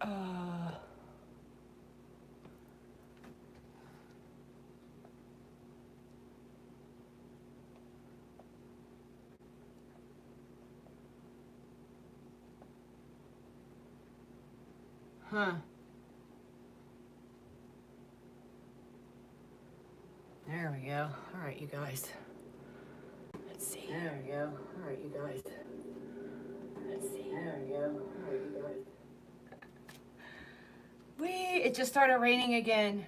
Huh. There we go. All right, you guys. Let's see. There we go. All right, you guys. Let's see. There we go. All right, you guys. It just started raining again.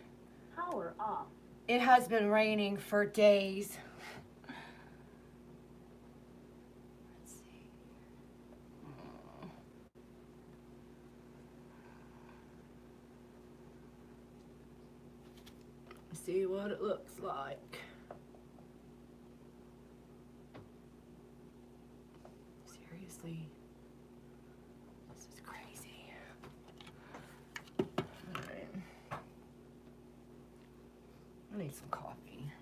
Power off. It has been raining for days. Let's see. See what it looks like. Seriously. This is crazy. All right. I need some coffee.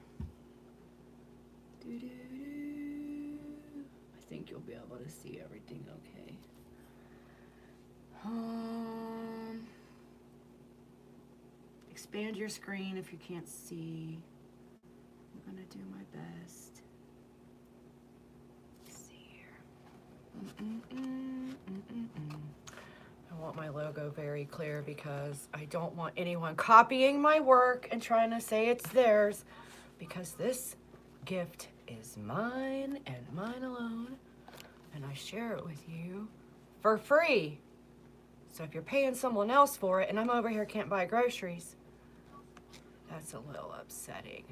Doo-doo-doo. I think you'll be able to see everything okay. Expand your screen if you can't see. I'm gonna do my best. Let's see here. I want my logo very clear because I don't want anyone copying my work and trying to say it's theirs, because this gift is mine and mine alone, and I share it with you for free. So if you're paying someone else for it and I'm over here can't buy groceries, that's a little upsetting.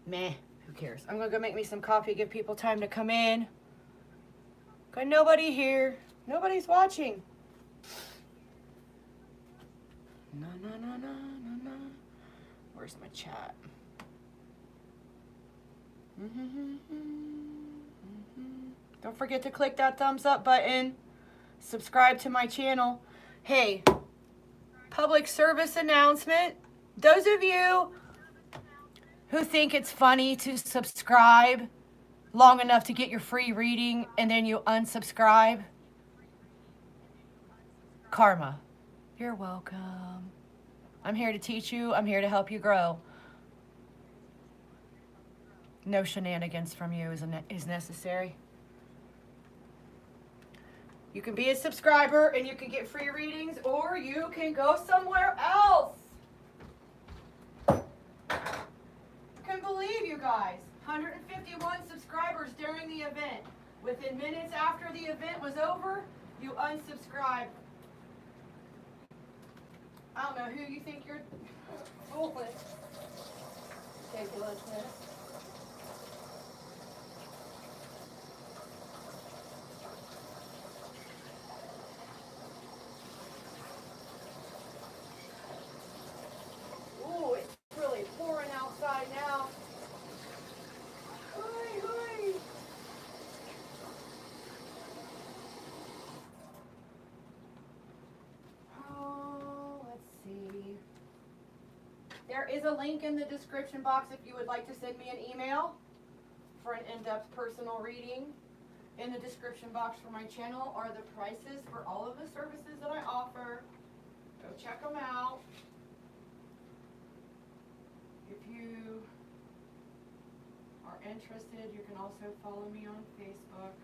Meh, who cares? I'm gonna go make me some coffee, give people time to come in. Got nobody here. Nobody's watching. No. Where's my chat? Don't forget to click that thumbs up button. Subscribe to my channel. Hey, public service announcement. Those of you who think it's funny to subscribe long enough to get your free reading and then you unsubscribe, karma. You're welcome. I'm here to teach you. I'm here to help you grow. No shenanigans from you is necessary. You can be a subscriber and you can get free readings, or you can go somewhere else. I can't believe you guys. 151 subscribers during the event. Within minutes after the event was over, you unsubscribed. I don't know who you think you're fooling. Ridiculousness. Ooh, it's really pouring outside now. Hooey. Oh, let's see. There is a link in the description box if you would like to send me an email for an in-depth personal reading. In the description box for my channel are the prices for all of the services that I offer. Go check them out. If you are interested, you can also follow me on Facebook.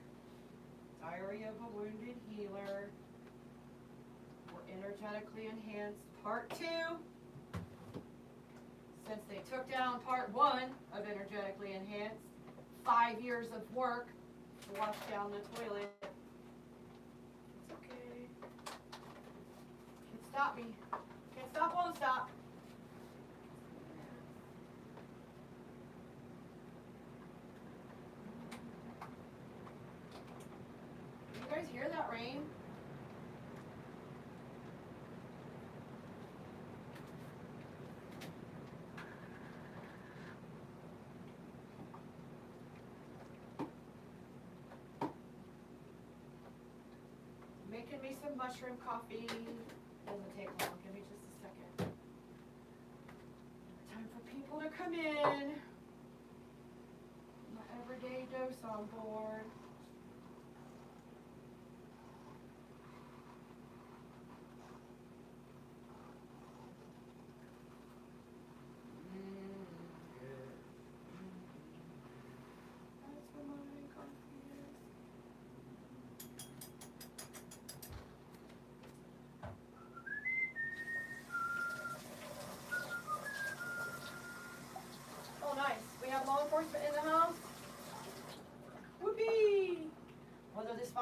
Diary of a Wounded Healer. Or Energetically Enhanced Part 2. Since they took down Part 1 of Energetically Enhanced, 5 years of work to wash down the toilet. It's okay. Can't stop me. Can't stop, won't stop. You guys hear that rain? Making me some mushroom coffee. Doesn't take long. Give me just a second. Time for people to come in. My everyday dose on board.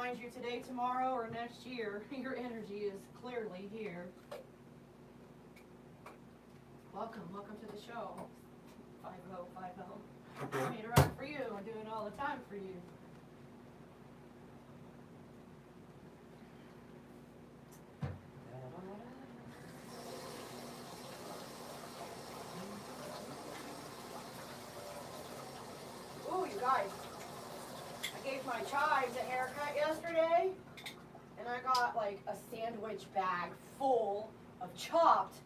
finds you today, tomorrow, or next year, your energy is clearly here. Welcome to the show. 5050. I made it right for you. I'm doing it all the time for you. Ooh, you guys. I gave my chives a haircut yesterday, and I got like a sandwich bag full of chopped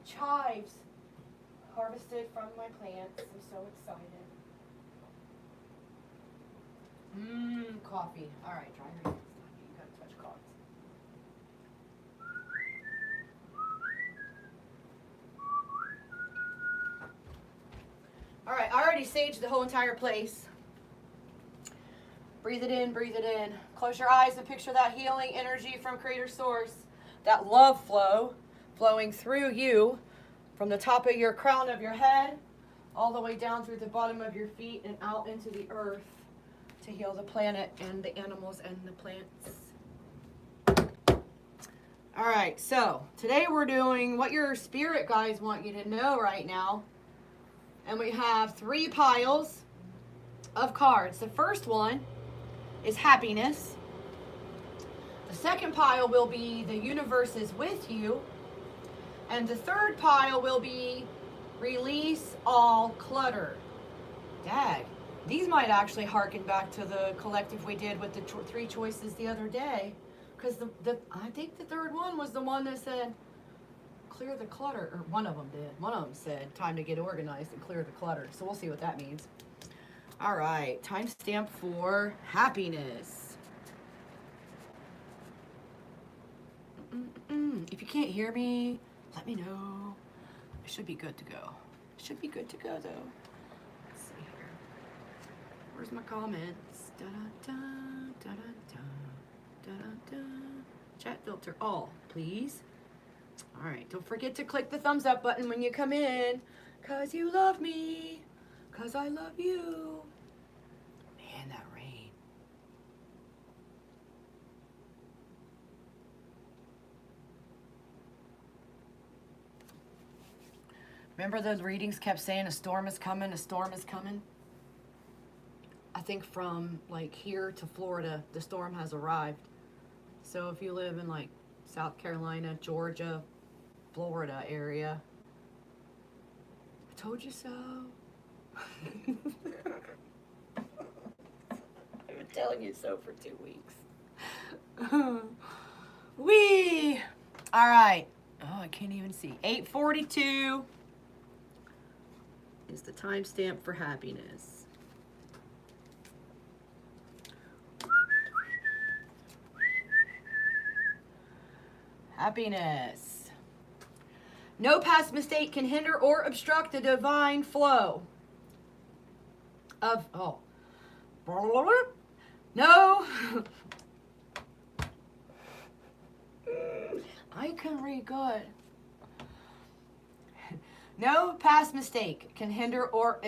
chives harvested from my plants. I'm so excited. Coffee. All right, dry your hands. You gotta touch cards. All right, I already saged the whole entire place. Breathe it in, breathe it in. Close your eyes and picture that healing energy from Creator Source. That love flow flowing through you from the top of your crown of your head all the way down through the bottom of your feet and out into the earth to heal the planet and the animals and the plants. All right, so today we're doing what your spirit guides want you to know right now. And we have 3 piles of cards. The first one is happiness. The second pile will be the universe is with you. And the third pile will be release all clutter. Dag. These might actually harken back to the collective we did with the 3 choices the other day. Because I think the third one was the one that said, clear the clutter. Or one of them did. One of them said, time to get organized and clear the clutter. So we'll see what that means. All right. Timestamp for happiness. If you can't hear me, let me know. It should be good to go. It should be good to go, though. Let's see here. Where's my comments? Da-da-da, da-da-da, da-da-da. Chat filter all, please. All right. Don't forget to click the thumbs up button when you come in. Because you love me. Because I love you. Man, that rain. Remember those readings kept saying a storm is coming, a storm is coming? I think from like here to Florida, the storm has arrived. So if you live in like South Carolina, Georgia, Florida area, I told you so. I've been telling you so for 2 weeks. All right. Oh, I can't even see. 8:42 is the timestamp for happiness. Happiness. No past mistake can hinder or obstruct the divine flow of, no. I can read good. No past mistake can hinder or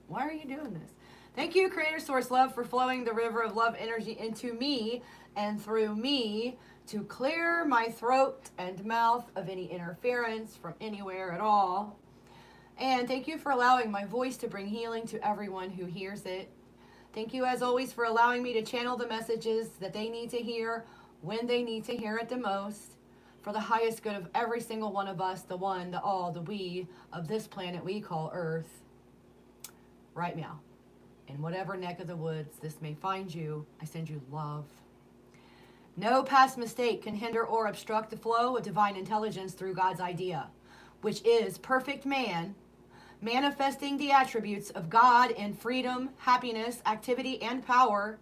why are you doing this? Thank you, Creator Source Love, for flowing the river of love energy into me and through me to clear my throat and mouth of any interference from anywhere at all. And thank you for allowing my voice to bring healing to everyone who hears it. Thank you, as always, for allowing me to channel the messages that they need to hear when they need to hear it the most, for the highest good of every single one of us, the one, the all, the we of this planet we call Earth. Right now, in whatever neck of the woods this may find you, I send you love. No past mistake can hinder or obstruct the flow of divine intelligence through God's idea, which is perfect man, manifesting the attributes of God in freedom, happiness, activity, and power,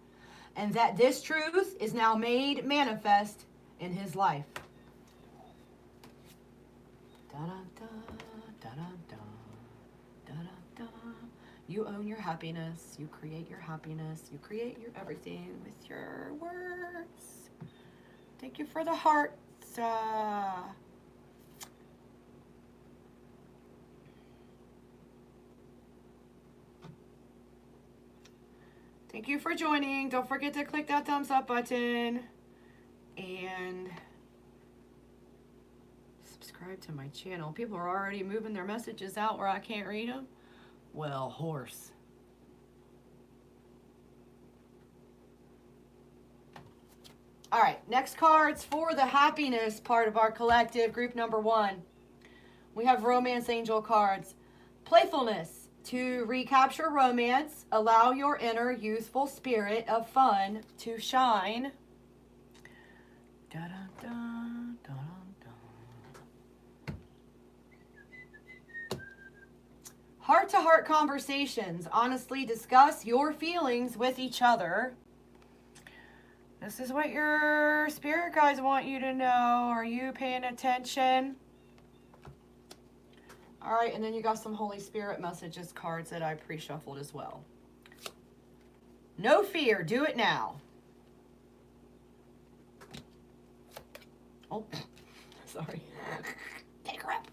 and that this truth is now made manifest in his life. Da-da-da, da-da-da, da-da-da. You own your happiness. You create your happiness. You create your everything with your words. Thank you for the hearts. Thank you for joining. Don't forget to click that thumbs up button and subscribe to my channel. People are already moving their messages out where I can't read them. Well, horse. All right, next cards for the happiness part of our collective, group number 1. We have romance angel cards. Playfulness. To recapture romance, allow your inner youthful spirit of fun to shine. Da-da-da, da-da-da. Heart-to-heart conversations. Honestly discuss your feelings with each other. This is what your spirit guides want you to know. Are you paying attention? All right, and then you got some Holy Spirit messages cards that I pre-shuffled as well. No fear, do it now. Oh, sorry. Take her up.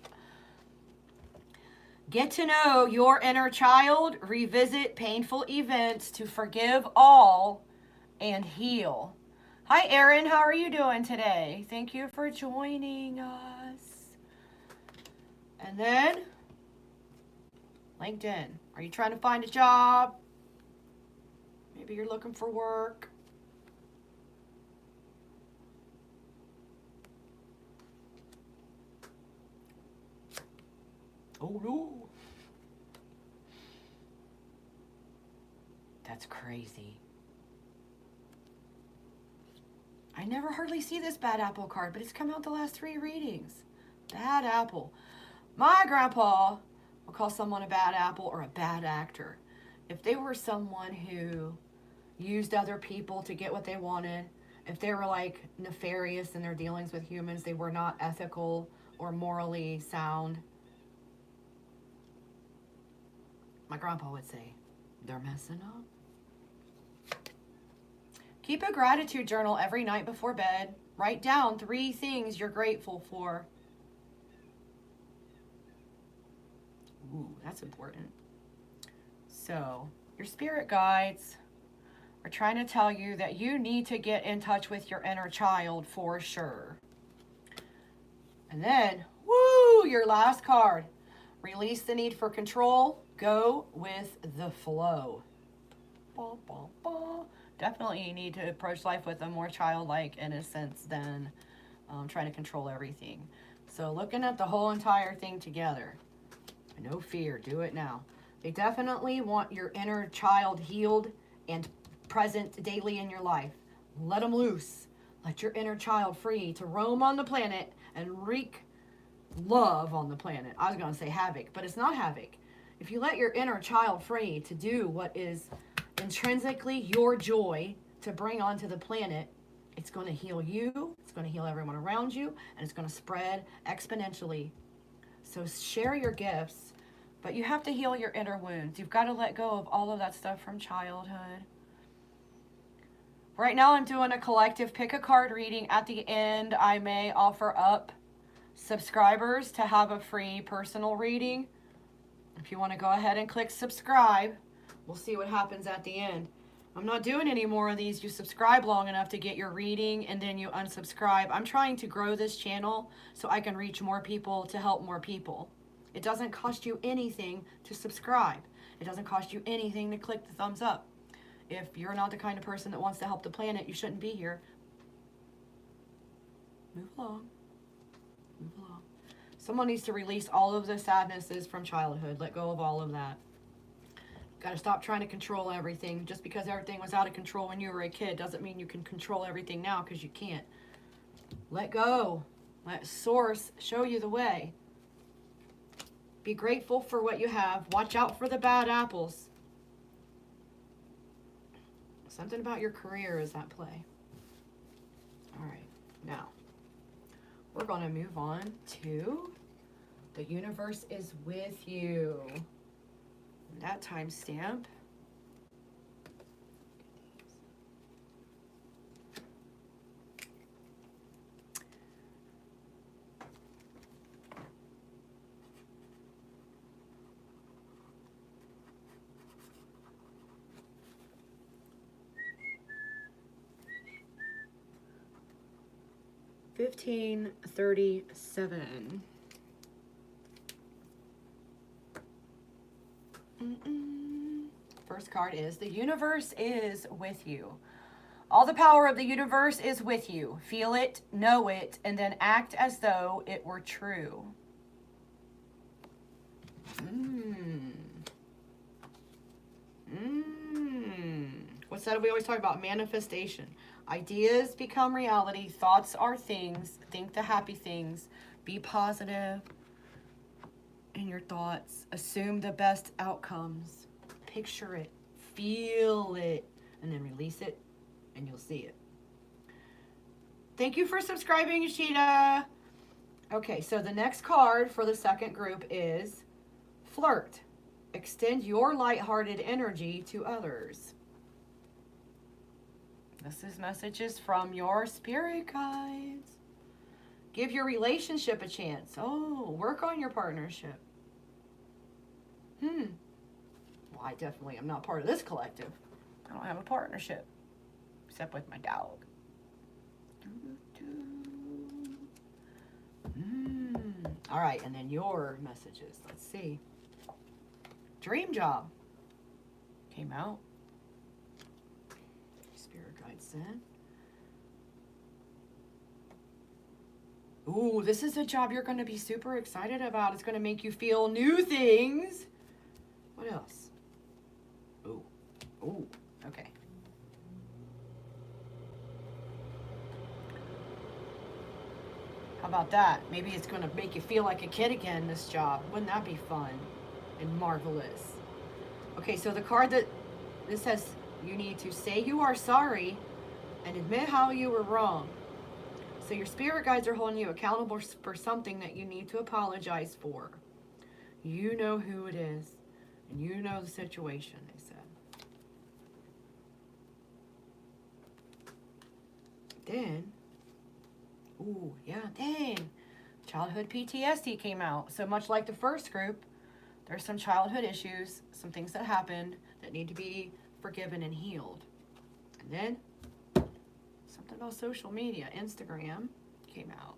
Get to know your inner child, revisit painful events to forgive all and heal. Hi, Erin, how are you doing today? Thank you for joining us. And then, LinkedIn. Are you trying to find a job? Maybe you're looking for work. Oh no. That's crazy. I never hardly see this bad apple card, but it's come out the last 3 readings. Bad apple. My grandpa will call someone a bad apple or a bad actor. If they were someone who used other people to get what they wanted, if they were like nefarious in their dealings with humans, they were not ethical or morally sound, my grandpa would say, they're messing up. Keep a gratitude journal every night before bed. Write down 3 things you're grateful for. Ooh, that's important. So, your spirit guides are trying to tell you that you need to get in touch with your inner child for sure. And then, woo, your last card. Release the need for control. Go with the flow. Bah, bah, bah. Definitely you need to approach life with a more childlike innocence than trying to control everything. So looking at the whole entire thing together. No fear, do it now. They definitely want your inner child healed and present daily in your life. Let them loose. Let your inner child free to roam on the planet and wreak love on the planet. I was going to say havoc, but it's not havoc. If you let your inner child free to do what is intrinsically your joy to bring onto the planet, it's going to heal you, it's going to heal everyone around you, and it's going to spread exponentially. So share your gifts, but you have to heal your inner wounds. You've got to let go of all of that stuff from childhood. Right now I'm doing a collective pick a card reading. At the end, I may offer up subscribers to have a free personal reading. If you want to go ahead and click subscribe, we'll see what happens at the end. I'm not doing any more of these. You subscribe long enough to get your reading and then you unsubscribe. I'm trying to grow this channel so I can reach more people to help more people. It doesn't cost you anything to subscribe. It doesn't cost you anything to click the thumbs up. If you're not the kind of person that wants to help the planet, you shouldn't be here. Move along. Move along. Someone needs to release all of the sadnesses from childhood. Let go of all of that. Got to stop trying to control everything. Just because everything was out of control when you were a kid doesn't mean you can control everything now, because you can't. Let go. Let Source show you the way. Be grateful for what you have. Watch out for the bad apples. Something about your career is at play. All right. Now, we're going to move on to the universe is with you. That timestamp. 1537. First card is the universe is with you. All the power of the universe is with you. Feel it, know it, and then act as though it were true. What's that we always talk about? Manifestation. Ideas become reality. Thoughts are things. Think the happy things. Be positive in your thoughts. Assume the best outcomes. Picture it. Feel it. And then release it. And you'll see it. Thank you for subscribing, Ishita. Okay, so the next card for the second group is Flirt. Extend your lighthearted energy to others. This is messages from your spirit guides. Give your relationship a chance. Oh, work on your partnership. Well, I definitely am not part of this collective. I don't have a partnership. Except with my dog. All right, and then your messages. Let's see. Dream job came out. Spirit guide said. Ooh, this is a job you're going to be super excited about. It's going to make you feel new things. What else? Ooh, okay. How about that? Maybe it's going to make you feel like a kid again, this job. Wouldn't that be fun and marvelous? Okay, so the card that this says, you need to say you are sorry and admit how you were wrong. So your spirit guides are holding you accountable for something that you need to apologize for. You know who it is, and you know the situation, they said. Then, ooh, yeah, dang. Childhood PTSD came out. So much like the first group, there's some childhood issues, some things that happened that need to be forgiven and healed. And then, something about social media, Instagram came out.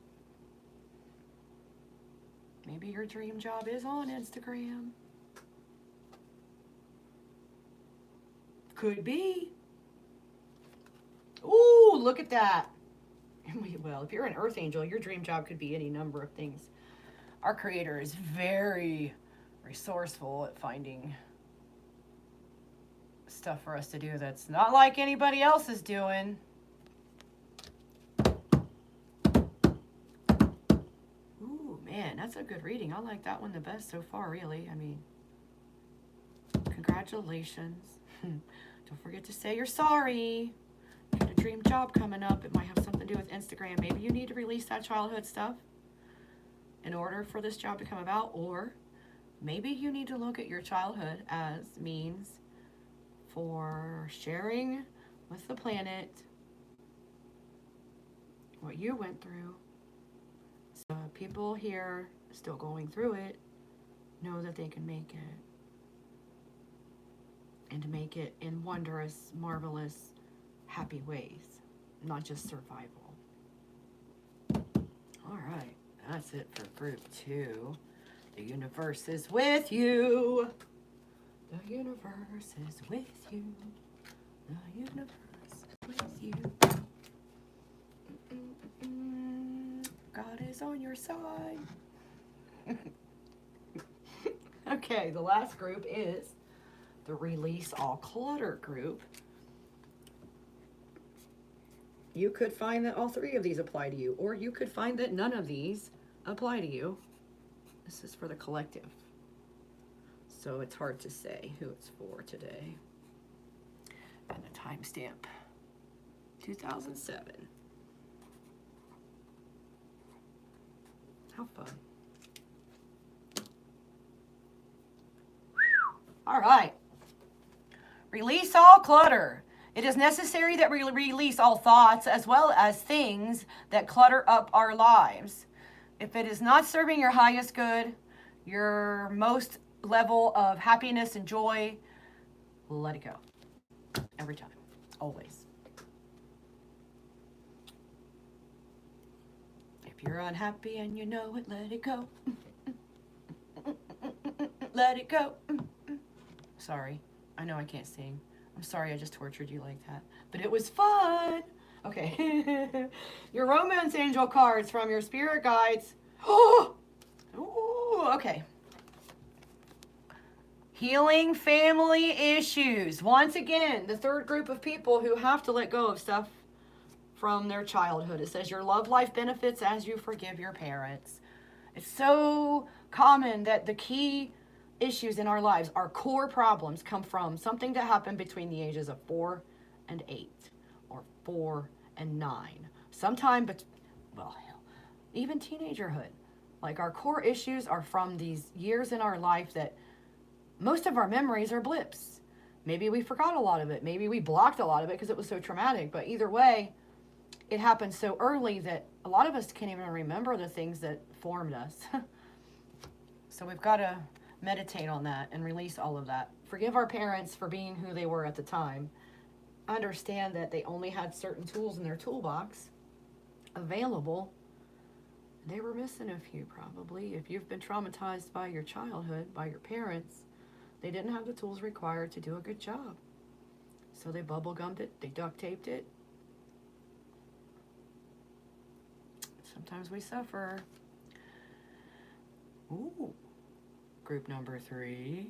Maybe your dream job is on Instagram. Could be. Ooh, look at that. Well, if you're an earth angel, your dream job could be any number of things. Our creator is very resourceful at finding stuff for us to do that's not like anybody else is doing. Ooh, man, that's a good reading. I like that one the best so far, really. I mean, congratulations. Don't forget to say you're sorry. You got a dream job coming up. It might have something to do with Instagram. Maybe you need to release that childhood stuff in order for this job to come about, or maybe you need to look at your childhood as means for sharing with the planet what you went through. So people here still going through it know that they can make it. And to make it in wondrous, marvelous, happy ways, not just survival. All right, that's it for group 2. The universe is with you. The universe is with you. The universe is with you. God is on your side. Okay, the last group is the Release All Clutter group. You could find that all 3 of these apply to you, or you could find that none of these apply to you. This is for the collective. So it's hard to say who it's for today. And the timestamp, 2007. How fun. All right. Release all clutter. It is necessary that we release all thoughts as well as things that clutter up our lives. If it is not serving your highest good, your most level of happiness and joy, let it go. Every time. Always. If you're unhappy and you know it, let it go. Let it go. Sorry. I know I can't sing. I'm sorry I just tortured you like that. But it was fun. Okay. Your romance angel cards from your spirit guides. Oh! Ooh, okay. Healing family issues. Once again, the third group of people who have to let go of stuff from their childhood. It says your love life benefits as you forgive your parents. It's so common that the key issues in our lives, our core problems, come from something that happened between the ages of 4 and 8 or 4 and 9. Sometime, but well, hell, even teenagerhood. Like our core issues are from these years in our life that most of our memories are blips. Maybe we forgot a lot of it. Maybe we blocked a lot of it because it was so traumatic. But either way, it happened so early that a lot of us can't even remember the things that formed us. So we've got to meditate on that and release all of that. Forgive our parents for being who they were at the time. Understand that they only had certain tools in their toolbox available. They were missing a few probably. If you've been traumatized by your childhood, by your parents, they didn't have the tools required to do a good job. So they bubble gummed it, they duct taped it. Sometimes we suffer. Ooh. Group number 3.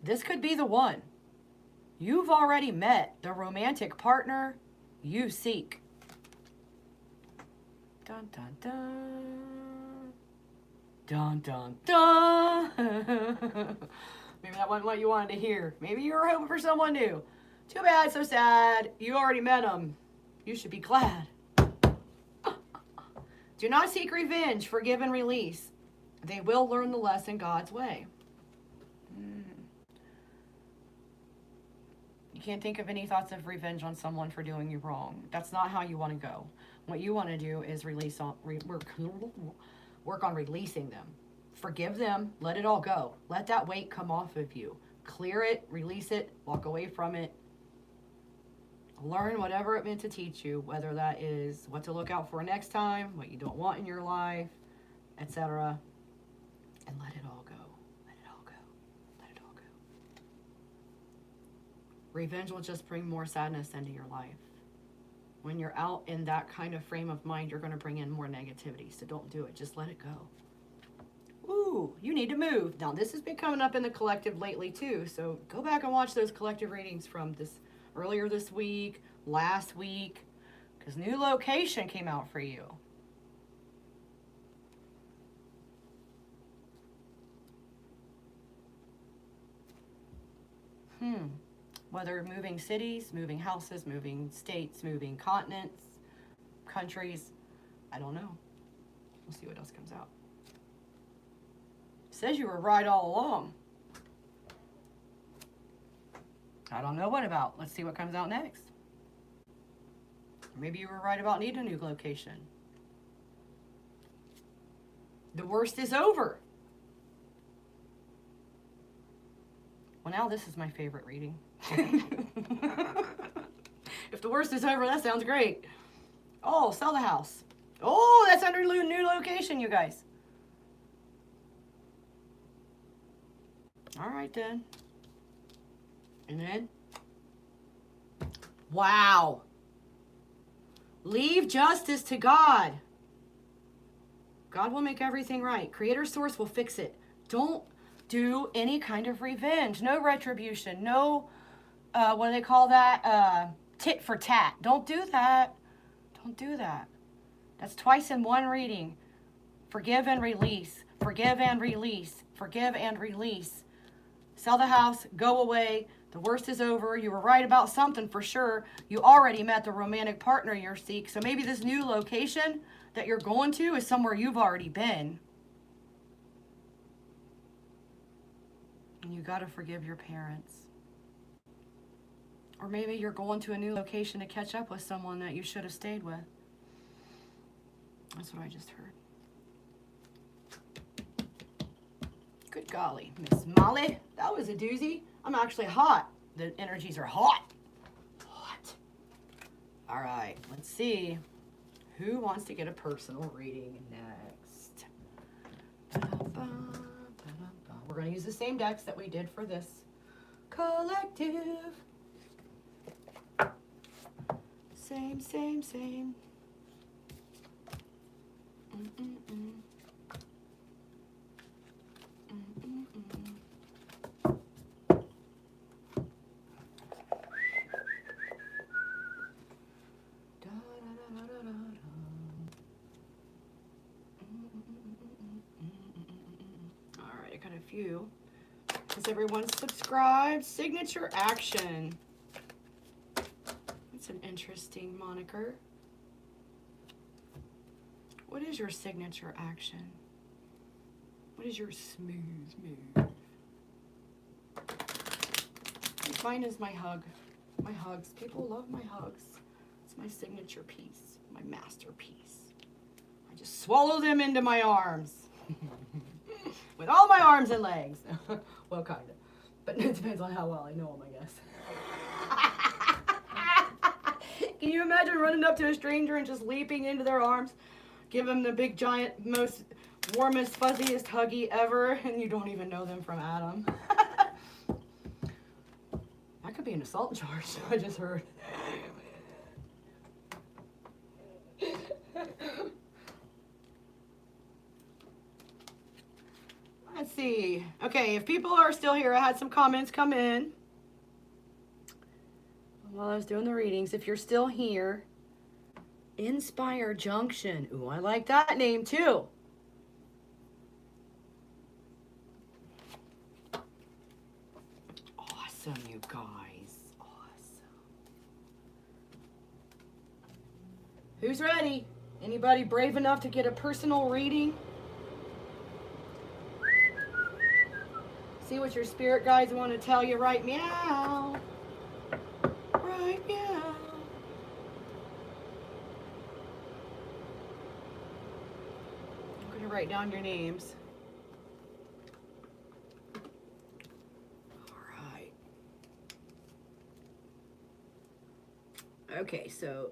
This could be the one. You've already met the romantic partner you seek. Dun, dun, dun. Dun, dun, dun. Maybe that wasn't what you wanted to hear. Maybe you were hoping for someone new. Too bad, so sad. You already met them. You should be glad. Do not seek revenge, forgive and release. They will learn the lesson God's way. You can't think of any thoughts of revenge on someone for doing you wrong. That's not how you want to go. What you want to do is work on releasing them. Forgive them. Let it all go. Let that weight come off of you. Clear it, release it, walk away from it. Learn whatever it meant to teach you, whether that is what to look out for next time, what you don't want in your life, etc. And let it all go. Let it all go. Let it all go. Revenge will just bring more sadness into your life. When you're out in that kind of frame of mind, you're going to bring in more negativity. So don't do it. Just let it go. Ooh, you need to move. Now, this has been coming up in the collective lately, too. So go back and watch those collective readings from earlier this week, last week, because new location came out for you. Whether moving cities, moving houses, moving states, moving continents, countries, I don't know. We'll see what else comes out. It says you were right all along. I don't know what about. Let's see what comes out next. Maybe you were right about needing a new location. The worst is over. Well, now this is my favorite reading. If the worst is over, that sounds great. Oh, sell the house. Oh, that's under new location, you guys. All right, then. And then, wow. Leave justice to God. God will make everything right. Creator source will fix it. Don't do any kind of revenge. No retribution. No, what do they call that? Tit for tat. Don't do that. Don't do that. That's twice in one reading. Forgive and release. Forgive and release. Forgive and release. Sell the house. Go away. The worst is over. You were right about something for sure. You already met the romantic partner you seek. So maybe this new location that you're going to is somewhere you've already been. And you got to forgive your parents. Or maybe you're going to a new location to catch up with someone that you should have stayed with. That's what I just heard. Good golly, Miss Molly. That was a doozy. I'm actually hot. The energies are hot. Hot. All right, let's see Who wants to get a personal reading next? We're going to use the same decks that we did for this collective. Same. All right, I got a few. Has everyone subscribed? Signature action. That's an interesting moniker. What is your signature action? What is your smooth move? Mine is my hug. My hugs. People love my hugs. It's my signature piece, my masterpiece. I just swallow them into my arms. With all my arms and legs. Well, kind of. But it depends on how well I know them, I guess. Can you imagine running up to a stranger and just leaping into their arms? Give them the big, giant, most warmest, fuzziest huggy ever, and you don't even know them from Adam. That could be an assault charge, I just heard. Let's see. Okay, if people are still here, I had some comments come in while I was doing the readings. If you're still here, Inspire Junction. Ooh, I like that name too. Awesome, you guys. Awesome. Who's ready? Anybody brave enough to get a personal reading? See what your spirit guides want to tell you right meow. Right meow. I'm going to write down your names. All right. Okay, so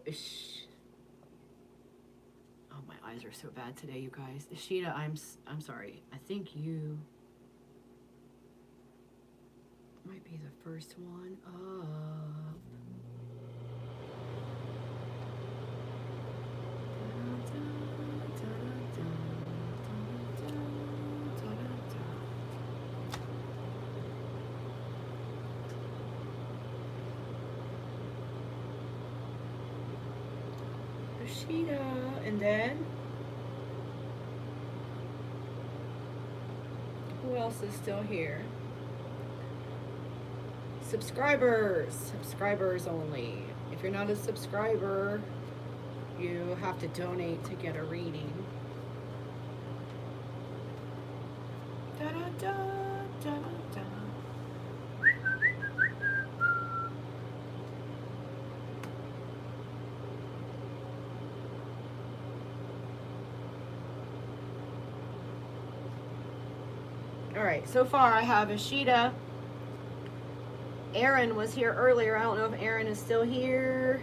oh, my eyes are so bad today, you guys. Ishita, I'm sorry. I think you might be the first one up. Ishita, and then who else is still here? Subscribers only. If you're not a subscriber, you have to donate to get a reading. Da, da, da, da, da. All right, so far I have Ishita. Aaron was here earlier. I don't know if Aaron is still here.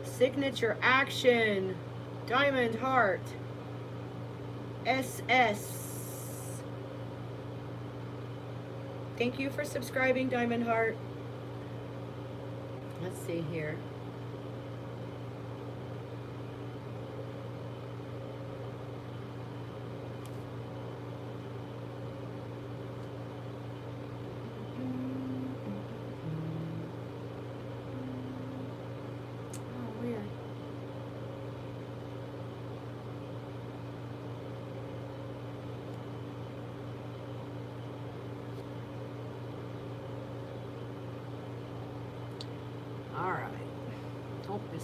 Signature action. Diamond heart. SS. Thank you for subscribing, Diamond heart. Let's see here.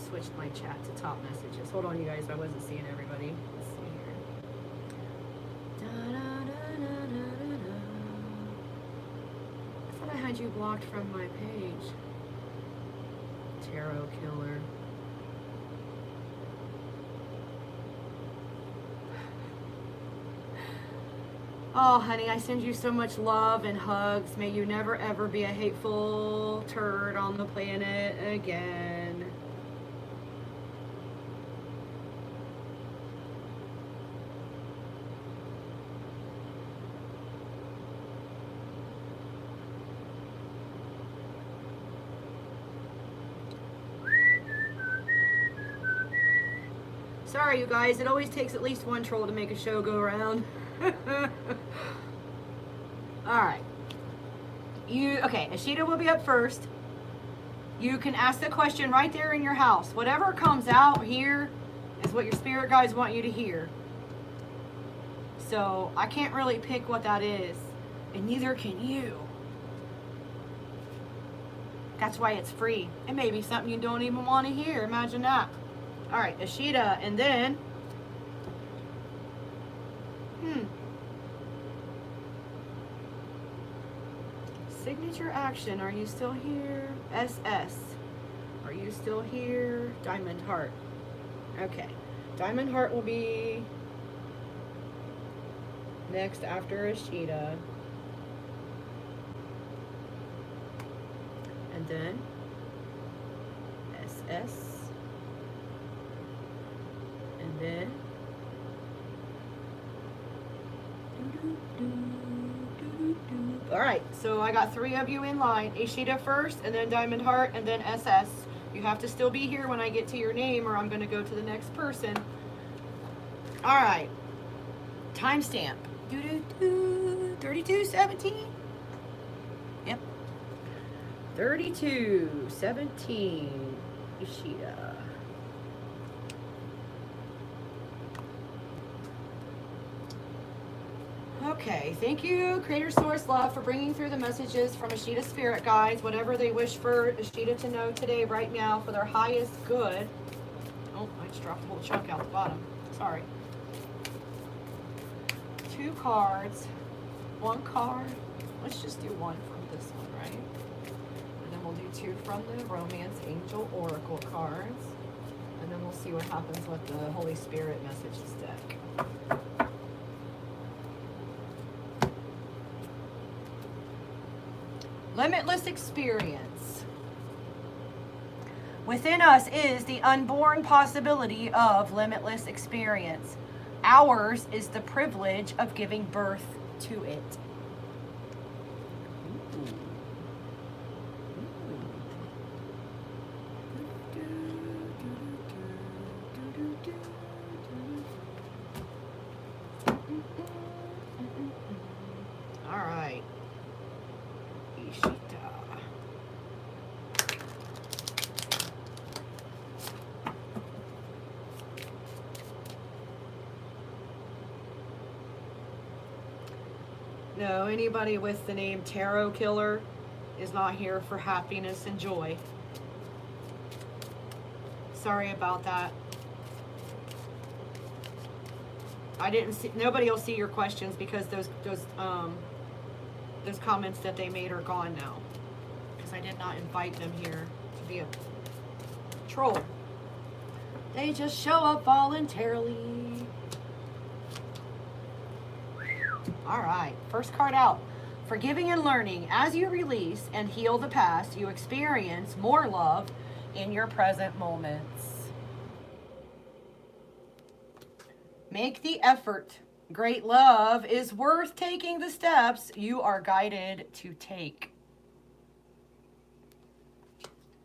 Switched my chat to top messages. Hold on, you guys. I wasn't seeing everybody. Let's see here. Da, da, da, da, da, da. I thought I had you blocked from my page. Tarot killer. Oh, honey, I send you so much love and hugs. May you never, ever be a hateful turd on the planet again. Sorry, you guys. It always takes at least one troll to make a show go around. Alright. Okay, Ishita will be up first. You can ask the question right there in your house. Whatever comes out here is what your spirit guides want you to hear. So I can't really pick what that is, and neither can you. That's why it's free. It may be something you don't even want to hear. Imagine that. All right, Ishita, and then signature action. Are you still here? SS. Are you still here? Diamond heart. Okay. Diamond heart will be next after Ishita. And then SS. And then all right, so I got 3 of you in line. Ishita first, and then Diamond Heart, and then SS. You have to still be here when I get to your name, or I'm going to go to the next person. All right. Timestamp. 32:17. Yep. 32:17. Ishita. Okay, thank you, Creator Source Love, for bringing through the messages from Ishita's spirit guides, whatever they wish for Ishita to know today, right now, for their highest good. Oh, I just dropped a whole chunk out the bottom. Sorry. 2 cards, 1 card. Let's just do 1 from this one, right? And then we'll do 2 from the Romance Angel Oracle cards. And then we'll see what happens with the Holy Spirit messages deck. Limitless experience. Within us is the unborn possibility of limitless experience. Ours is the privilege of giving birth to it. All right. Ishita. No, anybody with the name Tarot Killer is not here for happiness and joy. Sorry about that. I didn't see, nobody will see your questions because those comments that they made are gone now. Because I did not invite them here to be a troll. They just show up voluntarily. All right, first card out. Forgiving and learning. As you release and heal the past, you experience more love in your present moments. Make the effort. Great love is worth taking the steps you are guided to take.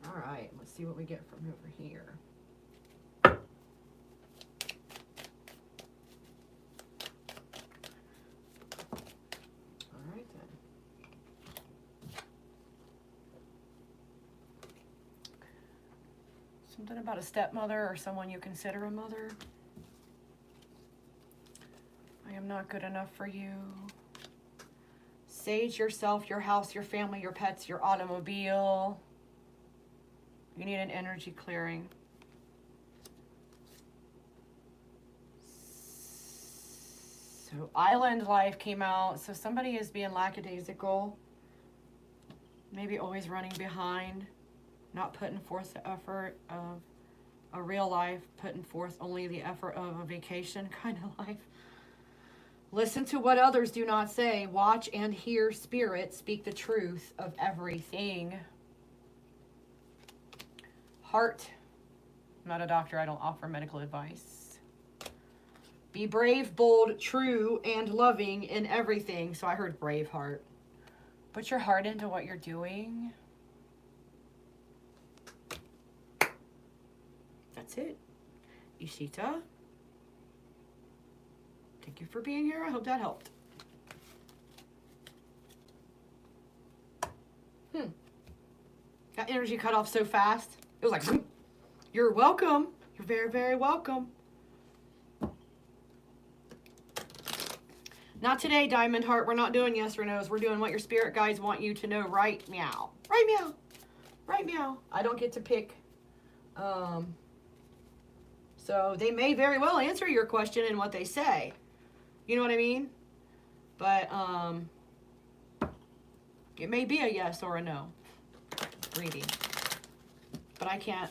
All right, let's see what we get from over here. All right then. Something about a stepmother or someone you consider a mother. I am not good enough for you. Sage yourself, your house, your family, your pets, your automobile. You need an energy clearing. So island life came out. So somebody is being lackadaisical. Maybe always running behind. Not putting forth the effort of a real life. Putting forth only the effort of a vacation kind of life. Listen to what others do not say. Watch and hear spirit speak the truth of everything. Heart. I'm not a doctor. I don't offer medical advice. Be brave, bold, true, and loving in everything. So I heard brave heart. Put your heart into what you're doing. That's it. Ishita. Thank you for being here. I hope that helped. That energy cut off so fast. It was like, you're welcome. You're very, very welcome. Not today, Diamond Heart. We're not doing yes or no's. We're doing what your spirit guides want you to know right meow. Right meow. Right meow. I don't get to pick. So they may very well answer your question in what they say. You know what I mean? But it may be a yes or a no reading. But I can't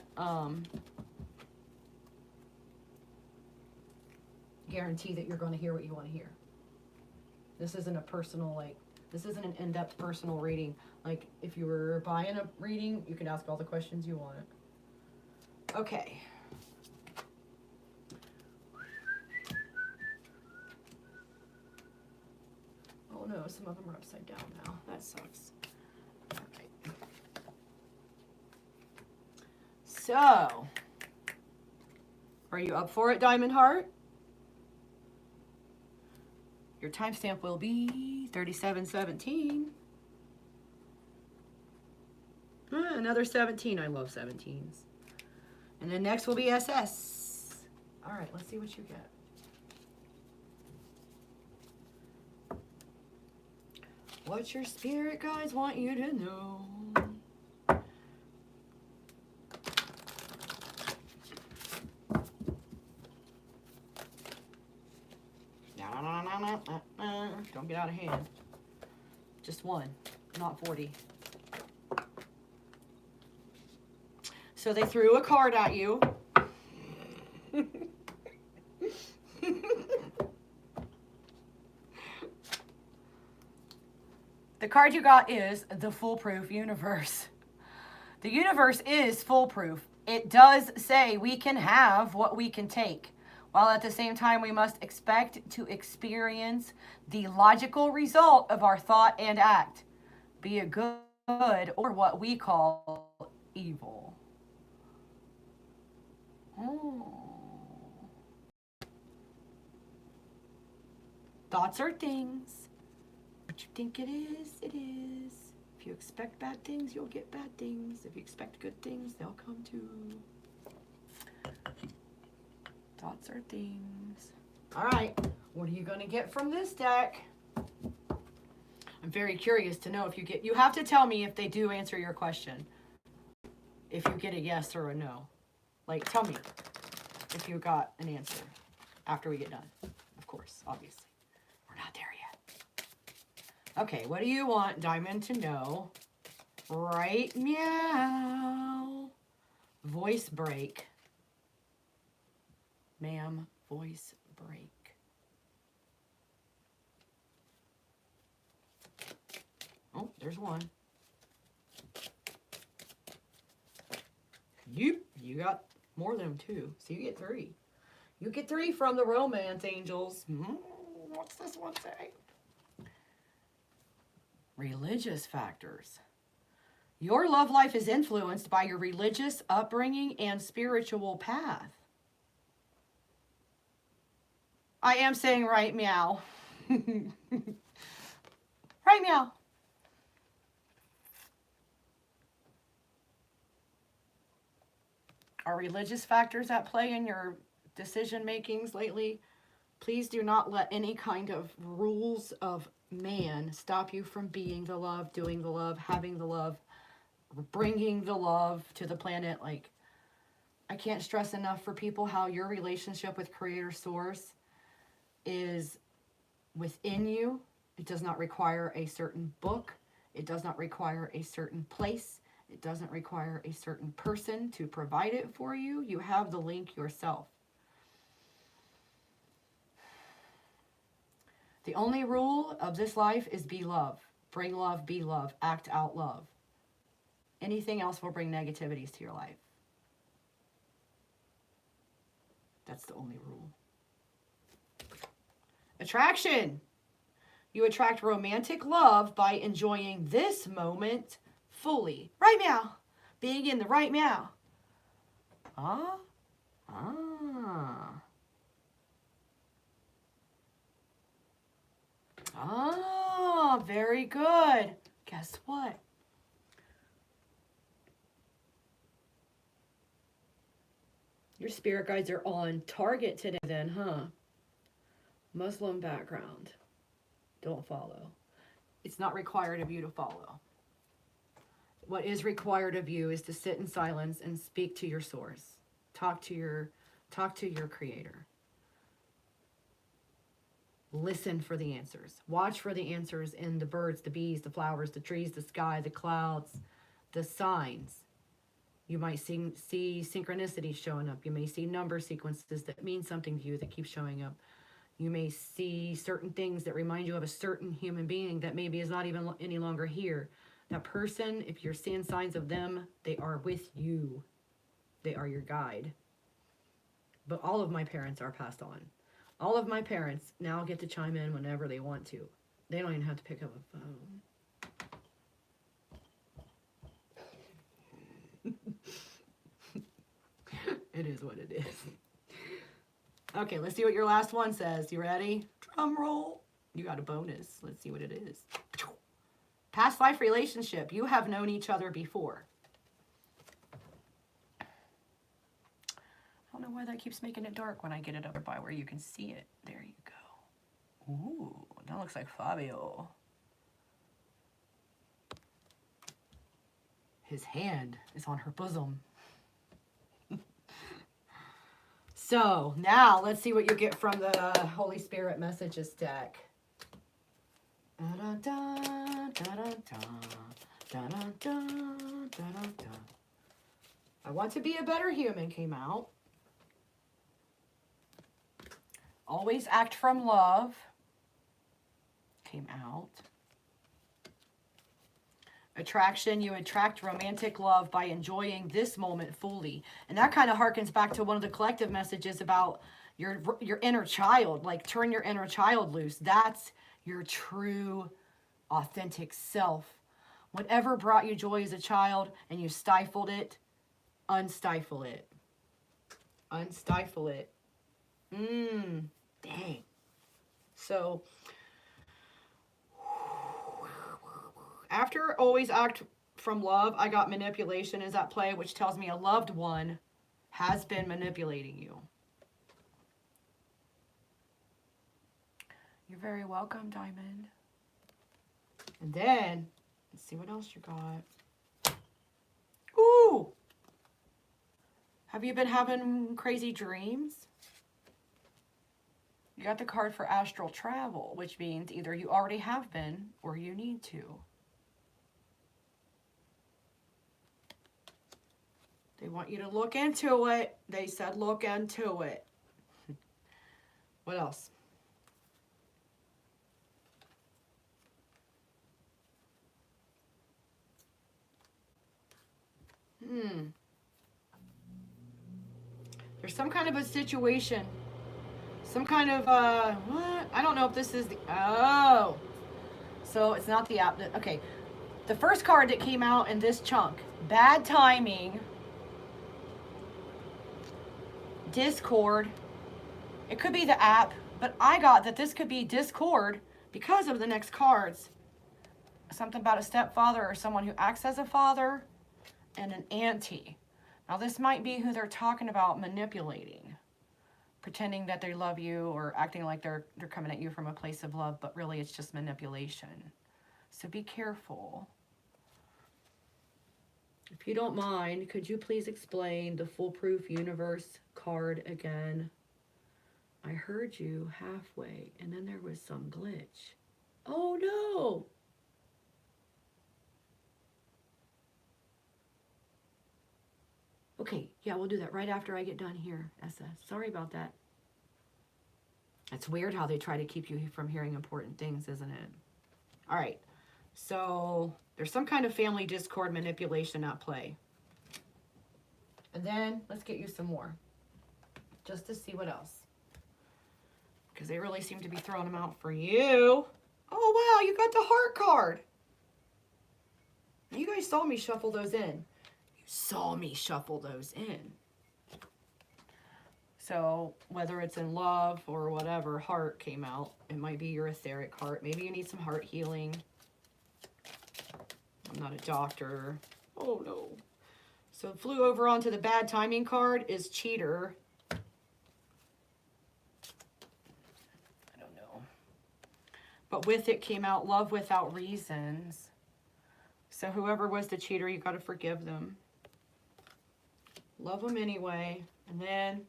guarantee that you're going to hear what you want to hear. This isn't a personal, like, this isn't an in-depth personal reading. Like, if you were buying a reading, you can ask all the questions you want. Okay. Oh no, some of them are upside down now. That sucks. All right. So, are you up for it, Diamond Heart? Your timestamp will be 3717. Another 17. I love 17s. And then next will be SS. All right, let's see what you get. What your spirit guides want you to know. Don't get out of hand. Just one, not 40. So they threw a card at you. The card you got is the Foolproof Universe. The universe is foolproof. It does say we can have what we can take, while at the same time we must expect to experience the logical result of our thought and act, be it good or what we call evil. Thoughts are things. What you think it is, it is. If you expect bad things, you'll get bad things. If you expect good things, they'll come too. Thoughts are things. All right, what are you going to get from this deck? I'm very curious to know if you get, you have to tell me if they do answer your question. If you get a yes or a no. Like, tell me if you got an answer after we get done. Of course, obviously. We're not there yet. Okay, what do you want Diamond to know? Right meow. Voice break. Ma'am, voice break. Oh, there's one. You got more than two, so you get three. You get three from the romance angels. What's this one say? Religious factors. Your love life is influenced by your religious upbringing and spiritual path. I am saying right meow. Right meow. Are religious factors at play in your decision makings lately? Please do not let any kind of rules of man stop you from being the love, doing the love, having the love, bringing the love to the planet. Like, I can't stress enough for people how your relationship with Creator Source is within you. It does not require a certain book. It does not require a certain place. It doesn't require a certain person to provide it for you. You have the link yourself. The only rule of this life is be love. Bring love, be love, act out love. Anything else will bring negativities to your life. That's the only rule. Attraction. You attract romantic love by enjoying this moment fully. Right meow. Being in the right meow. Ah, very good. Guess what? Your spirit guides are on target today then, huh? Muslim background. Don't follow. It's not required of you to follow. What is required of you is to sit in silence and speak to your source. Talk to your creator. Listen for the answers. Watch for the answers in the birds, the bees, the flowers, the trees, the sky, the clouds, the signs. You might see synchronicities showing up. You may see number sequences that mean something to you that keep showing up. You may see certain things that remind you of a certain human being that maybe is not even any longer here. That person, if you're seeing signs of them, they are with you. They are your guide. But all of my parents are passed on. All of my parents now get to chime in whenever they want to. They don't even have to pick up a phone. It is what it is. Okay, let's see what your last one says. You ready? Drum roll. You got a bonus. Let's see what it is. Past life relationship. You have known each other before. I don't know why that keeps making it dark when I get it over by where you can see it. There you go. Ooh, that looks like Fabio. His hand is on her bosom. So now let's see what you get from the Holy Spirit messages deck. I want to be a better human came out. Always act from love came out. Attraction, you attract romantic love by enjoying this moment fully. And that kind of harkens back to one of the collective messages about your inner child. Like, turn your inner child loose. That's your true, authentic self. Whatever brought you joy as a child and you stifled it, unstifle it. Unstifle it. Dang. So, after always act from love, I got manipulation is at play, which tells me a loved one has been manipulating you. You're very welcome, Diamond. And then, let's see what else you got. Ooh! Have you been having crazy dreams? You got the card for astral travel, which means either you already have been or you need to. They want you to look into it. They said look into it. What else? There's some kind of a situation. Some kind of, what? I don't know if this is the, oh. So it's not the app. Okay. The first card that came out in this chunk. Bad timing. Discord. It could be the app, but I got that this could be Discord because of the next cards. Something about a stepfather or someone who acts as a father and an auntie. Now this might be who they're talking about manipulating, pretending that they love you or acting like they're coming at you from a place of love, but really it's just manipulation. So be careful. If you don't mind, could you please explain the Foolproof Universe card again? I heard you halfway, and then there was some glitch. Oh, no! Okay, yeah, we'll do that right after I get done here, Essa. Sorry about that. It's weird how they try to keep you from hearing important things, isn't it? All right, so there's some kind of family discord manipulation at play. And then let's get you some more, just to see what else. Because they really seem to be throwing them out for you. Oh, wow, you got the heart card. You guys saw me shuffle those in. You saw me shuffle those in. So whether it's in love or whatever, heart came out. It might be your etheric heart. Maybe you need some heart healing. I'm not a doctor. Oh no. So flew over onto the bad timing card is cheater. I don't know. But with it came out love without reasons. So whoever was the cheater, you got to forgive them. Love them anyway. And then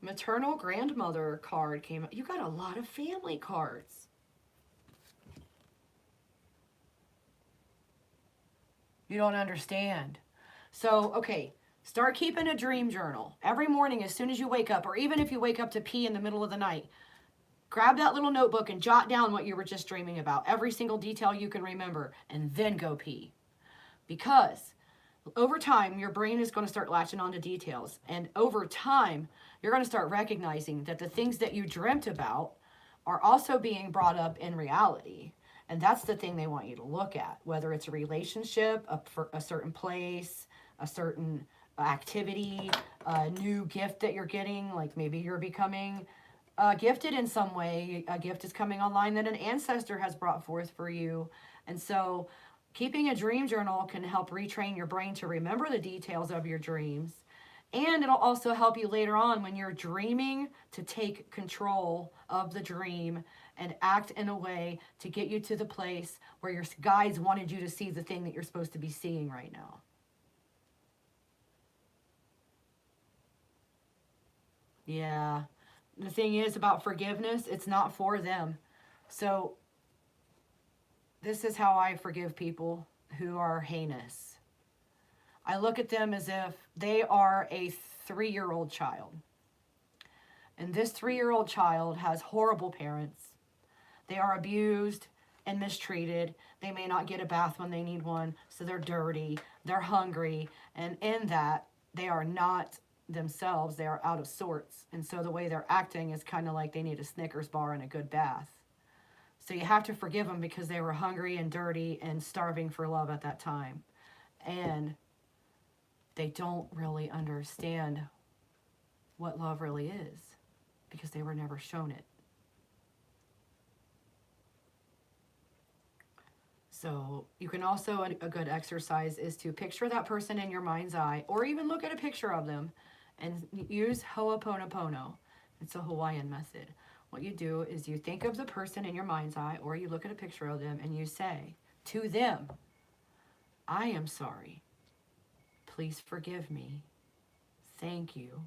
maternal grandmother card came out. You got a lot of family cards. You don't understand. So, okay, start keeping a dream journal. Every morning as soon as you wake up, or even if you wake up to pee in the middle of the night, grab that little notebook and jot down what you were just dreaming about. Every single detail you can remember, and then go pee. Because over time, your brain is going to start latching on to details. And over time, you're going to start recognizing that the things that you dreamt about are also being brought up in reality. And that's the thing they want you to look at, whether it's a relationship, a certain place, a certain activity, a new gift that you're getting, like maybe you're becoming gifted in some way. A gift is coming online that an ancestor has brought forth for you. And so keeping a dream journal can help retrain your brain to remember the details of your dreams. And it'll also help you later on when you're dreaming to take control of the dream and act in a way to get you to the place where your guides wanted you to see the thing that you're supposed to be seeing right now. Yeah. The thing is about forgiveness, it's not for them. So this is how I forgive people who are heinous. I look at them as if they are a 3-year-old child. And this 3-year-old child has horrible parents. They are abused and mistreated. They may not get a bath when they need one, so they're dirty, they're hungry, and in that, they are not themselves, they are out of sorts. And so the way they're acting is kind of like they need a Snickers bar and a good bath. So you have to forgive them because they were hungry and dirty and starving for love at that time. And they don't really understand what love really is because they were never shown it. So you can also, a good exercise is to picture that person in your mind's eye, or even look at a picture of them and use Ho'oponopono. It's a Hawaiian method. What you do is you think of the person in your mind's eye, or you look at a picture of them and you say to them, I am sorry. Please forgive me. Thank you.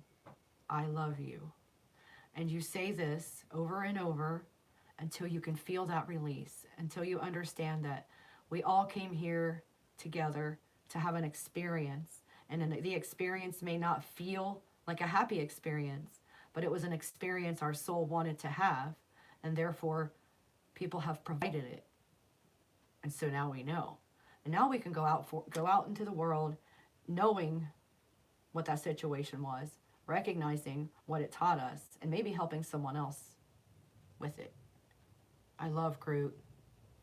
I love you. And you say this over and over until you can feel that release, until you understand that we all came here together to have an experience. And the experience may not feel like a happy experience, but it was an experience our soul wanted to have, and therefore people have provided it. And so now we know. And now we can go out into the world knowing what that situation was, recognizing what it taught us, and maybe helping someone else with it. I love Groot.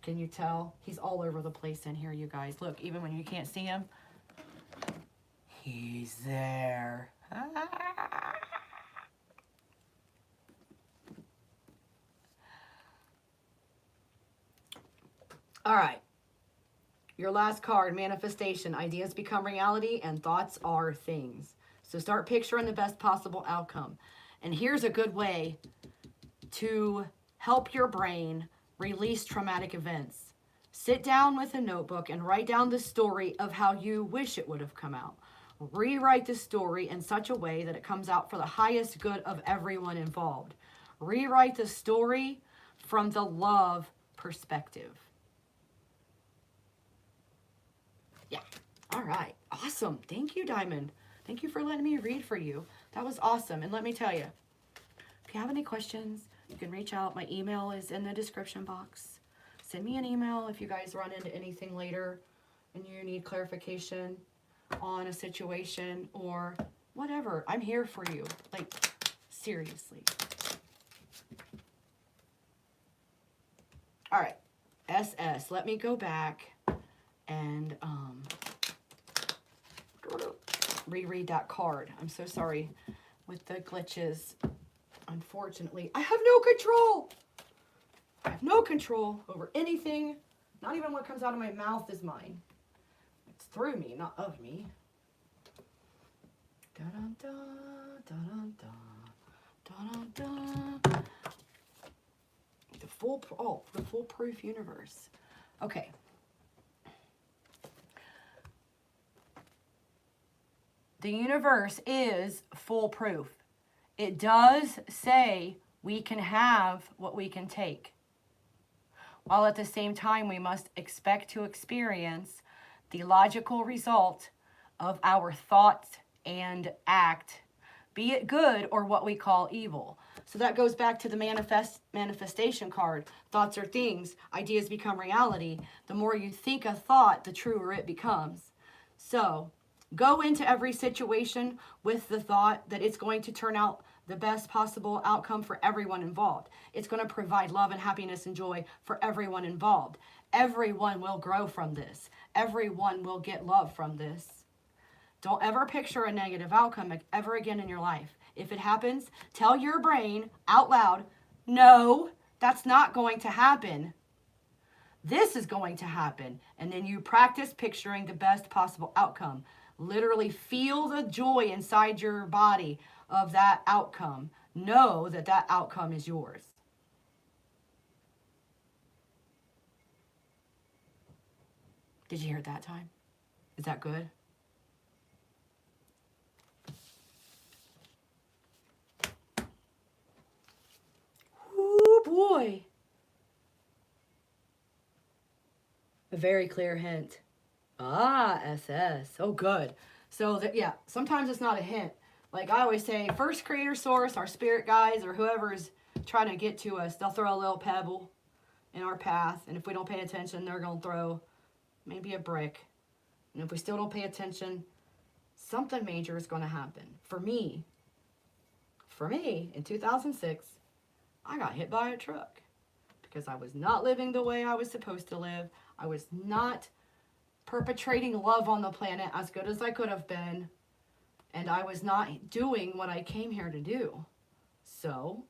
Can you tell? He's all over the place in here, you guys. Look, even when you can't see him, he's there. All right. Your last card, manifestation. Ideas become reality and thoughts are things. So start picturing the best possible outcome. And here's a good way to help your brain release traumatic events. Sit down with a notebook and write down the story of how you wish it would have come out. Rewrite the story in such a way that it comes out for the highest good of everyone involved. Rewrite the story from the love perspective. Yeah. All right. Awesome. Thank you, Diamond. Thank you for letting me read for you. That was awesome. And let me tell you, if you have any questions, you can reach out. My email is in the description box. Send me an email if you guys run into anything later and you need clarification on a situation or whatever. I'm here for you. Like, seriously. All right. SS. Let me go back and reread that card. I'm so sorry with the glitches. Unfortunately, I have no control. I have no control over anything. Not even what comes out of my mouth is mine. It's through me, not of me. Da-dum-da, da-dum-da, da-dum-da. The foolproof universe. Okay. The universe is foolproof. It does say we can have what we can take, while at the same time we must expect to experience the logical result of our thoughts and act, be it good or what we call evil. So that goes back to the manifestation card. Thoughts are things, ideas become reality. The more you think a thought, the truer it becomes. So go into every situation with the thought that it's going to turn out the best possible outcome for everyone involved. It's going to provide love and happiness and joy for everyone involved. Everyone will grow from this. Everyone will get love from this. Don't ever picture a negative outcome ever again in your life. If it happens, tell your brain out loud, no, that's not going to happen. This is going to happen. And then you practice picturing the best possible outcome. Literally feel the joy inside your body of that outcome. Know that that outcome is yours. Did you hear it that time? Is that good? Oh boy. A very clear hint. Ah, SS. Oh, good. So, yeah, sometimes it's not a hint. Like I always say, first creator source, our spirit guides, or whoever is trying to get to us, they'll throw a little pebble in our path. And if we don't pay attention, they're going to throw maybe a brick. And if we still don't pay attention, something major is going to happen. For me, in 2006, I got hit by a truck because I was not living the way I was supposed to live. I was not perpetrating love on the planet as good as I could have been. And I was not doing what I came here to do. So,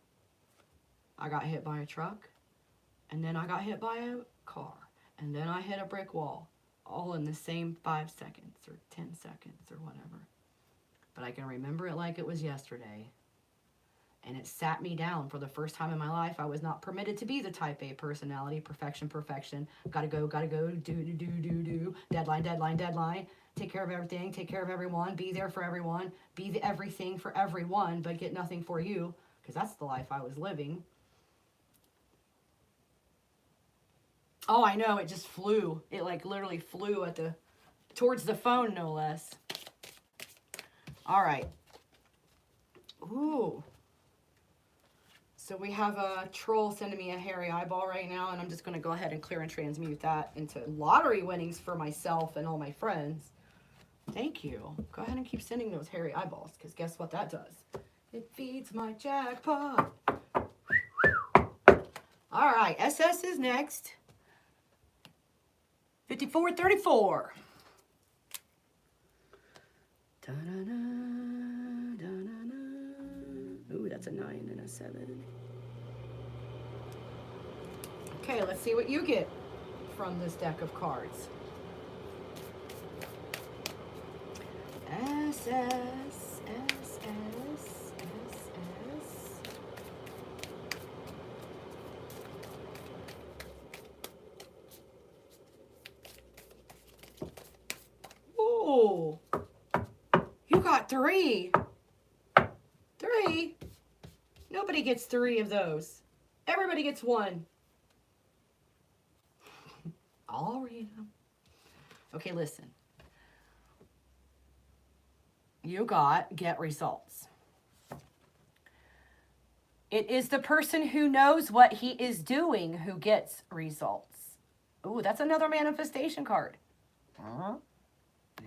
I got hit by a truck. And then I got hit by a car. And then I hit a brick wall. All in the same 5 seconds or 10 seconds or whatever. But I can remember it like it was yesterday. And it sat me down for the first time in my life. I was not permitted to be the type A personality. Perfection. Gotta go. Do. Deadline. Take care of everything. Take care of everyone. Be there for everyone. Be the everything for everyone, but get nothing for you. Because that's the life I was living. Oh, I know. It just flew. It like literally flew towards the phone, no less. All right. Ooh. So we have a troll sending me a hairy eyeball right now, and I'm just going to go ahead and clear and transmute that into lottery winnings for myself and all my friends. Thank you. Go ahead and keep sending those hairy eyeballs, because guess what that does? It feeds my jackpot. All right, SS is next. 5434. Ooh, that's a 9 and a 7. Okay, let's see what you get from this deck of cards. SS. Ooh, you got 3. 3. Nobody gets 3 of those. Everybody gets 1. I'll read them. Okay, listen. You got get results. It is the person who knows what he is doing who gets results. Ooh, that's another manifestation card.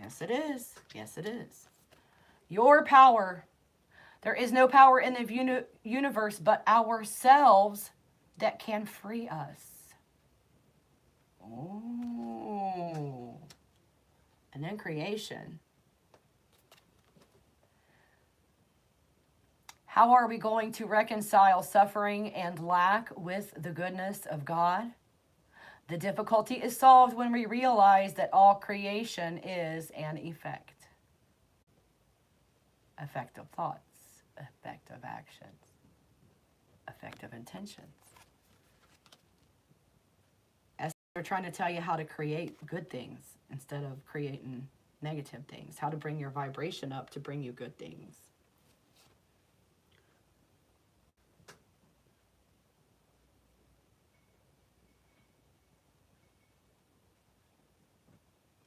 Yes, it is. Yes, it is. Your power. There is no power in the universe but ourselves that can free us. Oh. And then creation. How are we going to reconcile suffering and lack with the goodness of God? The difficulty is solved when we realize that all creation is an effect. Effect of thoughts, effect of actions, effect of intentions. As they're trying to tell you how to create good things instead of creating negative things, how to bring your vibration up to bring you good things.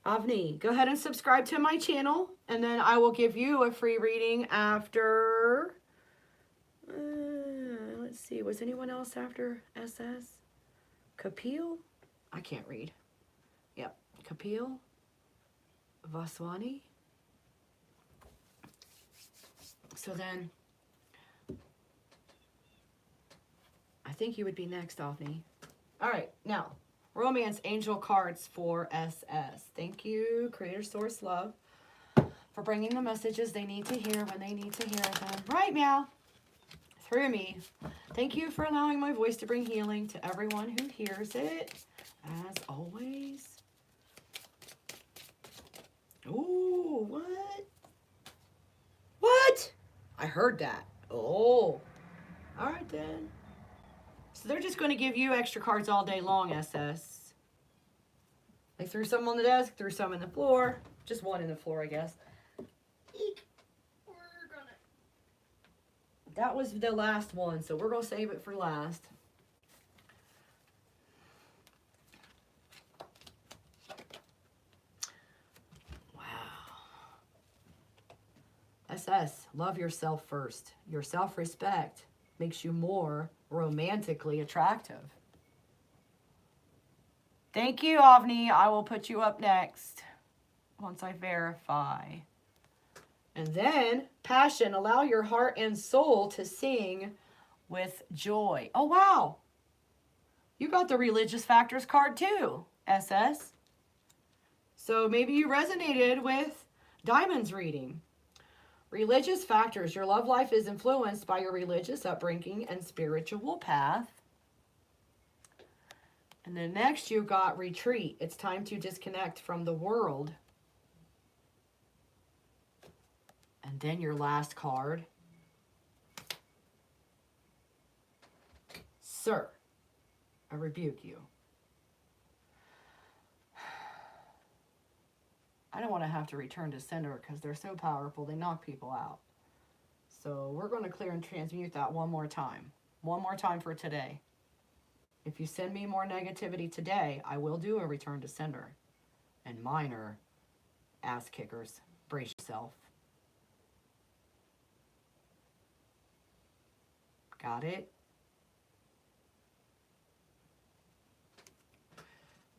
Avni, go ahead and subscribe to my channel, and then I will give you a free reading after, let's see, was anyone else after SS? Kapil? I can't read. Yep, Kapil, Vaswani. So then, I think you would be next, Avni. All right, now. Romance Angel cards for SS. Thank you, Creator Source Love, for bringing the messages they need to hear when they need to hear them. Right, meow. Through me. Thank you for allowing my voice to bring healing to everyone who hears it, as always. Ooh, what? What? I heard that. Oh. All right, then. So they're just going to give you extra cards all day long, SS. They threw some on the desk, threw some in the floor. Just one in the floor, I guess. Eek. That was the last one, so we're going to save it for last. Wow. SS, love yourself first. Your self-respect makes you more romantically attractive. Thank you, Avni. I will put you up next once I verify. And then, passion. Allow your heart and soul to sing with joy. Oh, wow. You got the religious factors card too, SS. So maybe you resonated with Diamond's reading. Religious factors. Your love life is influenced by your religious upbringing and spiritual path. And then next you got retreat. It's time to disconnect from the world. And then your last card. Sir, I rebuke you. I don't want to have to return to sender because they're so powerful. They knock people out. So we're going to clear and transmute that one more time. One more time for today. If you send me more negativity today, I will do a return to sender. And mine are ass kickers. Brace yourself. Got it?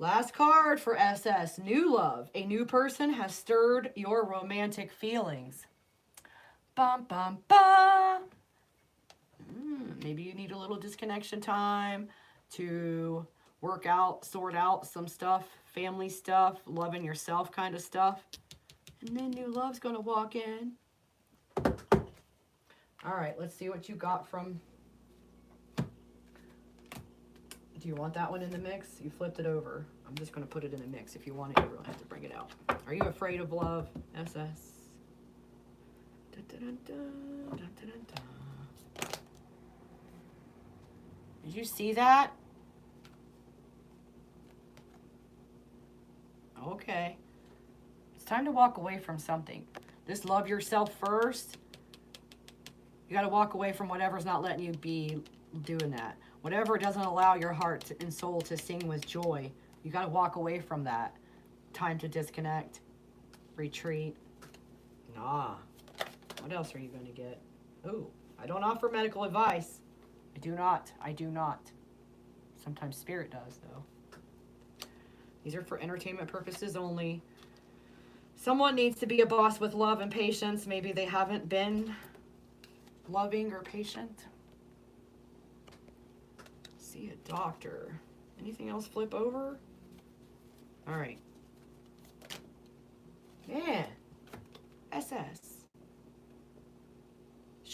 Last card for SS, new love. A new person has stirred your romantic feelings. Bum, bum, bum. Maybe you need a little disconnection time to work out, sort out some stuff, family stuff, loving yourself kind of stuff. And then new love's going to walk in. All right, let's see what you got from... Do you want that one in the mix? You flipped it over. I'm just going to put it in the mix. If you want it, you don't have to bring it out. Are you afraid of love, SS? Did you see that? Okay. It's time to walk away from something. This love yourself first. You got to walk away from whatever's not letting you be doing that. Whatever doesn't allow your heart and soul to sing with joy, you got to walk away from that. Time to disconnect, retreat. Nah. What else are you going to get? Oh, I don't offer medical advice. I do not. I do not. Sometimes spirit does, though. These are for entertainment purposes only. Someone needs to be a boss with love and patience. Maybe they haven't been loving or patient. See a doctor. Anything else flip over? All right. Man. SS.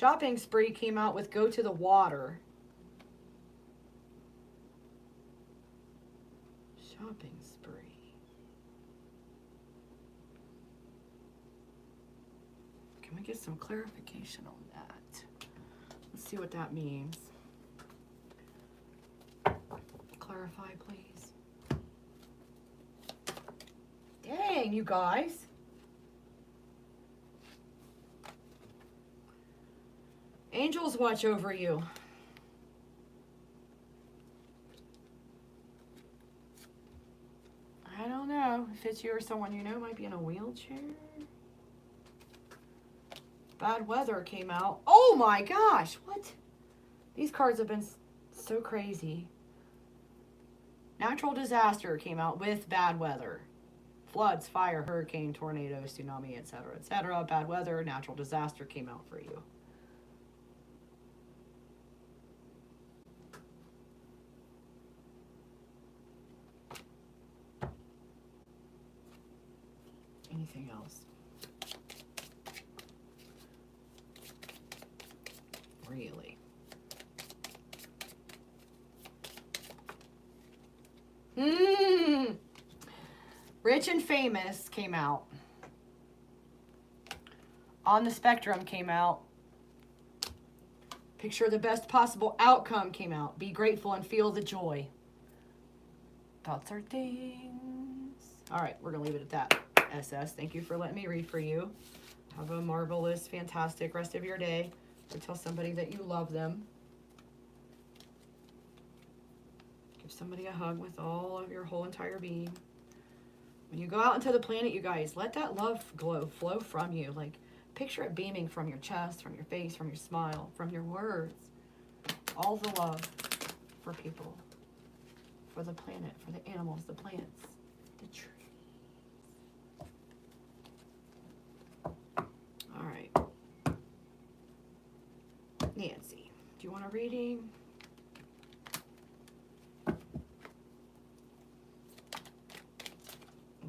Shopping spree came out with go to the water. Shopping spree. Can we get some clarification on that? Let's see what that means. Clarify, please. Dang, you guys. Angels watch over you. I don't know if it's you or someone you know might be in a wheelchair. Bad weather came out. Oh my gosh, what? These cards have been so crazy. Natural disaster came out with bad weather. Floods, fire, hurricane, tornado, tsunami, etc., etc. Bad weather, natural disaster came out for you. Anything else? Really? Rich and Famous came out. On the Spectrum came out. Picture the best possible outcome came out. Be grateful and feel the joy. Thoughts are things. All right, we're going to leave it at that. SS, thank you for letting me read for you. Have a marvelous, fantastic rest of your day. Or tell somebody that you love them. Give somebody a hug with all of your whole entire being. When you go out into the planet, you guys, let that love glow flow from you. Like, picture it beaming from your chest, from your face, from your smile, from your words. All the love for people, for the planet, for the animals, the plants, the trees. All right. Nancy, do you want a reading?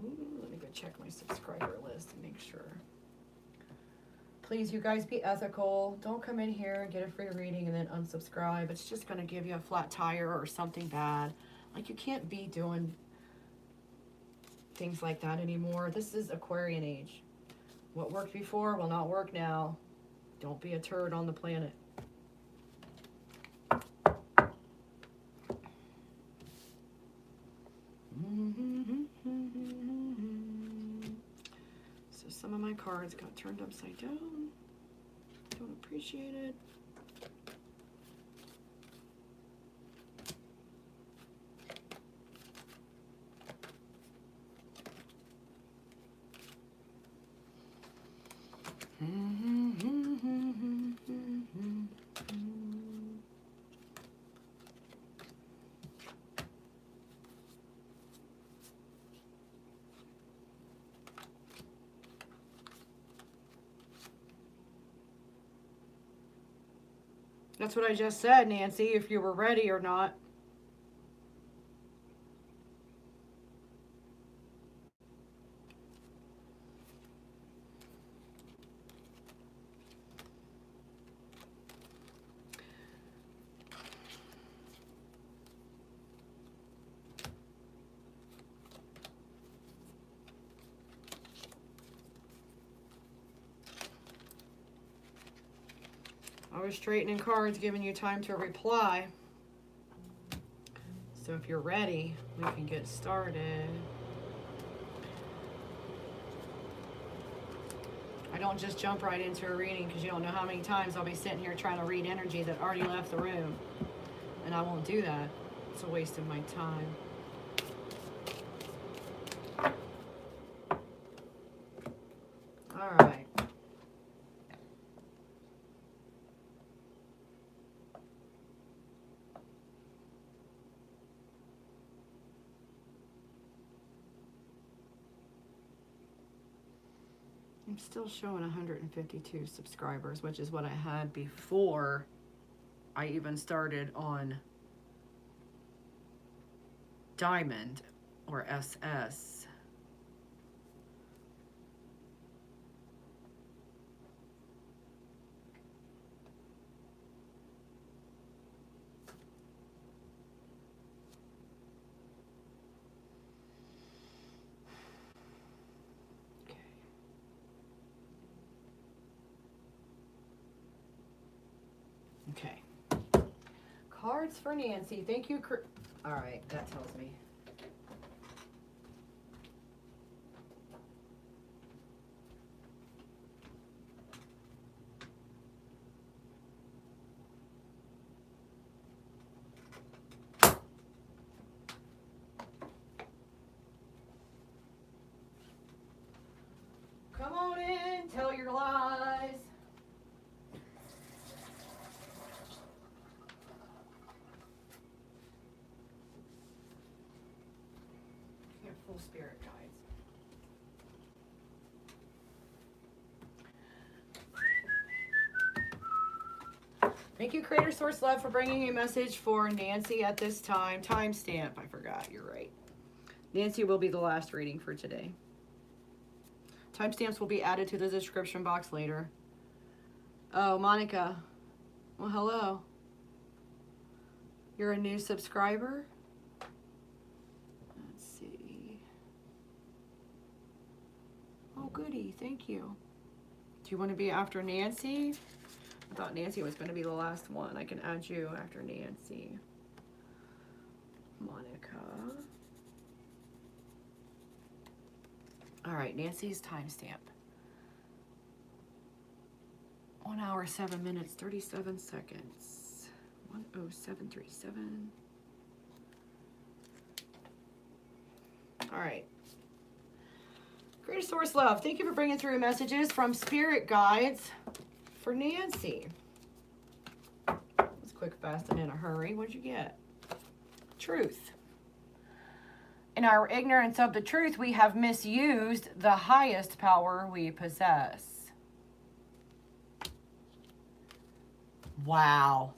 Let me go check my subscriber list and make sure. Please, you guys, be ethical. Don't come in here and get a free reading and then unsubscribe. It's just going to give you a flat tire or something bad. Like, you can't be doing things like that anymore. This is Aquarian age. What worked before will not work now. Don't be a turd on the planet. So some of my cards got turned upside down. Don't appreciate it. That's what I just said, Nancy, if you were ready or not. I was straightening cards, giving you time to reply. So if you're ready, we can get started. I don't just jump right into a reading because you don't know how many times I'll be sitting here trying to read energy that already left the room. And I won't do that. It's a waste of my time. All right. I'm still showing 152 subscribers, which is what I had before I even started on Diamond or SS. Cards for Nancy. Thank you. All right, that tells me. Come on in, tell your lies. You have full spirit guides. Thank you, Creator Source Love, for bringing a message for Nancy at this time. Timestamp, I forgot, you're right. Nancy will be the last reading for today. Timestamps will be added to the description box later. Oh, Monica. Well, hello. You're a new subscriber? Let's see. Oh, goody. Thank you. Do you want to be after Nancy? I thought Nancy was going to be the last one. I can add you after Nancy. Monica. All right, Nancy's timestamp. 1 hour, 7 minutes, 37 seconds. 10737. All right. Greater Source Love, thank you for bringing through messages from Spirit Guides for Nancy. Let's quick, fast, and in a hurry. What'd you get? Truth. In our ignorance of the truth, we have misused the highest power we possess. Wow.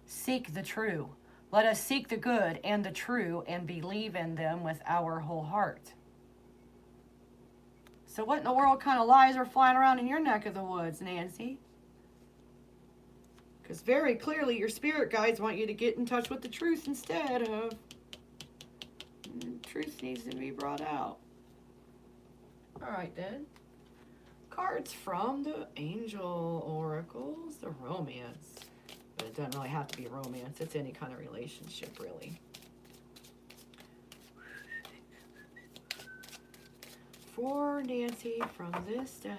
Seek the true. Let us seek the good and the true and believe in them with our whole heart. So what in the world kind of lies are flying around in your neck of the woods, Nancy? Because very clearly your spirit guides want you to get in touch with the truth instead of... Truth needs to be brought out. All right, then. Cards from the Angel Oracles, the romance. But it doesn't really have to be romance. It's any kind of relationship, really. For Nancy from this deck.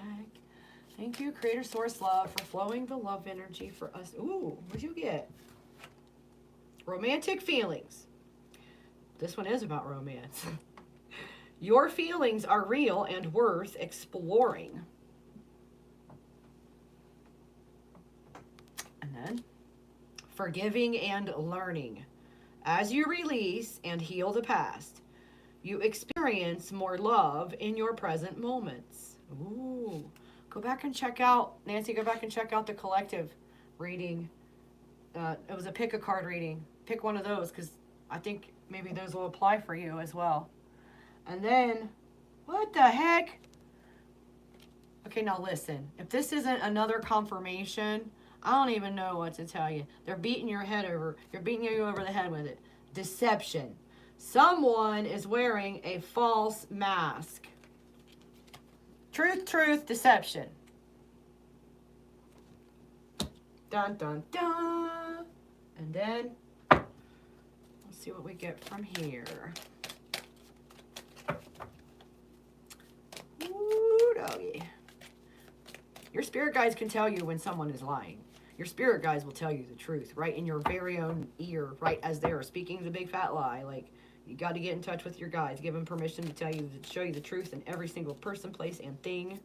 Thank you, Creator Source Love, for flowing the love energy for us. Ooh, what'd you get? Romantic feelings. This one is about romance. Your feelings are real and worth exploring. And then, forgiving and learning. As you release and heal the past, you experience more love in your present moments. Ooh. Go back and check out, Nancy, go back and check out the collective reading. It was a pick a card reading. Pick one of those because I think maybe those will apply for you as well. And then, what the heck? Okay, now listen. If this isn't another confirmation, I don't even know what to tell you. They're beating your head over. You're beating you over the head with it. Deception. Someone is wearing a false mask. Truth, truth, deception. Dun, dun, dun. And then, let's see what we get from here. Ooh, doggy. Your spirit guides can tell you when someone is lying. Your spirit guides will tell you the truth right in your very own ear, right as they are speaking the big fat lie. Like, you got to get in touch with your guides. Give them permission to tell you, to show you the truth in every single person, place, and thing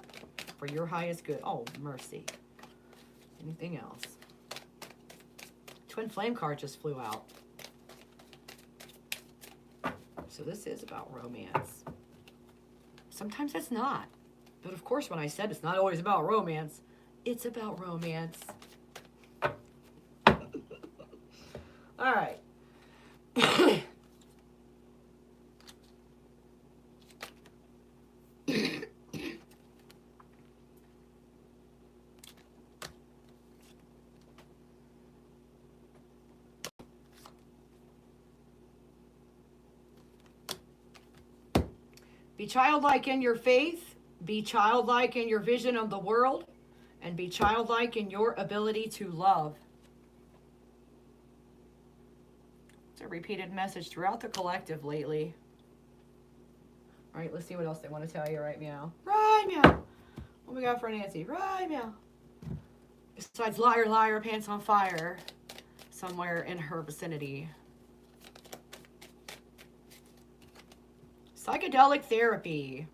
for your highest good. Oh, mercy. Anything else? Twin Flame card just flew out. So this is about romance. Sometimes it's not. But of course, when I said it's not always about romance, it's about romance. All right. Be childlike in your faith. Be childlike in your vision of the world. and be childlike in your ability to love. It's a repeated message throughout the collective lately. All right, let's see what else they want to tell you right meow. Right meow. What we got for Nancy? Right meow. Besides liar, liar, pants on fire, somewhere in her vicinity. Psychedelic therapy.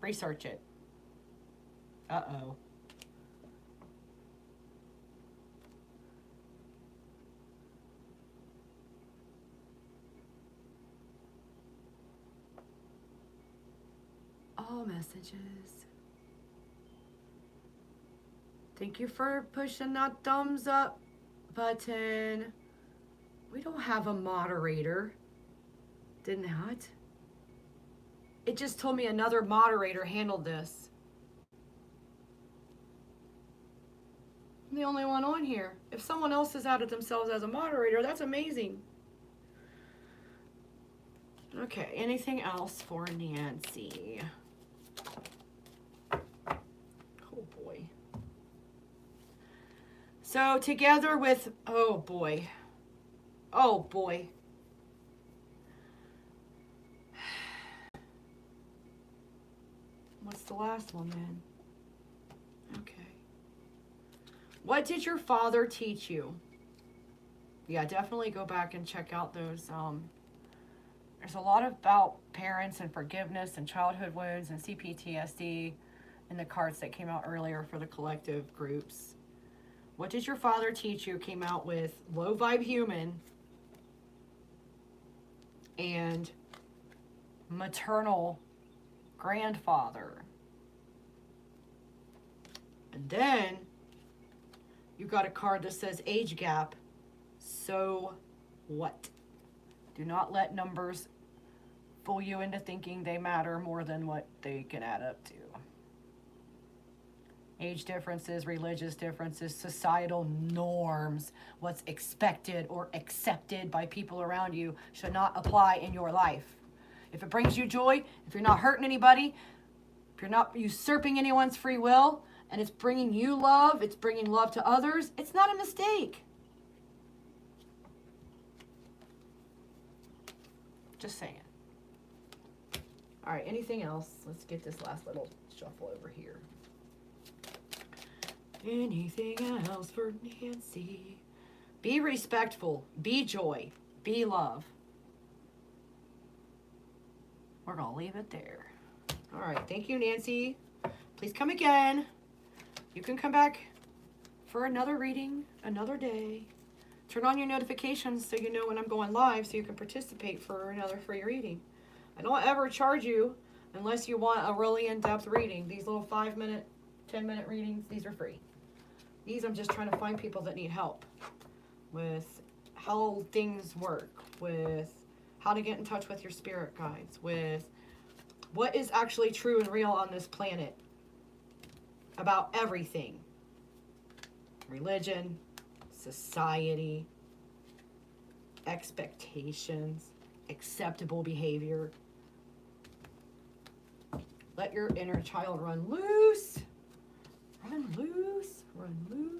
Research it. Uh-oh. All messages. Thank you for pushing that thumbs up button. We don't have a moderator. Did not. It just told me another moderator handled this. I'm the only one on here. If someone else has added themselves as a moderator, that's amazing. Okay, anything else for Nancy? Oh boy. So together with, oh boy. Oh boy. What's the last one then? Okay. What did your father teach you? Yeah, definitely go back and check out those. There's a lot about parents and forgiveness and childhood wounds and CPTSD in the cards that came out earlier for the collective groups. What did your father teach you? Came out with low vibe human and maternal grandfather. And then you got a card that says age gap. So what? Do not let numbers fool you into thinking they matter more than what they can add up to. Age differences, religious differences, societal norms, what's expected or accepted by people around you should not apply in your life. If it brings you joy, if you're not hurting anybody, if you're not usurping anyone's free will, and it's bringing you love, it's bringing love to others, it's not a mistake. Just saying. All right, anything else? Let's get this last little shuffle over here. Anything else for Nancy? Be respectful. Be joy. Be love. We're going to leave it there. All right, thank you, Nancy. Please come again. You can come back for another reading, another day. Turn on your notifications so you know when I'm going live so you can participate for another free reading. I don't ever charge you unless you want a really in-depth reading. These little 5-minute, 10-minute readings, these are free. These I'm just trying to find people that need help with how things work, with how to get in touch with your spirit guides, with what is actually true and real on this planet about everything. Religion, society, expectations, acceptable behavior. Let your inner child run loose. Run loose. Run loose.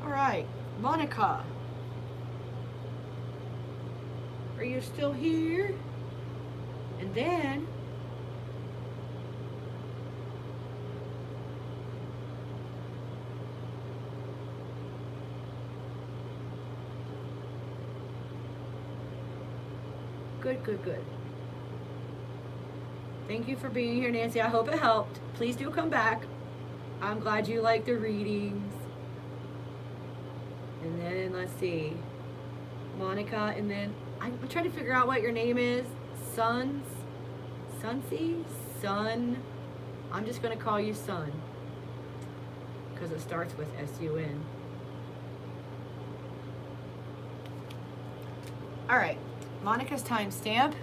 All right, Monica. Are you still here? And then good, good, good. Thank you for being here, Nancy. I hope it helped. Please do come back. I'm glad you like the readings. And then let's see, Monica, and then I'm trying to figure out what your name is. Sunce? Sun? I'm just going to call you Sun because it starts with S-U-N. All right, Monica's timestamp.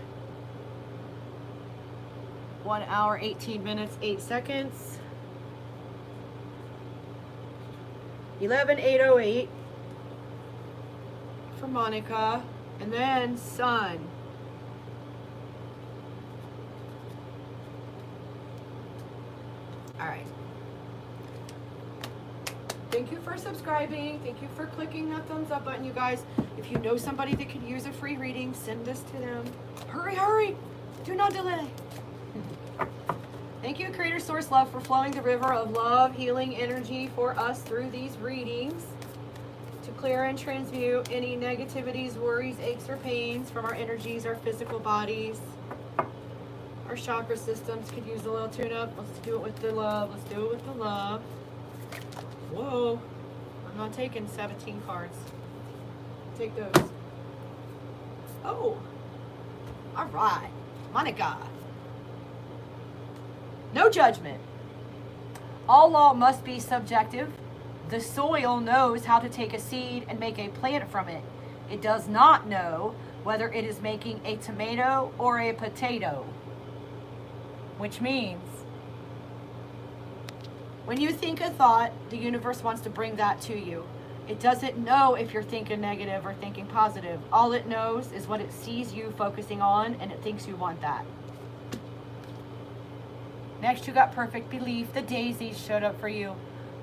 1 hour, 18 minutes, 8 seconds. 11:08. for Monica. And then Sun. All right. Thank you for subscribing. Thank you for clicking that thumbs up button, you guys. If you know somebody that could use a free reading, send this to them. Hurry, hurry. Do not delay. Thank you, Creator Source Love, for flowing the river of love, healing energy for us through these readings to clear and transmute any negativities, worries, aches, or pains from our energies, our physical bodies. Our chakra systems could use a little tune-up. Let's do it with the love. Let's do it with the love. Whoa. I'm not taking 17 cards. Take those. Oh. All right. Monica. No judgment. All law must be subjective. The soil knows how to take a seed and make a plant from it. It does not know whether it is making a tomato or a potato. Which means, when you think a thought, the universe wants to bring that to you. It doesn't know if you're thinking negative or thinking positive. All it knows is what it sees you focusing on, and it thinks you want that. Next, you got perfect belief. The daisies showed up for you.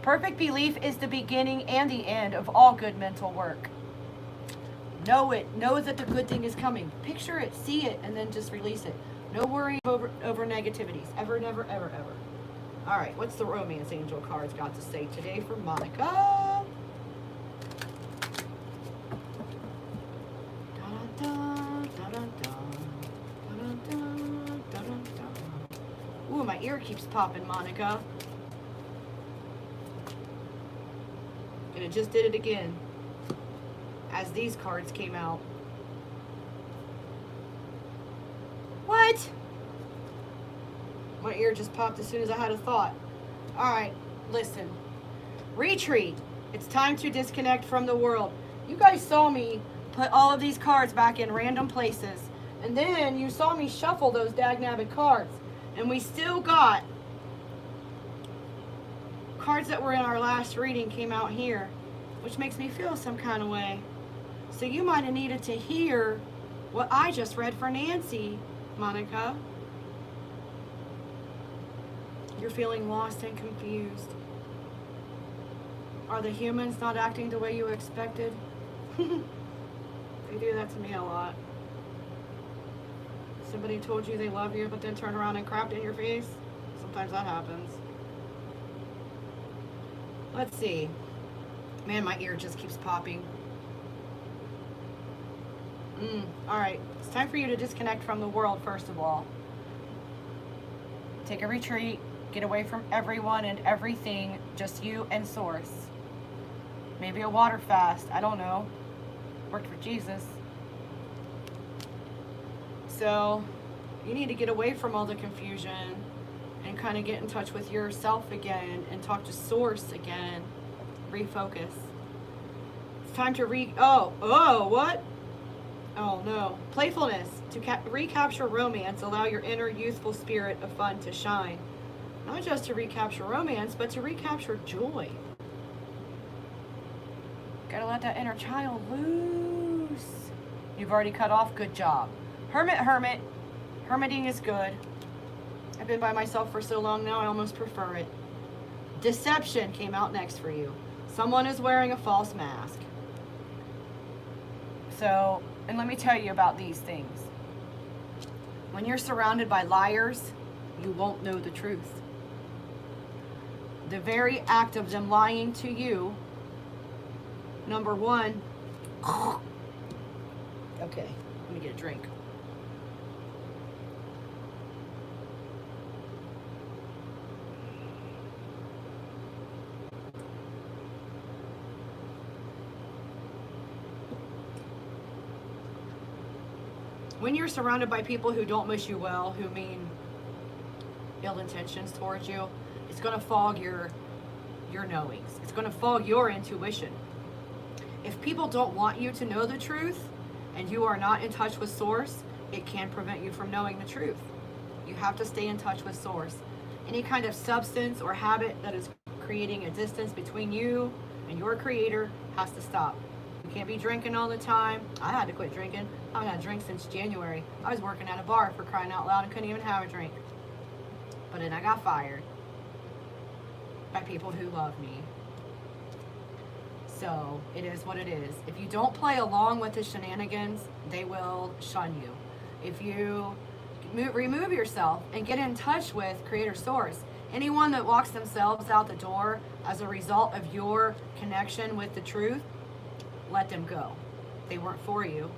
Perfect belief is the beginning and the end of all good mental work. Know it. Know that the good thing is coming. Picture it, see it, and then just release it. No worry over negativities. Ever, never, ever, ever. All right, what's the romance angel cards got to say today for Monica? Ooh, my ear keeps popping, Monica. And it just did it again as these cards came out. What? My ear just popped as soon as I had a thought. All right, listen. Retreat. It's time to disconnect from the world. You guys saw me put all of these cards back in random places. And then you saw me shuffle those dagnabbit cards. And we still got cards that were in our last reading came out here, which makes me feel some kind of way. So you might have needed to hear what I just read for Nancy, Monica. You're feeling lost and confused. Are the humans not acting the way you expected? They do that to me a lot. Somebody told you they love you, but then turned around and crapped in your face. Sometimes that happens. Let's see. Man, my ear just keeps popping. All right. It's time for you to disconnect from the world, first of all. Take a retreat. Get away from everyone and everything. Just you and Source. Maybe a water fast. I don't know. Worked for Jesus. So you need to get away from all the confusion and kind of get in touch with yourself again and talk to Source again. Refocus. It's time to what? Oh no. Playfulness. To recapture romance, allow your inner youthful spirit of fun to shine. Not just to recapture romance, but to recapture joy. Gotta let that inner child loose. You've already cut off. Good job. Hermit. Hermiting is good. I've been by myself for so long now, I almost prefer it. Deception came out next for you. Someone is wearing a false mask. So, and let me tell you about these things. When you're surrounded by liars, you won't know the truth. The very act of them lying to you, number one, okay, let me get a drink. When you're surrounded by people who don't wish you well, who mean ill intentions towards you, it's going to fog your knowings. It's going to fog your intuition. If people don't want you to know the truth and you are not in touch with Source, it can prevent you from knowing the truth. You have to stay in touch with Source. Any kind of substance or habit that is creating a distance between you and your Creator has to stop. You can't be drinking all the time. I had to quit drinking. I haven't had a drink since January. I was working at a bar, for crying out loud, and couldn't even have a drink. But then I got fired by people who love me. So it is what it is. If you don't play along with the shenanigans, they will shun you. If you remove yourself and get in touch with Creator Source, anyone that walks themselves out the door as a result of your connection with the truth, let them go. They weren't for you.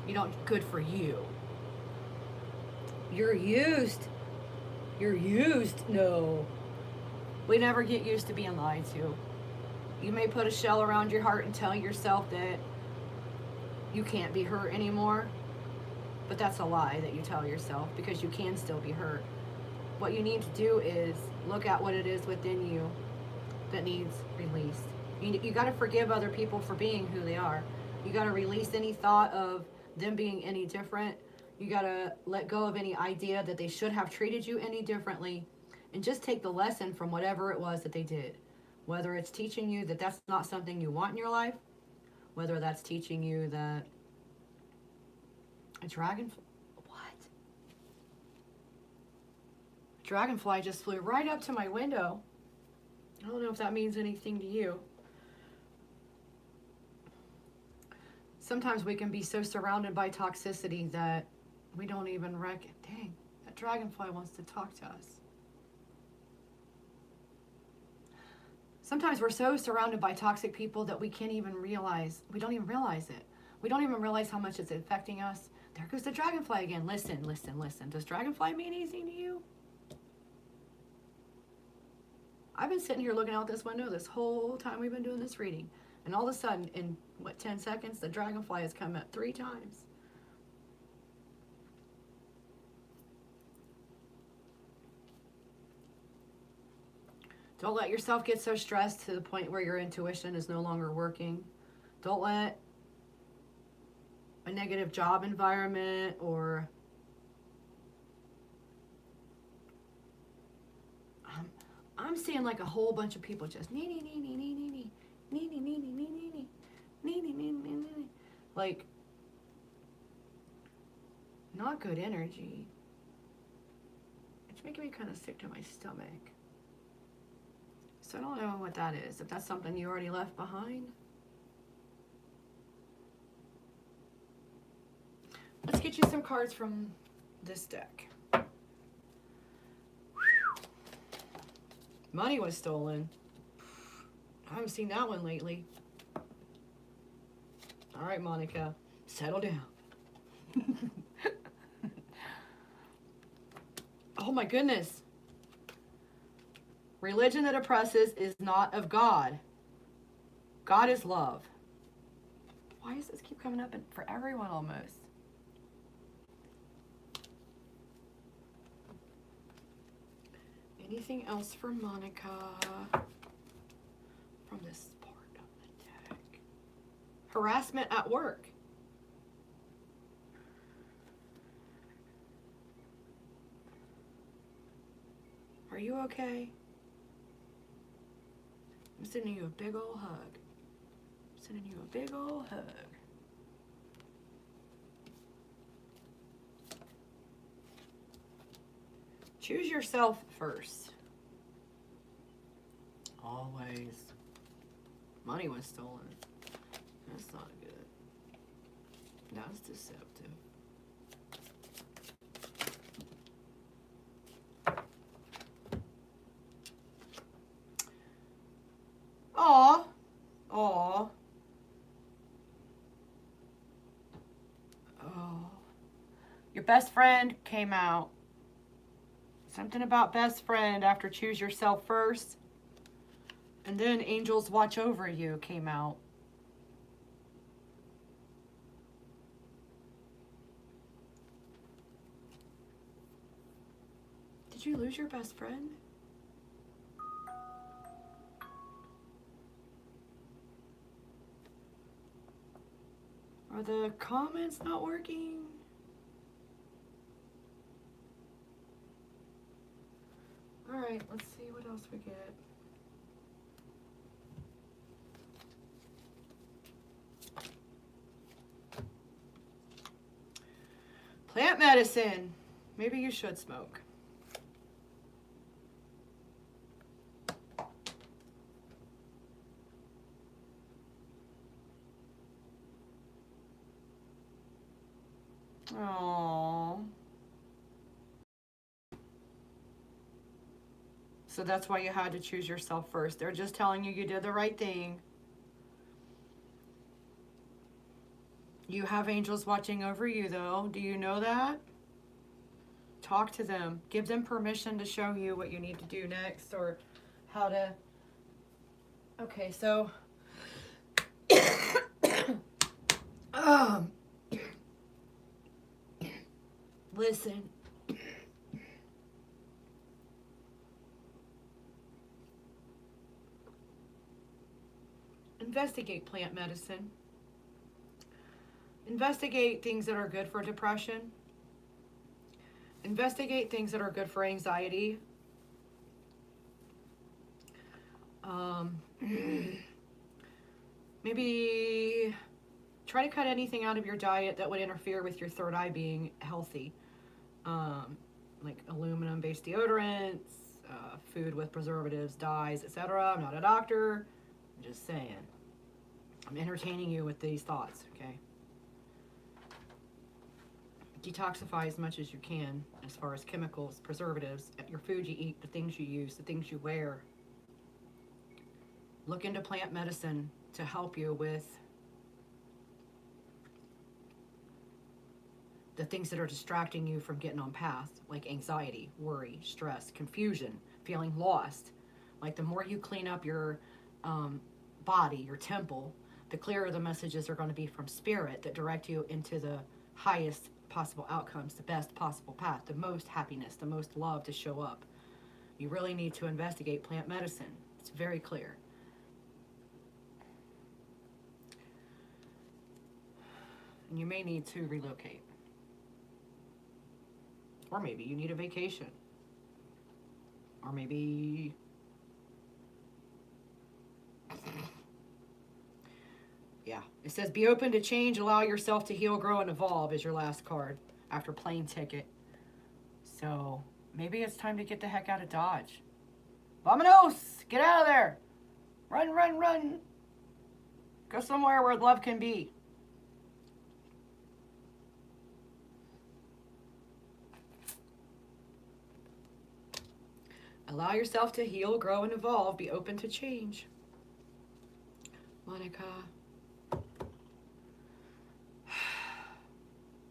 You don't, good for you. You're used. You're used. No. We never get used to being lied to. You may put a shell around your heart and tell yourself that you can't be hurt anymore, but that's a lie that you tell yourself, because you can still be hurt. What you need to do is look at what it is within you that needs released. You got to forgive other people for being who they are. You got to release any thought of them being any different. You got to let go of any idea that they should have treated you any differently, and just take the lesson from whatever it was that they did. Whether it's teaching you that that's not something you want in your life, whether that's teaching you that a dragonfly, what? A dragonfly just flew right up to my window. I don't know if that means anything to you. Sometimes we can be so surrounded by toxicity that we don't even reckon. Dang, that dragonfly wants to talk to us. Sometimes we're so surrounded by toxic people that we can't even realize, we don't even realize it. We don't even realize how much it's affecting us. There goes the dragonfly again. Listen, listen, listen. Does dragonfly mean anything to you? I've been sitting here looking out this window this whole time we've been doing this reading. And all of a sudden, in, 10 seconds, the dragonfly has come up 3 times. Don't let yourself get so stressed to the point where your intuition is no longer working. Don't let a negative job environment or I'm seeing like a whole bunch of people just like not good energy. It's making me kind of sick to my stomach. So I don't know what that is. If that's something you already left behind. Let's get you some cards from this deck. Money was stolen. I haven't seen that one lately. All right, Monica, settle down. Oh my goodness. Religion that oppresses is not of God. God is love. Why does this keep coming up for everyone almost? Anything else for Monica from this part of the deck? Harassment at work. Are you okay? I'm sending you a big old hug. I'm sending you a big old hug. Choose yourself first. Always. Money was stolen. That's not good. That's deceptive. Aw. Aw. Oh. Your best friend came out. Something about best friend after choose yourself first. And then angels watch over you came out. Did you lose your best friend? Are the comments not working? All right, let's see what else we get. plant medicine. Maybe you should smoke. Oh. So that's why you had to choose yourself first. They're just telling you you did the right thing. You have angels watching over you, though. Do you know that? Talk to them. Give them permission to show you what you need to do next or how to... Okay, so... Listen. Investigate plant medicine. Investigate things that are good for depression. Investigate things that are good for anxiety. Maybe try to cut anything out of your diet that would interfere with your third eye being healthy. Like aluminum-based deodorants, food with preservatives, dyes, etc. I'm not a doctor. I'm just saying. I'm entertaining you with these thoughts, okay? Detoxify as much as you can as far as chemicals, preservatives, your food you eat, the things you use, the things you wear. Look into plant medicine to help you with the things that are distracting you from getting on path, like anxiety, worry, stress, confusion, feeling lost. Like the more you clean up your body, your temple, the clearer the messages are going to be from spirit that direct you into the highest possible outcomes, the best possible path, the most happiness, the most love to show up. You really need to investigate plant medicine. It's very clear. And you may need to relocate. Or maybe you need a vacation. Or maybe... Yeah, it says be open to change, allow yourself to heal, grow, and evolve is your last card after plane ticket. So maybe it's time to get the heck out of Dodge. Vamonos! Get out of there! Run, run, run! Go somewhere where love can be. Allow yourself to heal, grow, and evolve. Be open to change. Monica.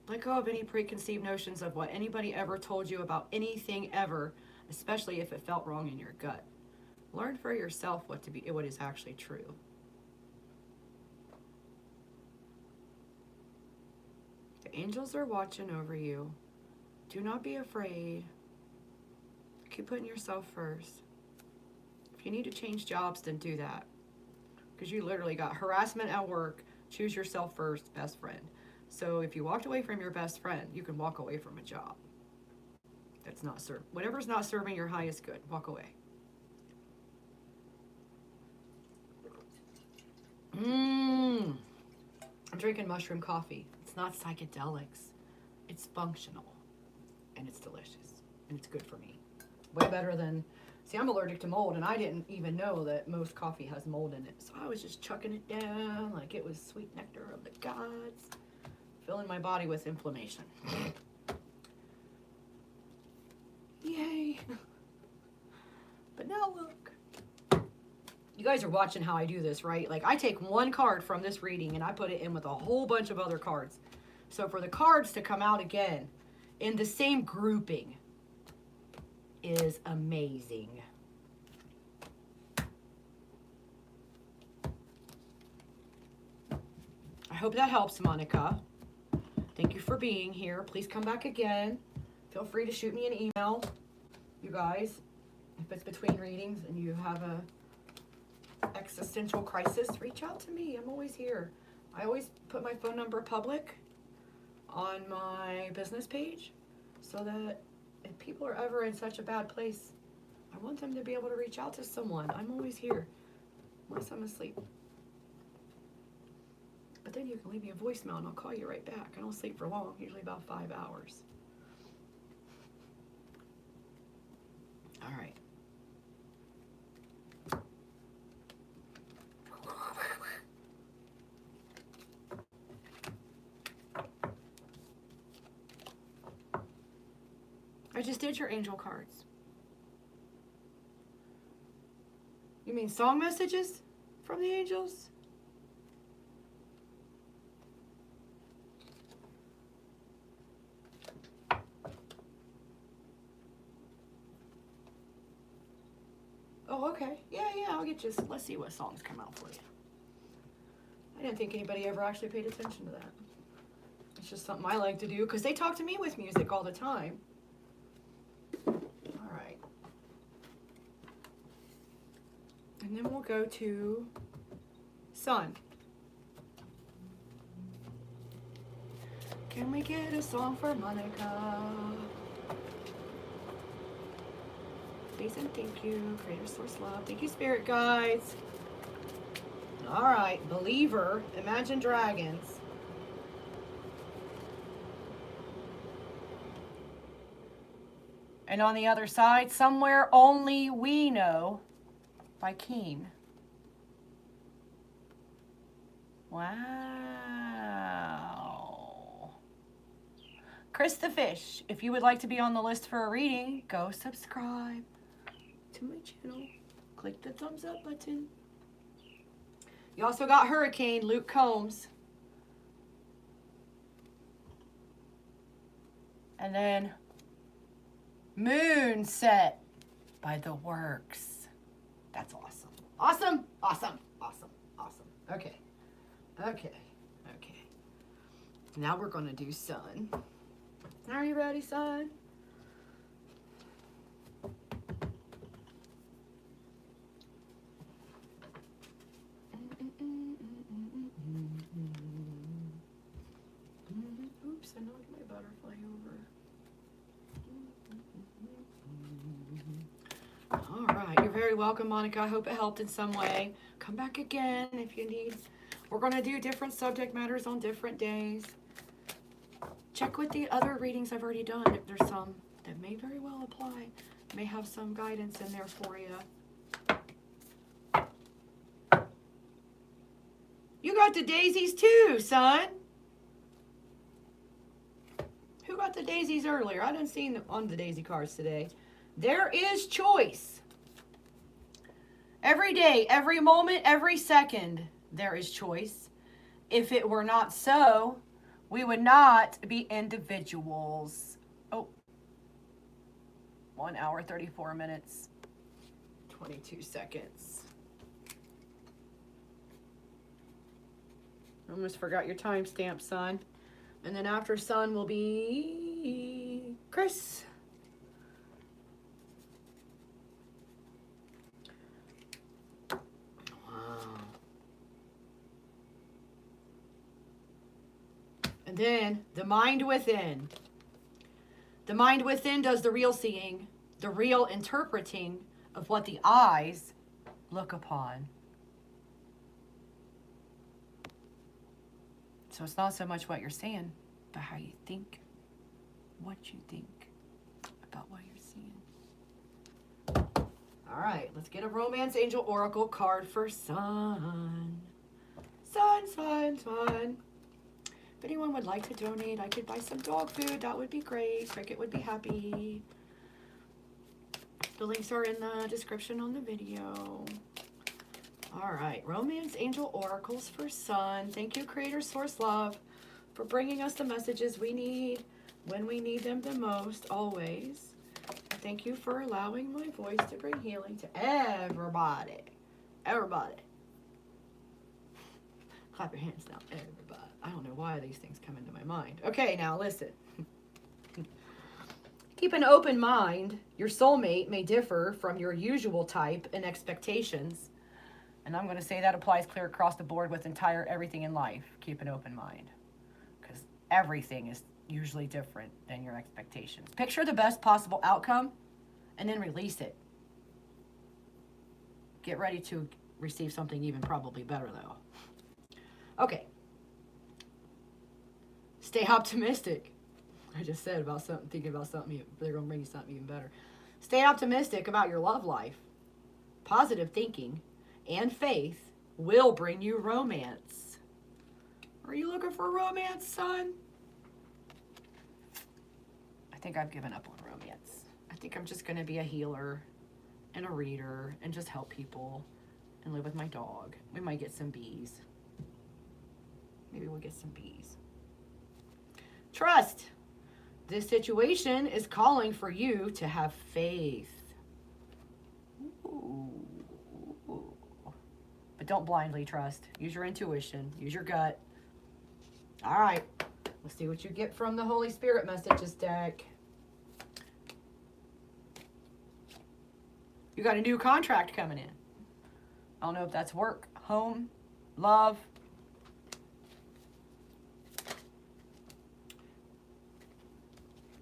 Let go of any preconceived notions of what anybody ever told you about anything ever, especially if it felt wrong in your gut. Learn for yourself what is actually true. The angels are watching over you. Do not be afraid. Keep putting yourself first. If you need to change jobs, then do that. Because you literally got harassment at work, choose yourself first, best friend. So if you walked away from your best friend, you can walk away from a job. That's not whatever's not serving your highest good, walk away. I'm drinking mushroom coffee. It's not psychedelics. It's functional. And it's delicious. And it's good for me. Way better than... See, I'm allergic to mold, and I didn't even know that most coffee has mold in it. So I was just chucking it down like it was sweet nectar of the gods. Filling my body with inflammation. Yay. But now look. You guys are watching how I do this, right? Like I take one card from this reading and I put it in with a whole bunch of other cards. So for the cards to come out again in the same grouping is amazing. I hope that helps, Monica. Thank you for being here. Please come back again. Feel free to shoot me an email, you guys. If it's between readings and you have a existential crisis, reach out to me. I'm always here. I always put my phone number public on my business page so that if people are ever in such a bad place, I want them to be able to reach out to someone. I'm always here, unless I'm asleep. But then you can leave me a voicemail and I'll call you right back. I don't sleep for long, usually about 5 hours. All right. I just did your angel cards. You mean song messages from the angels? Oh, okay. Yeah, I'll get you. Let's see what songs come out for you. I didn't think anybody ever actually paid attention to that. It's just something I like to do because they talk to me with music all the time. All right. And then we'll go to Sun. Can we get a song for Monica? Please and thank you. Creator Source Love. Thank you, Spirit Guides. All right. Believer. Imagine Dragons. And on the other side, Somewhere Only We Know by Keen. Wow. Chris the Fish, if you would like to be on the list for a reading, go subscribe to my channel. Click the thumbs up button. You also got Hurricane, Luke Combs. And then Moon Set by The Works. That's awesome. Awesome, awesome, awesome, awesome. Okay. Now we're going to do Sun. Are you ready, Sun? Oops, I knocked my butterfly over. All right, you're very welcome, Monica. I hope it helped in some way. Come back again if you need. We're going to do different subject matters on different days. Check with the other readings I've already done. There's some that may very well apply. May have some guidance in there for you. You got the daisies too, Son. Who got the daisies earlier? I didn't see them on the daisy cards today. There is choice. Every day, every moment, every second, there is choice. If it were not so, we would not be individuals. Oh, 1 hour, 34 minutes, 22 seconds. Almost forgot your timestamp, Son. And then after Sun will be Chris. And then the mind within. The mind within does the real seeing, the real interpreting of what the eyes look upon. So it's not so much what you're seeing, but how you think, what you think about what you're seeing. All right, let's get a Romance Angel Oracle card for Sun. Sun. If anyone would like to donate, I could buy some dog food. That would be great. Cricket would be happy. The links are in the description on the video. All right, Romance Angel Oracles for Sun. Thank you, Creator Source Love, for bringing us the messages we need when we need them the most, always. Thank you for allowing my voice to bring healing to everybody. Everybody. Clap your hands now, everybody. I don't know why these things come into my mind. Okay, now listen. Keep an open mind. Your soulmate may differ from your usual type and expectations. And I'm going to say that applies clear across the board with everything in life. Keep an open mind. Because everything is usually different than your expectations. Picture the best possible outcome and then release it. Get ready to receive something even probably better, though. Okay. Stay optimistic. I just said about something, thinking about something, they're going to bring you something even better. Stay optimistic about your love life. Positive thinking and faith will bring you romance. Are you looking for romance, son? I think I've given up on romance. I think I'm just going to be a healer and a reader and just help people and live with my dog. We might get some bees. Maybe we'll get some bees. Trust. This situation is calling for you to have faith. Ooh. But don't blindly trust. Use your intuition. Use your gut. All right. Let's see what you get from the Holy Spirit messages deck. You got a new contract coming in. I don't know if that's work, home, love.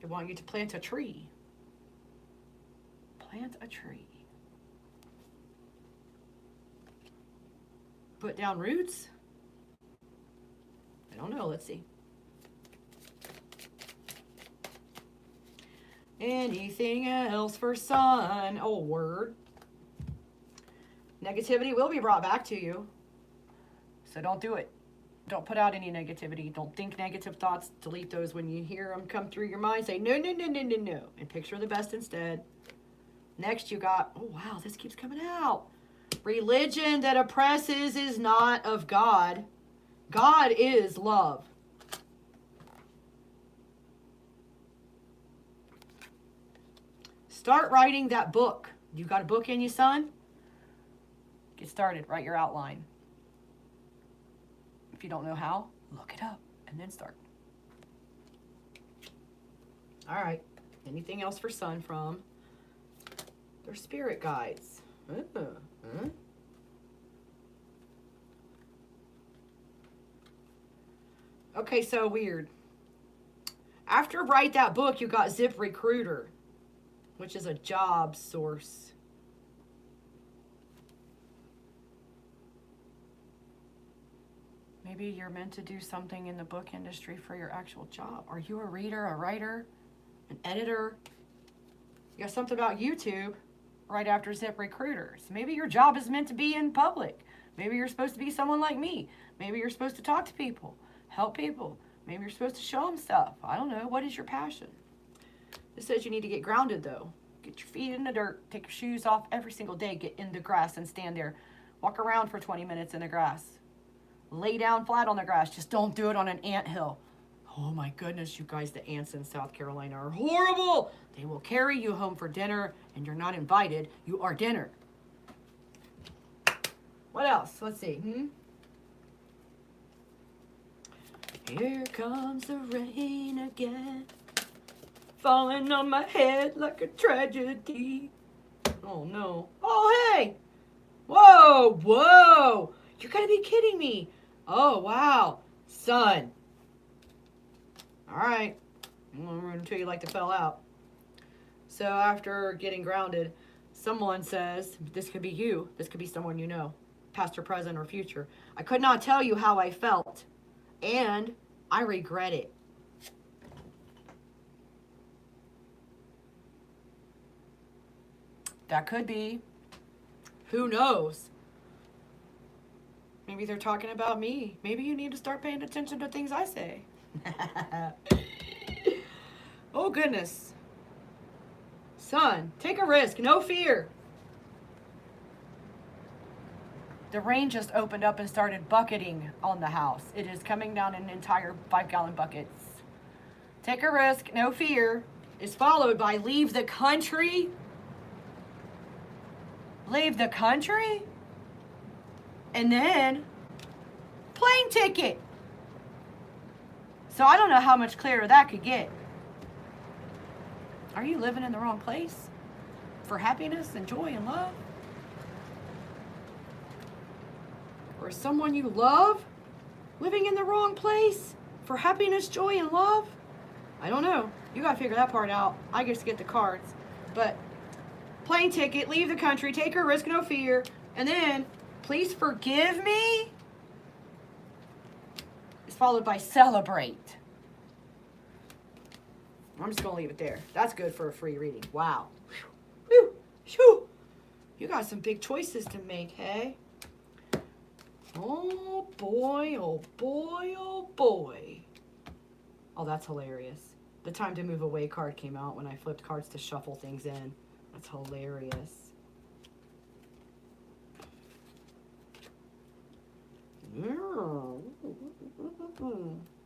They want you to plant a tree. Plant a tree. Put down roots? I don't know. Let's see. Anything else for Sun? Oh, word. Negativity will be brought back to you. So don't do it. Don't put out any negativity. Don't think negative thoughts. Delete those when you hear them come through your mind. Say no, no, no, no, no, no. And picture the best instead. Next you got, oh wow, this keeps coming out. Religion that oppresses is not of God. God is love. Start writing that book. You got a book in you, son? Get started. Write your outline. If you don't know how, look it up and then start. All right. Anything else for Sun from their spirit guides? Okay, so weird. After write that book, you got ZipRecruiter, which is a job source. Maybe you're meant to do something in the book industry for your actual job. Are you a reader, a writer, an editor? You got something about YouTube right after ZipRecruiter. So maybe your job is meant to be in public. Maybe you're supposed to be someone like me. Maybe you're supposed to talk to people, help people. Maybe you're supposed to show them stuff. I don't know. What is your passion? It says you need to get grounded, though. Get your feet in the dirt. Take your shoes off every single day. Get in the grass and stand there. Walk around for 20 minutes in the grass. Lay down flat on the grass. Just don't do it on an anthill. Oh my goodness, you guys, the ants in South Carolina are horrible. They will carry you home for dinner, and you're not invited. You are dinner. What else? Let's see. Here comes the rain again, falling on my head like a tragedy. Oh no. Oh hey! Whoa, whoa! You gotta be kidding me. Oh wow, Sun. All right, I'm gonna tell you like to fell out. So after getting grounded, someone says, this could be you, this could be someone you know, past or present or future. I could not tell you how I felt, and I regret it. That could be. Who knows? Maybe they're talking about me. Maybe you need to start paying attention to things I say. Oh, goodness. Sun, take a risk. No fear. The rain just opened up and started bucketing on the house. It is coming down in entire 5-gallon buckets. Take a risk. No fear. Is followed by leave the country. Leave the country? And then plane ticket. So I don't know how much clearer that could get. Are you living in the wrong place for happiness and joy and love? Or is someone you love living in the wrong place for happiness, joy, and love? I don't know. You got to figure that part out. I just get the cards. But plane ticket, leave the country, take a risk, no fear, and then please forgive me is followed by celebrate. I'm just going to leave it there. That's good for a free reading. Wow. Phew! You got some big choices to make, hey? Oh boy, oh boy, oh boy. Oh, that's hilarious. The time to move away card came out when I flipped cards to shuffle things in. That's hilarious.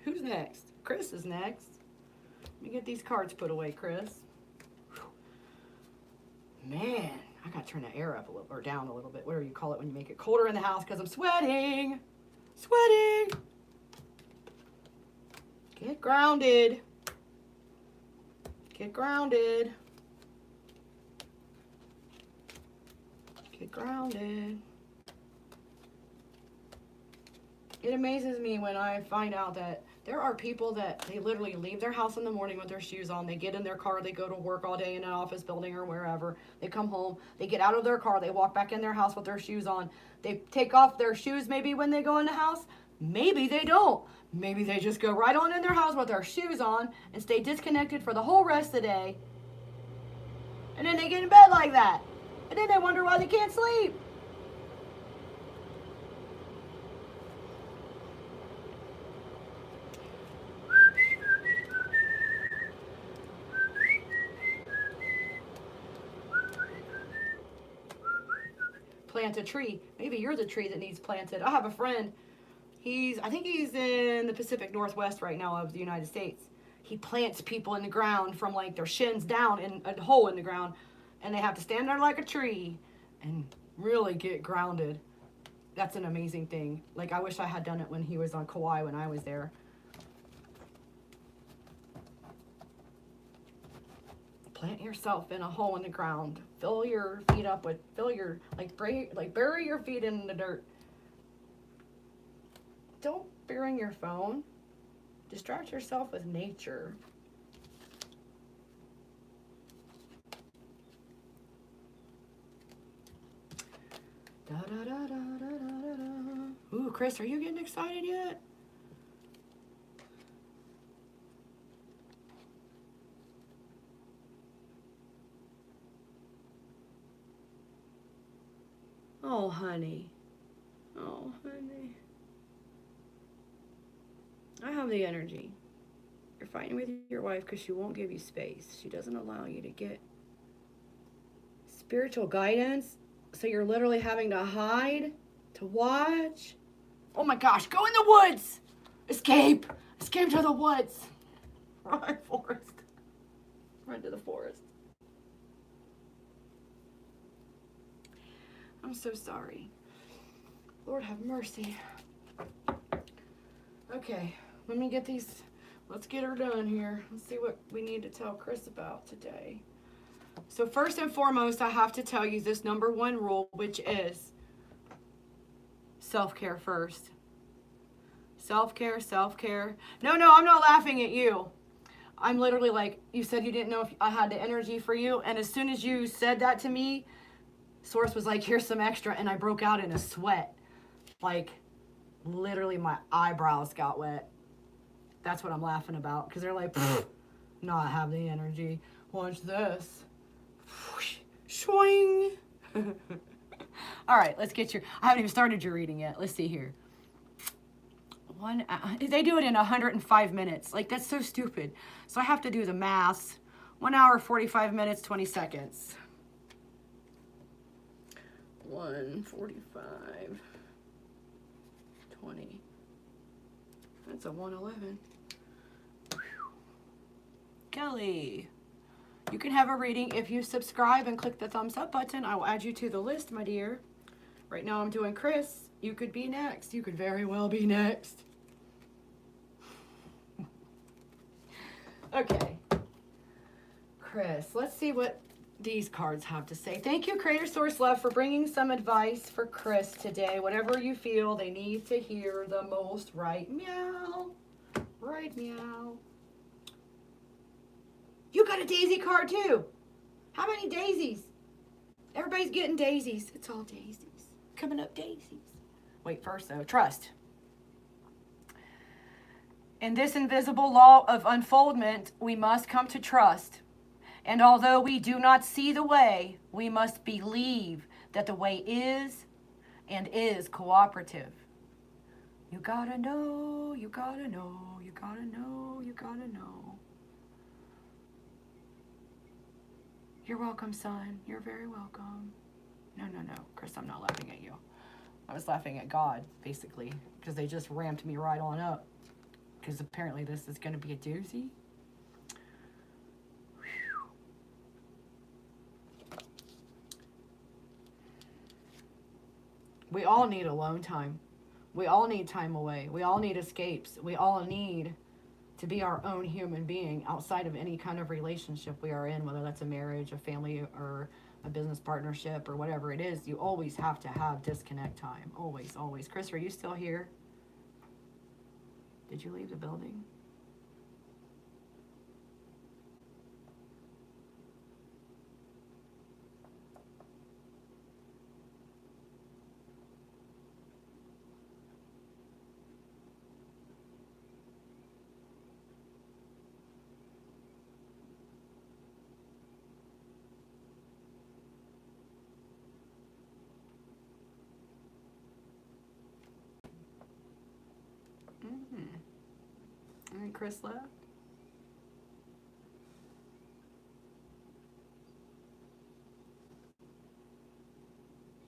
Who's next? Chris is next. Let me get these cards put away, Chris. Man, I gotta turn the air up a little, or down a little bit, whatever you call it when you make it colder in the house, because I'm sweating. Sweating. Get grounded. Get grounded. Get grounded. It amazes me when I find out that there are people that they literally leave their house in the morning with their shoes on. They get in their car, they go to work all day in an office building or wherever. They come home, they get out of their car, they walk back in their house with their shoes on. They take off their shoes maybe when they go in the house. Maybe they don't. Maybe they just go right on in their house with their shoes on and stay disconnected for the whole rest of the day. And then they get in bed like that. And then they wonder why they can't sleep. Plant a tree. Maybe you're the tree that needs planted. I have a friend. I think he's in the Pacific Northwest right now of the United States. He plants people in the ground from like their shins down in a hole in the ground, and they have to stand there like a tree and really get grounded. That's an amazing thing. Like, I wish I had done it when he was on Kauai when I was there. Plant yourself in a hole in the ground. Fill your feet up with, bury your feet in the dirt. Don't bring your phone. Distract yourself with nature. Da, da, da, da, da, da, da. Ooh, Chris, are you getting excited yet? Oh, honey. Oh, honey. I have the energy. You're fighting with your wife because she won't give you space. She doesn't allow you to get spiritual guidance. So you're literally having to hide to watch. Oh my gosh, go in the woods. Escape. Escape to the woods. Run, forest. Run to the forest. I'm so sorry. Lord have mercy. Okay, let me get these. Let's get her done here. Let's see what we need to tell Chris about today. So first and foremost, I have to tell you this number one rule, which is self-care first. Self-care, self-care. No, I'm not laughing at you. I'm literally like, you said you didn't know if I had the energy for you. And as soon as you said that to me, Source was like, here's some extra. And I broke out in a sweat. Like, literally my eyebrows got wet. That's what I'm laughing about. Because they're like, not have the energy. Watch this. Swing. All right, let's get your, I haven't even started your reading yet. Let's see here. They do it in 105 minutes. Like, that's so stupid. So I have to do the math. 1 hour, 45 minutes, 20 seconds. 1:45, 20. That's a 1:11. Kelly, you can have a reading if you subscribe and click the thumbs up button. I will add you to the list, my dear. Right now I'm doing Chris. You could be next. You could very well be next. Okay. Chris, let's see what these cards have to say. Thank you, Creator Source Love, for bringing some advice for Chris today. Whatever you feel they need to hear the most. Right meow. Right meow. You got a daisy card too. How many daisies? Everybody's getting daisies. It's all daisies. Coming up daisies. Wait, first though, trust. In this invisible law of unfoldment, we must come to trust. And although we do not see the way, we must believe that the way is and is cooperative. You gotta know, you gotta know, you gotta know, you gotta know. You're welcome, son. You're very welcome. No, Chris, I'm not laughing at you. I was laughing at God, basically, because they just ramped me right on up. Because apparently this is going to be a doozy. Whew. We all need alone time. We all need time away. We all need escapes. We all need to be our own human being outside of any kind of relationship we are in, whether that's a marriage, a family, or a business partnership, or whatever it is. You always have to have disconnect time. Always, always. Chris, are you still here? Did you leave the building? I think Chris left.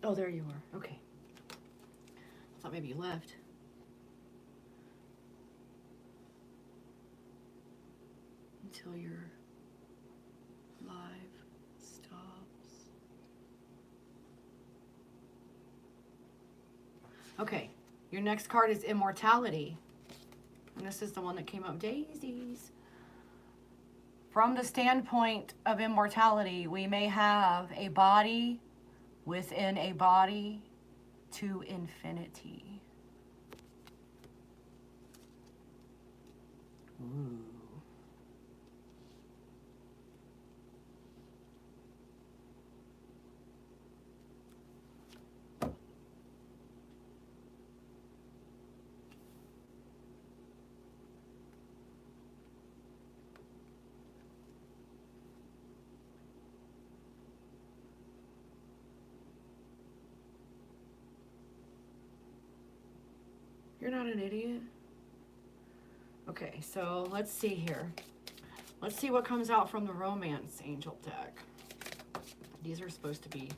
Oh, there you are. Okay. I thought maybe you left. Until your live stops. Okay. Your next card is Immortality. And this is the one that came up, daisies. From the standpoint of immortality, we may have a body within a body to infinity. Ooh. You're not an idiot. Okay, so let's see here. Let's see what comes out from the Romance Angel deck. These are supposed to be...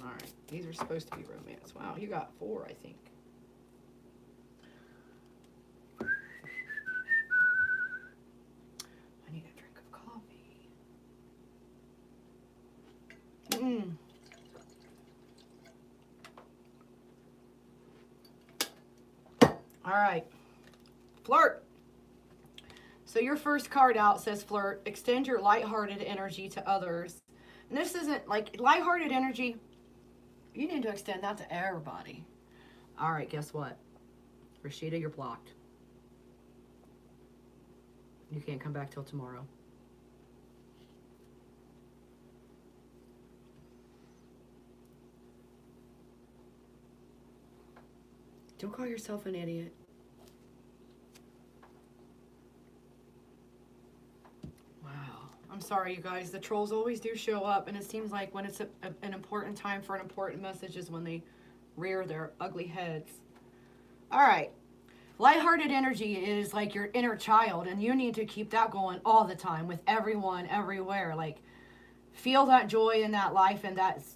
Alright, these are supposed to be romance. Wow, you got 4, I think. I need a drink of coffee. All right, flirt. So your first card out says flirt. Extend your lighthearted energy to others. And this isn't like lighthearted energy. You need to extend that to everybody. All right, guess what? Rashida, you're blocked. You can't come back till tomorrow. Don't call yourself an idiot. Wow. I'm sorry, you guys. The trolls always do show up, and it seems like when it's an important time for an important message is when they rear their ugly heads. All right. Lighthearted energy is like your inner child, and you need to keep that going all the time with everyone, everywhere. Like, feel that joy in that life and that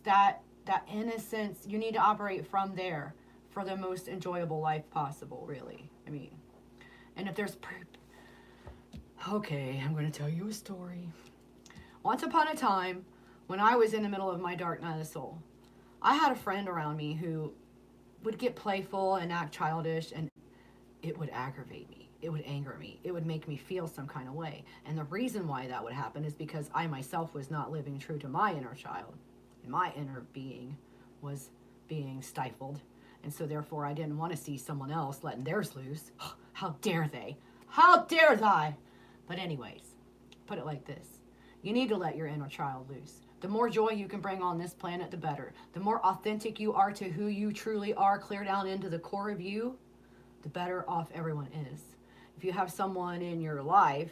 innocence. You need to operate from there for the most enjoyable life possible, really. I mean, and if there's... Okay, I'm going to tell you a story. Once upon a time, when I was in the middle of my dark night of soul, I had a friend around me who would get playful and act childish, and it would aggravate me. It would anger me. It would make me feel some kind of way. And the reason why that would happen is because I myself was not living true to my inner child. And my inner being was being stifled. And so therefore I didn't want to see someone else letting theirs loose. How dare they? How dare they? But anyways, put it like this. You need to let your inner child loose. The more joy you can bring on this planet, the better. The more authentic you are to who you truly are, clear down into the core of you, the better off everyone is. If you have someone in your life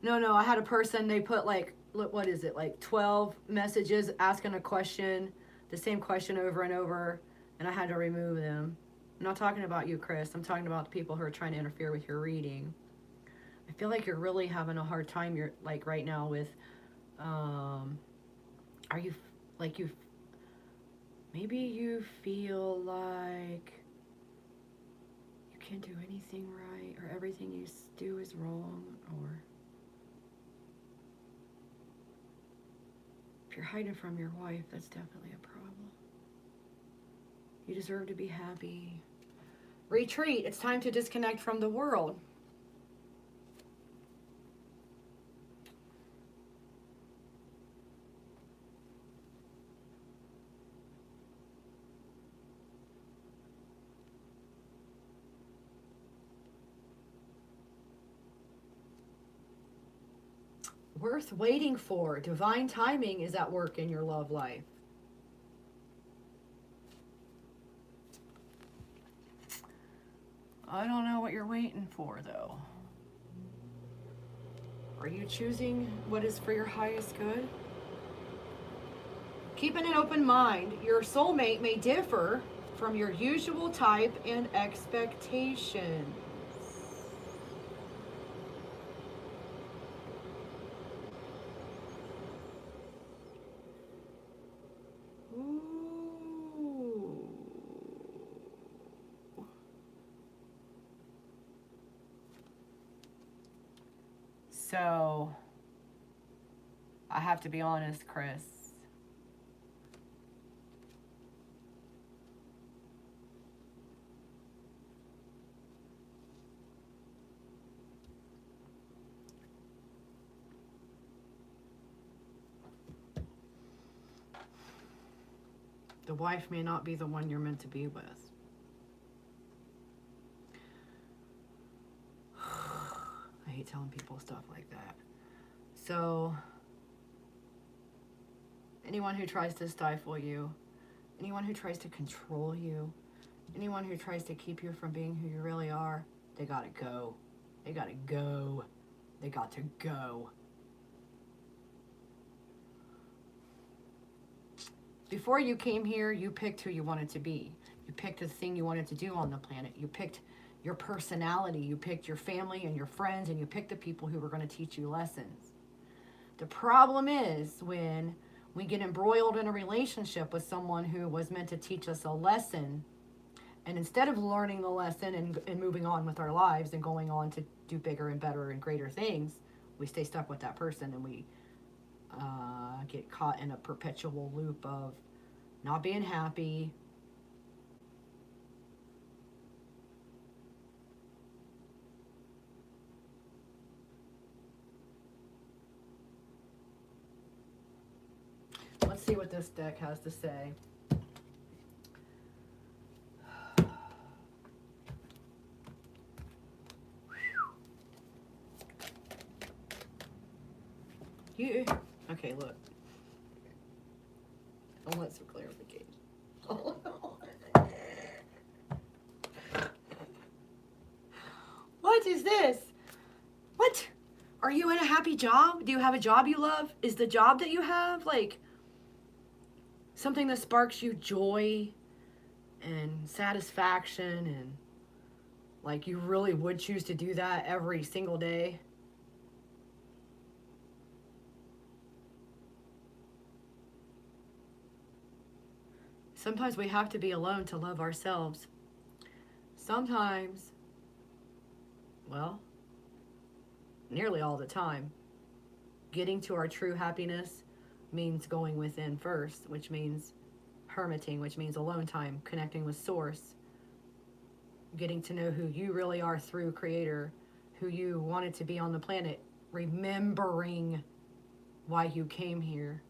No, I had a person, they put like, look, what is it, like 12 messages asking a question, the same question over and over, and I had to remove them. I'm not talking about you, Chris. I'm talking about the people who are trying to interfere with your reading. I feel like you're really having a hard time. You're like right now with, are you like you? Maybe you feel like you can't do anything right, or everything you do is wrong, or if you're hiding from your wife, that's definitely a problem. You deserve to be happy. Retreat. It's time to disconnect from the world. Worth waiting for. Divine timing is at work in your love life. I don't know what you're waiting for, though. Are you choosing what is for your highest good? Keeping an open mind, your soulmate may differ from your usual type and expectations. So, I have to be honest, Chris. The wife may not be the one you're meant to be with. I hate telling people stuff like that. So, anyone who tries to stifle you, anyone who tries to control you, anyone who tries to keep you from being who you really are, they gotta go. They gotta go. They got to go. Before you came here, you picked who you wanted to be. You picked the thing you wanted to do on the planet. You picked your personality. You picked your family and your friends, and you picked the people who were going to teach you lessons. The problem is when we get embroiled in a relationship with someone who was meant to teach us a lesson, and instead of learning the lesson and moving on with our lives and going on to do bigger and better and greater things, we stay stuck with that person, and we get caught in a perpetual loop of not being happy. Let's see what this deck has to say. Okay, look. I want some clarification. What is this? What? Are you in a happy job? Do you have a job you love? Is the job that you have like something that sparks you joy and satisfaction, and like you really would choose to do that every single day? Sometimes we have to be alone to love ourselves. Sometimes, well, nearly all the time, getting to our true happiness means going within first, which means hermiting, which means alone time, connecting with Source, getting to know who you really are through Creator, who you wanted to be on the planet, remembering why you came here.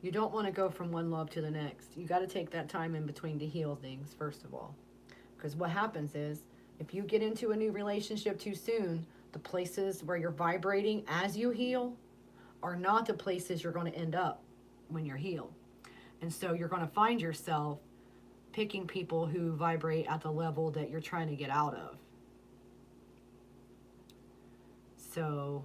You don't want to go from one love to the next. You got to take that time in between to heal things, first of all. Because what happens is, if you get into a new relationship too soon, the places where you're vibrating as you heal are not the places you're going to end up when you're healed. And so you're going to find yourself picking people who vibrate at the level that you're trying to get out of. So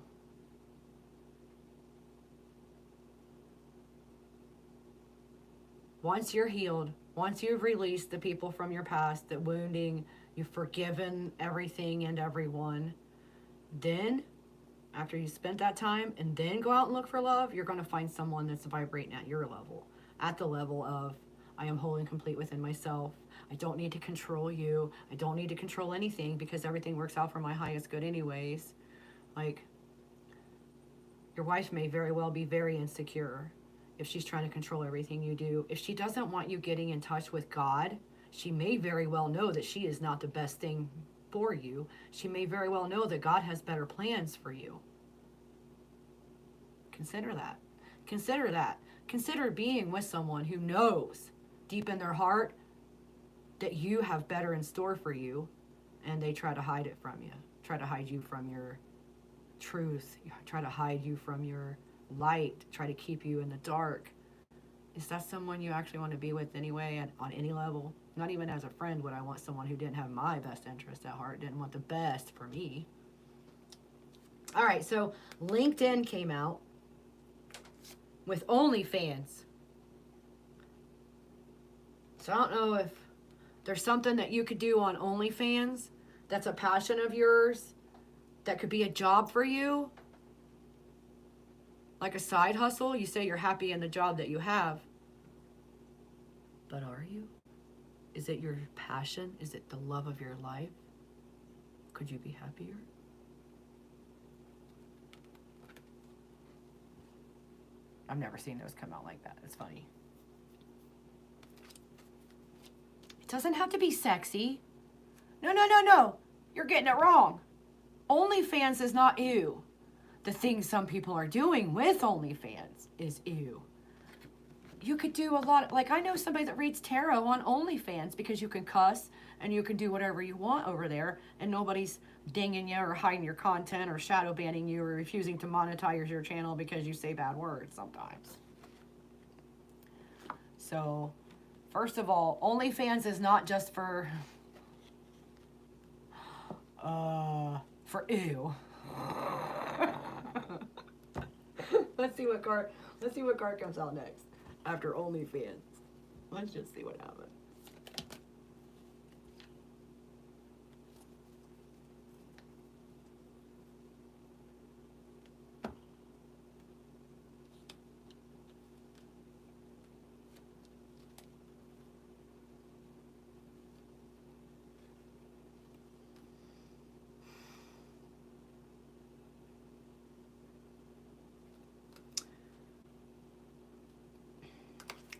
once you're healed, once you've released the people from your past, the wounding, you've forgiven everything and everyone, then after you spent that time and then go out and look for love, you're going to find someone that's vibrating at your level, at the level of, I am whole and complete within myself. I don't need to control you. I don't need to control anything because everything works out for my highest good anyways. Like, your wife may very well be very insecure if she's trying to control everything you do. If she doesn't want you getting in touch with God, she may very well know that she is not the best thing for you. She may very well know that God has better plans for you. Consider that. Consider that. Consider being with someone who knows deep in their heart that you have better in store for you, and they try to hide it from you. Try to hide you from your truth. Try to hide you from your light. Try to keep you in the dark. Is that someone you actually want to be with anyway, and on any level? Not even as a friend would I want someone who didn't have my best interest at heart, didn't want the best for me. All right, so LinkedIn came out with OnlyFans. So I don't know if there's something that you could do on OnlyFans that's a passion of yours, that could be a job for you, like a side hustle. You say you're happy in the job that you have, but are you? Is it your passion? Is it the love of your life? Could you be happier? I've never seen those come out like that. It's funny. It doesn't have to be sexy. No. You're getting it wrong. OnlyFans is not ew. The things some people are doing with OnlyFans is ew. You could do a lot, like I know somebody that reads tarot on OnlyFans because you can cuss and you can do whatever you want over there and nobody's dinging you or hiding your content or shadow banning you or refusing to monetize your channel because you say bad words sometimes. So, first of all, OnlyFans is not just for ew. Let's see what card comes out next after OnlyFans. Let's just see what happens.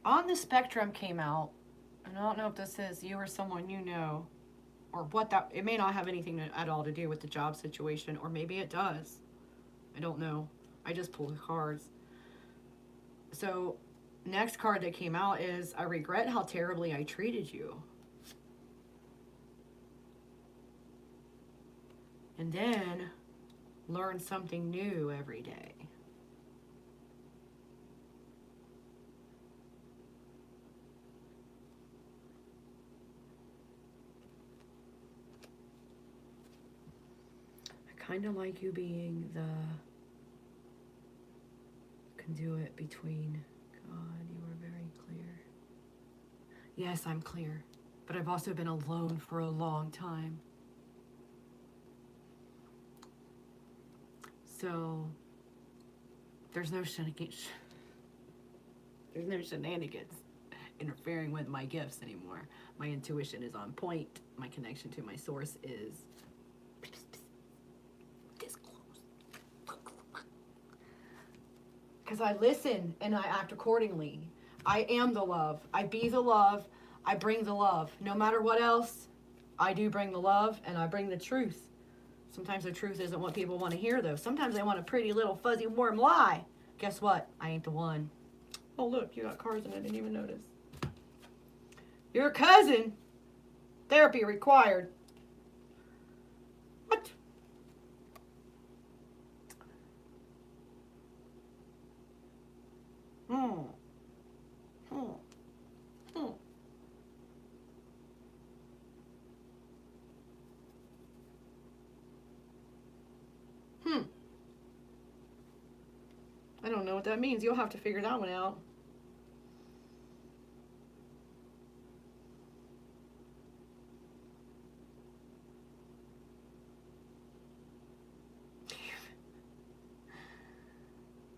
On the Spectrum came out, and I don't know if this is you or someone you know, or what that, it may not have anything at all to do with the job situation, or maybe it does. I don't know. I just pulled the cards. So, next card that came out is, I regret how terribly I treated you. And then, learn something new every day. Kind of like you being the conduit between God. You are very clear. Yes, I'm clear, but I've also been alone for a long time. So there's no shenanigans interfering with my gifts anymore. My intuition is on point. My connection to my source is because I listen and I act accordingly. I am the love. I be the love. I bring the love. No matter what else, I do bring the love and I bring the truth. Sometimes the truth isn't what people want to hear, though. Sometimes they want a pretty little fuzzy warm lie. Guess what? I ain't the one. Oh, look, you got cards and I didn't even notice. Your cousin. Therapy required. What? I don't know what that means. You'll have to figure that one out.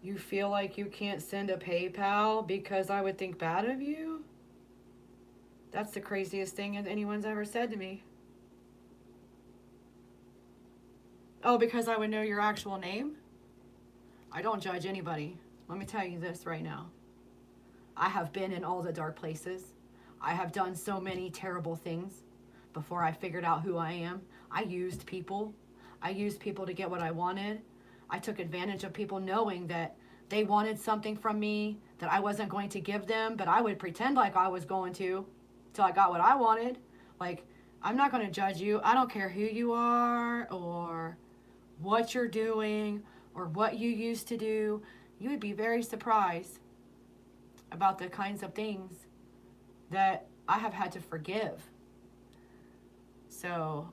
You feel like you can't send a PayPal because I would think bad of you? That's the craziest thing anyone's ever said to me. Oh, because I would know your actual name? I don't judge anybody. Let me tell you this right now. I have been in all the dark places. I have done so many terrible things before I figured out who I am. I used people. I used people to get what I wanted. I took advantage of people knowing that they wanted something from me that I wasn't going to give them, but I would pretend like I was going to till I got what I wanted. Like, I'm not going to judge you. I don't care who you are or what you're doing or what you used to do. You would be very surprised about the kinds of things that I have had to forgive. So,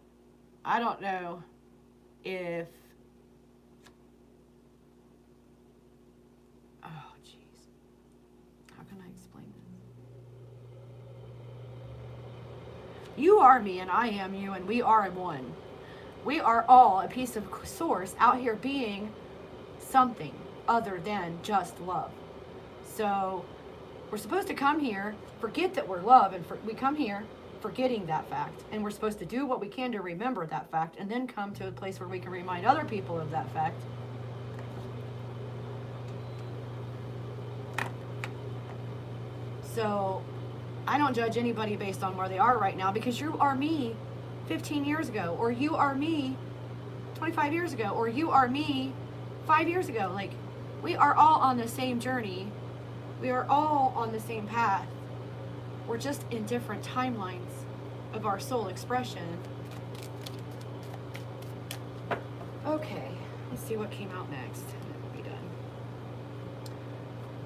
I don't know if... Oh, jeez. How can I explain this? You are me and I am you and we are one. We are all a piece of source out here being something other than just love. So we're supposed to come here, forget that we're love, and we come here forgetting that fact. And we're supposed to do what we can to remember that fact and then come to a place where we can remind other people of that fact. So I don't judge anybody based on where they are right now, because you are me 15 years ago, or you are me 25 years ago, or you are me 5 years ago. Like, we are all on the same journey. We are all on the same path. We're just in different timelines of our soul expression. Okay, let's see what came out next. We'll be done.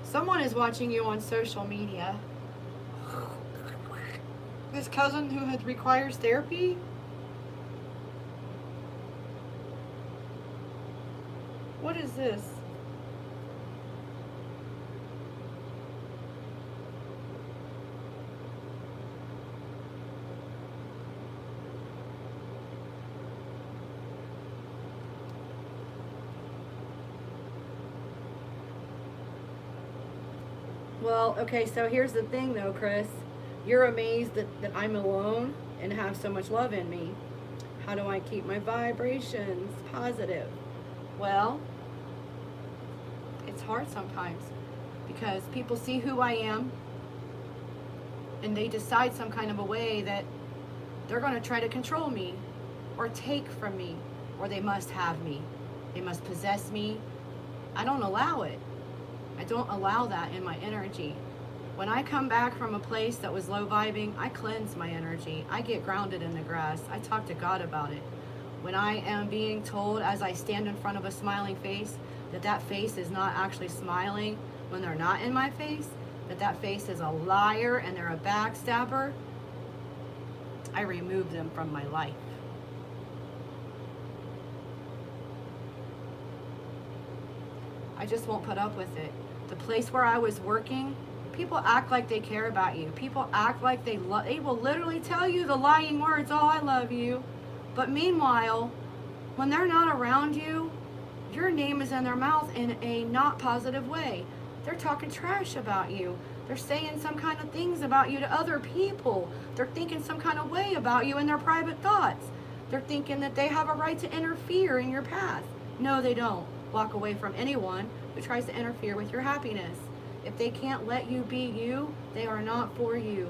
Someone is watching you on social media. This cousin who requires therapy? What is this? Well, okay, so here's the thing though, Chris. You're amazed that I'm alone and have so much love in me. How do I keep my vibrations positive? Well, it's hard sometimes because people see who I am and they decide some kind of a way that they're going to try to control me or take from me, or they must have me. They must possess me. I don't allow it. I don't allow that in my energy. When I come back from a place that was low vibing, I cleanse my energy. I get grounded in the grass. I talk to God about it. When I am being told as I stand in front of a smiling face that that face is not actually smiling when they're not in my face, that that face is a liar and they're a backstabber, I remove them from my life. I just won't put up with it. The place where I was working, people act like they care about you. People act like they will literally tell you the lying words, oh, I love you. But meanwhile, when they're not around you, your name is in their mouth in a not positive way. They're talking trash about you. They're saying some kind of things about you to other people. They're thinking some kind of way about you in their private thoughts. They're thinking that they have a right to interfere in your path. No, they don't. Walk away from anyone who tries to interfere with your happiness. If they can't let you be you, they are not for you.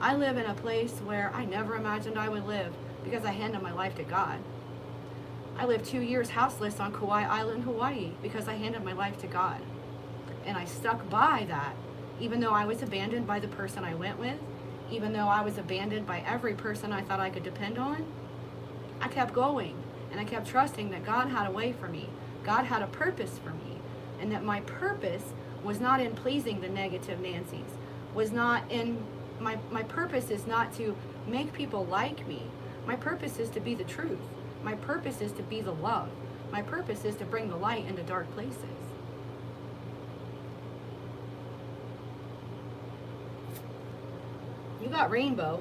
I live in a place where I never imagined I would live because I handed my life to God. I lived 2 years houseless on Kauai Island, Hawaii, because I handed my life to God. And I stuck by that, even though I was abandoned by the person I went with, even though I was abandoned by every person I thought I could depend on. I kept going, and I kept trusting that God had a way for me. God had a purpose for me, and that my purpose was not in pleasing the negative Nancys, was not in, my purpose is not to make people like me. My purpose is to be the truth. My purpose is to be the love. My purpose is to bring the light into dark places. You got rainbow.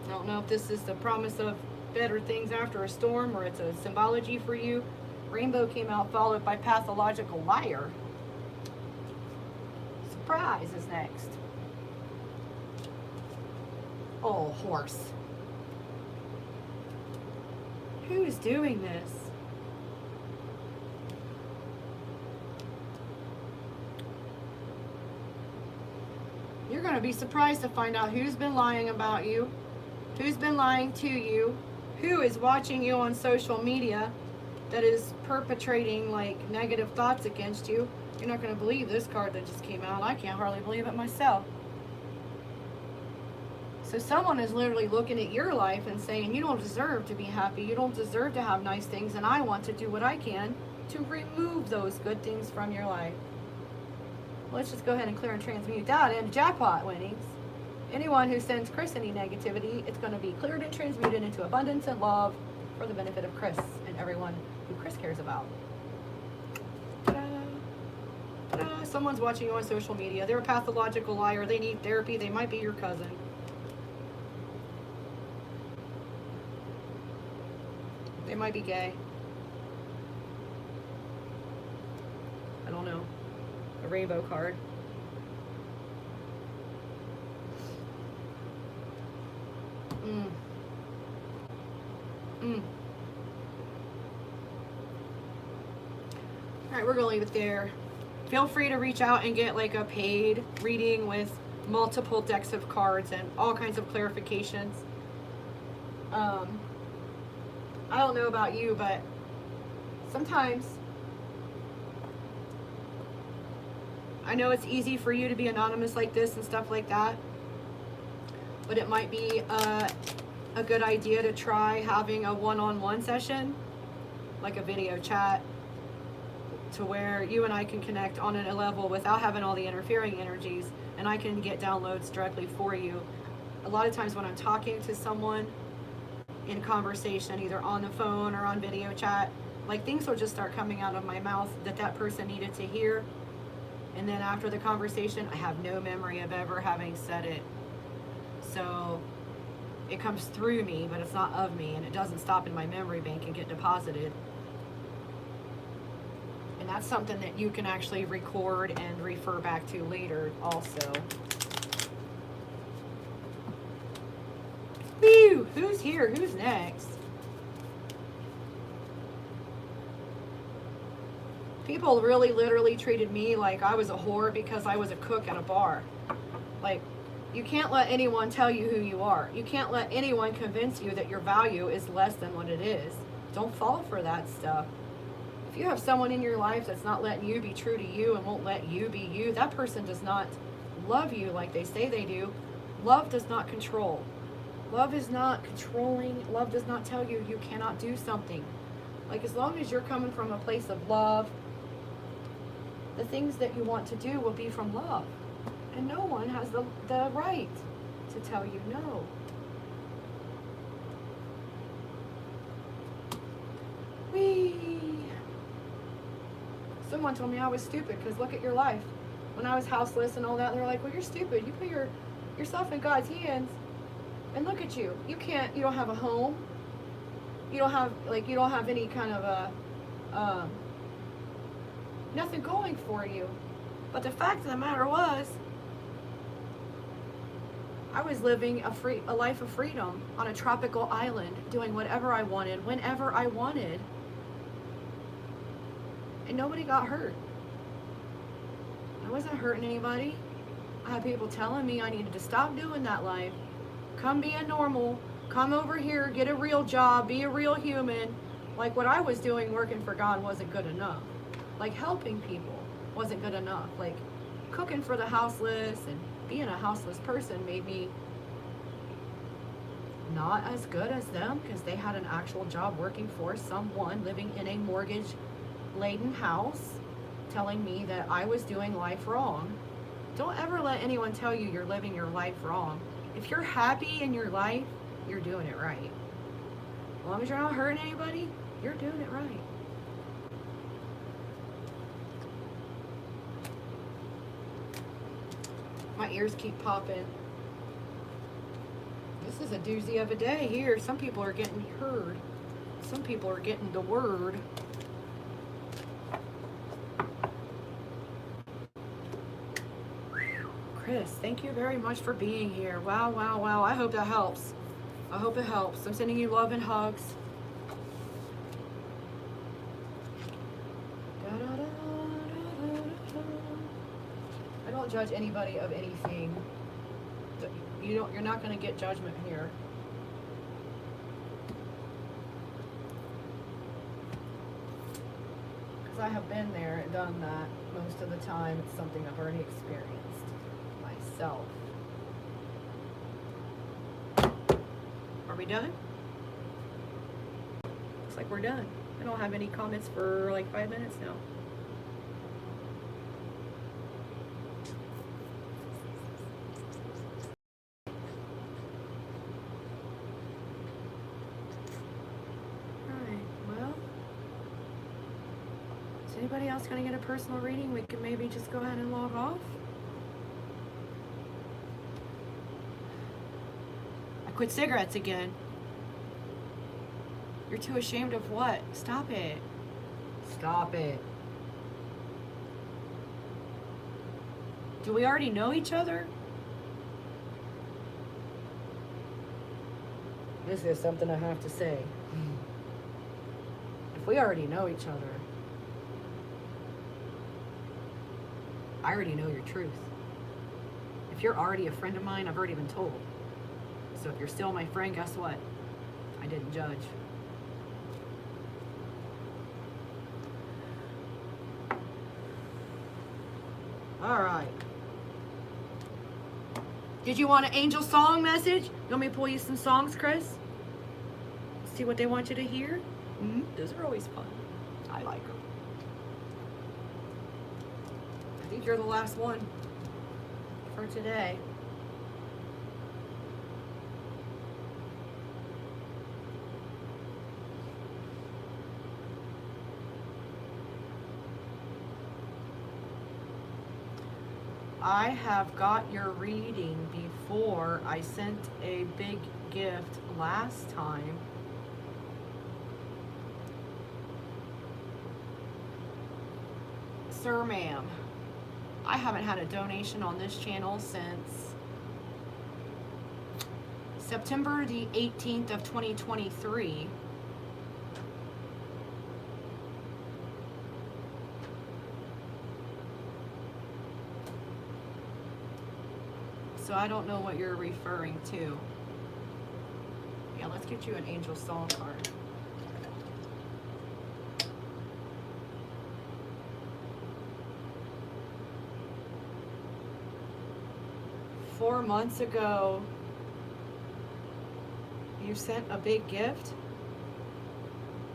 I don't know if this is the promise of better things after a storm or it's a symbology for you. Rainbow came out followed by pathological liar. Surprise is next. Oh, horse. Who is doing this? You're going to be surprised to find out who's been lying about you, who's been lying to you, who is watching you on social media that is perpetrating like negative thoughts against you. You're not going to believe this card that just came out. I can't hardly believe it myself. So someone is literally looking at your life and saying, you don't deserve to be happy. You don't deserve to have nice things. And I want to do what I can to remove those good things from your life. Let's just go ahead and clear and transmute that into jackpot winnings. Anyone who sends Chris any negativity, it's going to be cleared and transmuted into abundance and love for the benefit of Chris and everyone who Chris cares about. Ta-da. Ta-da. Someone's watching you on social media. They're a pathological liar. They need therapy. They might be your cousin. They might be gay. I don't know. A rainbow card. Alright, we're going to leave it there. Feel free to reach out and get like a paid reading with multiple decks of cards and all kinds of clarifications. I don't know about you, but sometimes I know it's easy for you to be anonymous like this and stuff like that, but it might be a good idea to try having a one-on-one session, like a video chat, to where you and I can connect on a level without having all the interfering energies, and I can get downloads directly for you. A lot of times when I'm talking to someone in conversation, either on the phone or on video chat, like things will just start coming out of my mouth that person needed to hear. And then after the conversation, I have no memory of ever having said it. So it comes through me, but it's not of me, and it doesn't stop in my memory bank and get deposited. And that's something that you can actually record and refer back to later also. Whew, who's here? Who's next? People really literally treated me like I was a whore because I was a cook at a bar. Like, you can't let anyone tell you who you are. You can't let anyone convince you that your value is less than what it is. Don't fall for that stuff. If you have someone in your life that's not letting you be true to you and won't let you be you, that person does not love you like they say they do. Love does not control. Love is not controlling. Love does not tell you you cannot do something. Like, as long as you're coming from a place of love, the things that you want to do will be from love. And no one has the right to tell you no. Someone told me I was stupid because look at your life. When I was houseless and all that, they're like, well, you're stupid. You put yourself in God's hands and look at you. You don't have a home. You don't have any kind of nothing going for you. But the fact of the matter was, I was living a life of freedom on a tropical island, doing whatever I wanted, whenever I wanted. And nobody got hurt. I wasn't hurting anybody. I had people telling me I needed to stop doing that life. Come be a normal. Come over here, get a real job, be a real human. Like, what I was doing working for God wasn't good enough. Like, helping people wasn't good enough. Like, cooking for the houseless and being a houseless person made me not as good as them, because they had an actual job working for someone living in a mortgage-laden house, telling me that I was doing life wrong. Don't ever let anyone tell you you're living your life wrong. If you're happy in your life, you're doing it right. As long as you're not hurting anybody, You're doing it right. My ears keep popping. This is a doozy of a day here. Some people are getting heard. Some people are getting the word. Chris, thank you very much for being here. Wow, wow, wow. I hope that helps. I hope it helps. I'm sending you love and hugs. I don't judge anybody of anything. You're not going to get judgment here. Because I have been there and done that most of the time. It's something I've already experienced myself. Are we done? Looks like we're done. I don't have any comments for like 5 minutes now. Anybody else going to get a personal reading? We can maybe just go ahead and log off. I quit cigarettes again. You're too ashamed of what? Stop it. Stop it. Do we already know each other? This is something I have to say. If we already know each other, I already know your truth. If you're already a friend of mine, I've already been told. So if you're still my friend, guess what? I didn't judge. All right. Did you want an angel song message? You want me to pull you some songs, Chris? See what they want you to hear? Those are always fun. I like them. I think you're the last one for today. I have got your reading before. I sent a big gift last time. Sir, ma'am, I haven't had a donation on this channel since September the 18th of 2023. So I don't know what you're referring to. Yeah, let's get you an angel song card. Four months ago, you sent a big gift?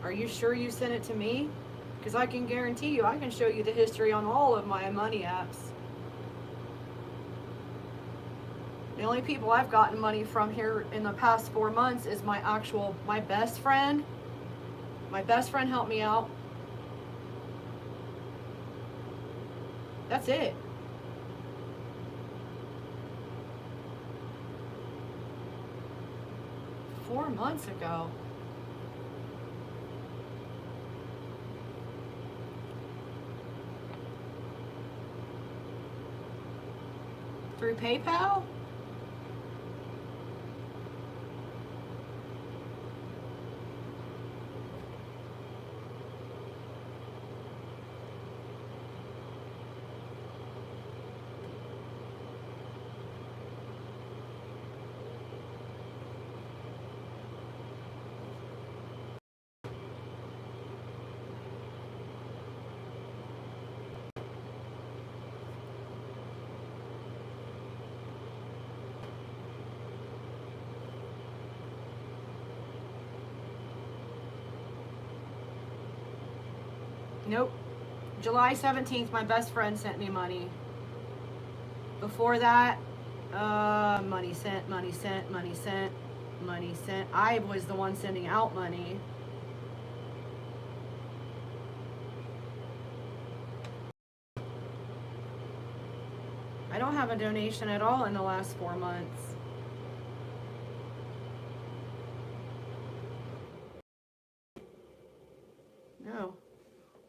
Are you sure you sent it to me? Because I can guarantee you, I can show you the history on all of my money apps. The only people I've gotten money from here in the past 4 months is my best friend. My best friend helped me out. That's it. Four months ago. Through PayPal? Nope. July 17th, my best friend sent me money. Before that, money sent, money sent, money sent, money sent. I was the one sending out money. I don't have a donation at all in the last 4 months. No.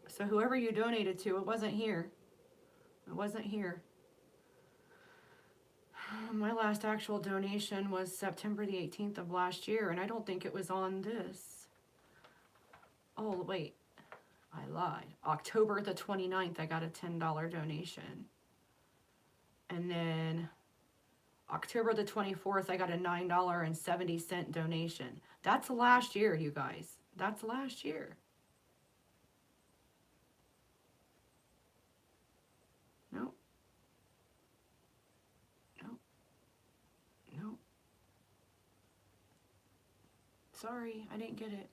So whoever you donated to, it wasn't here. It wasn't here. My last actual donation was September the 18th of last year, and I don't think it was on this. Oh, wait. I lied. October the 29th, I got a $10 donation. And then October the 24th, I got a $9.70 donation. That's last year, you guys. That's last year. Nope. Nope. Nope. Sorry, I didn't get it.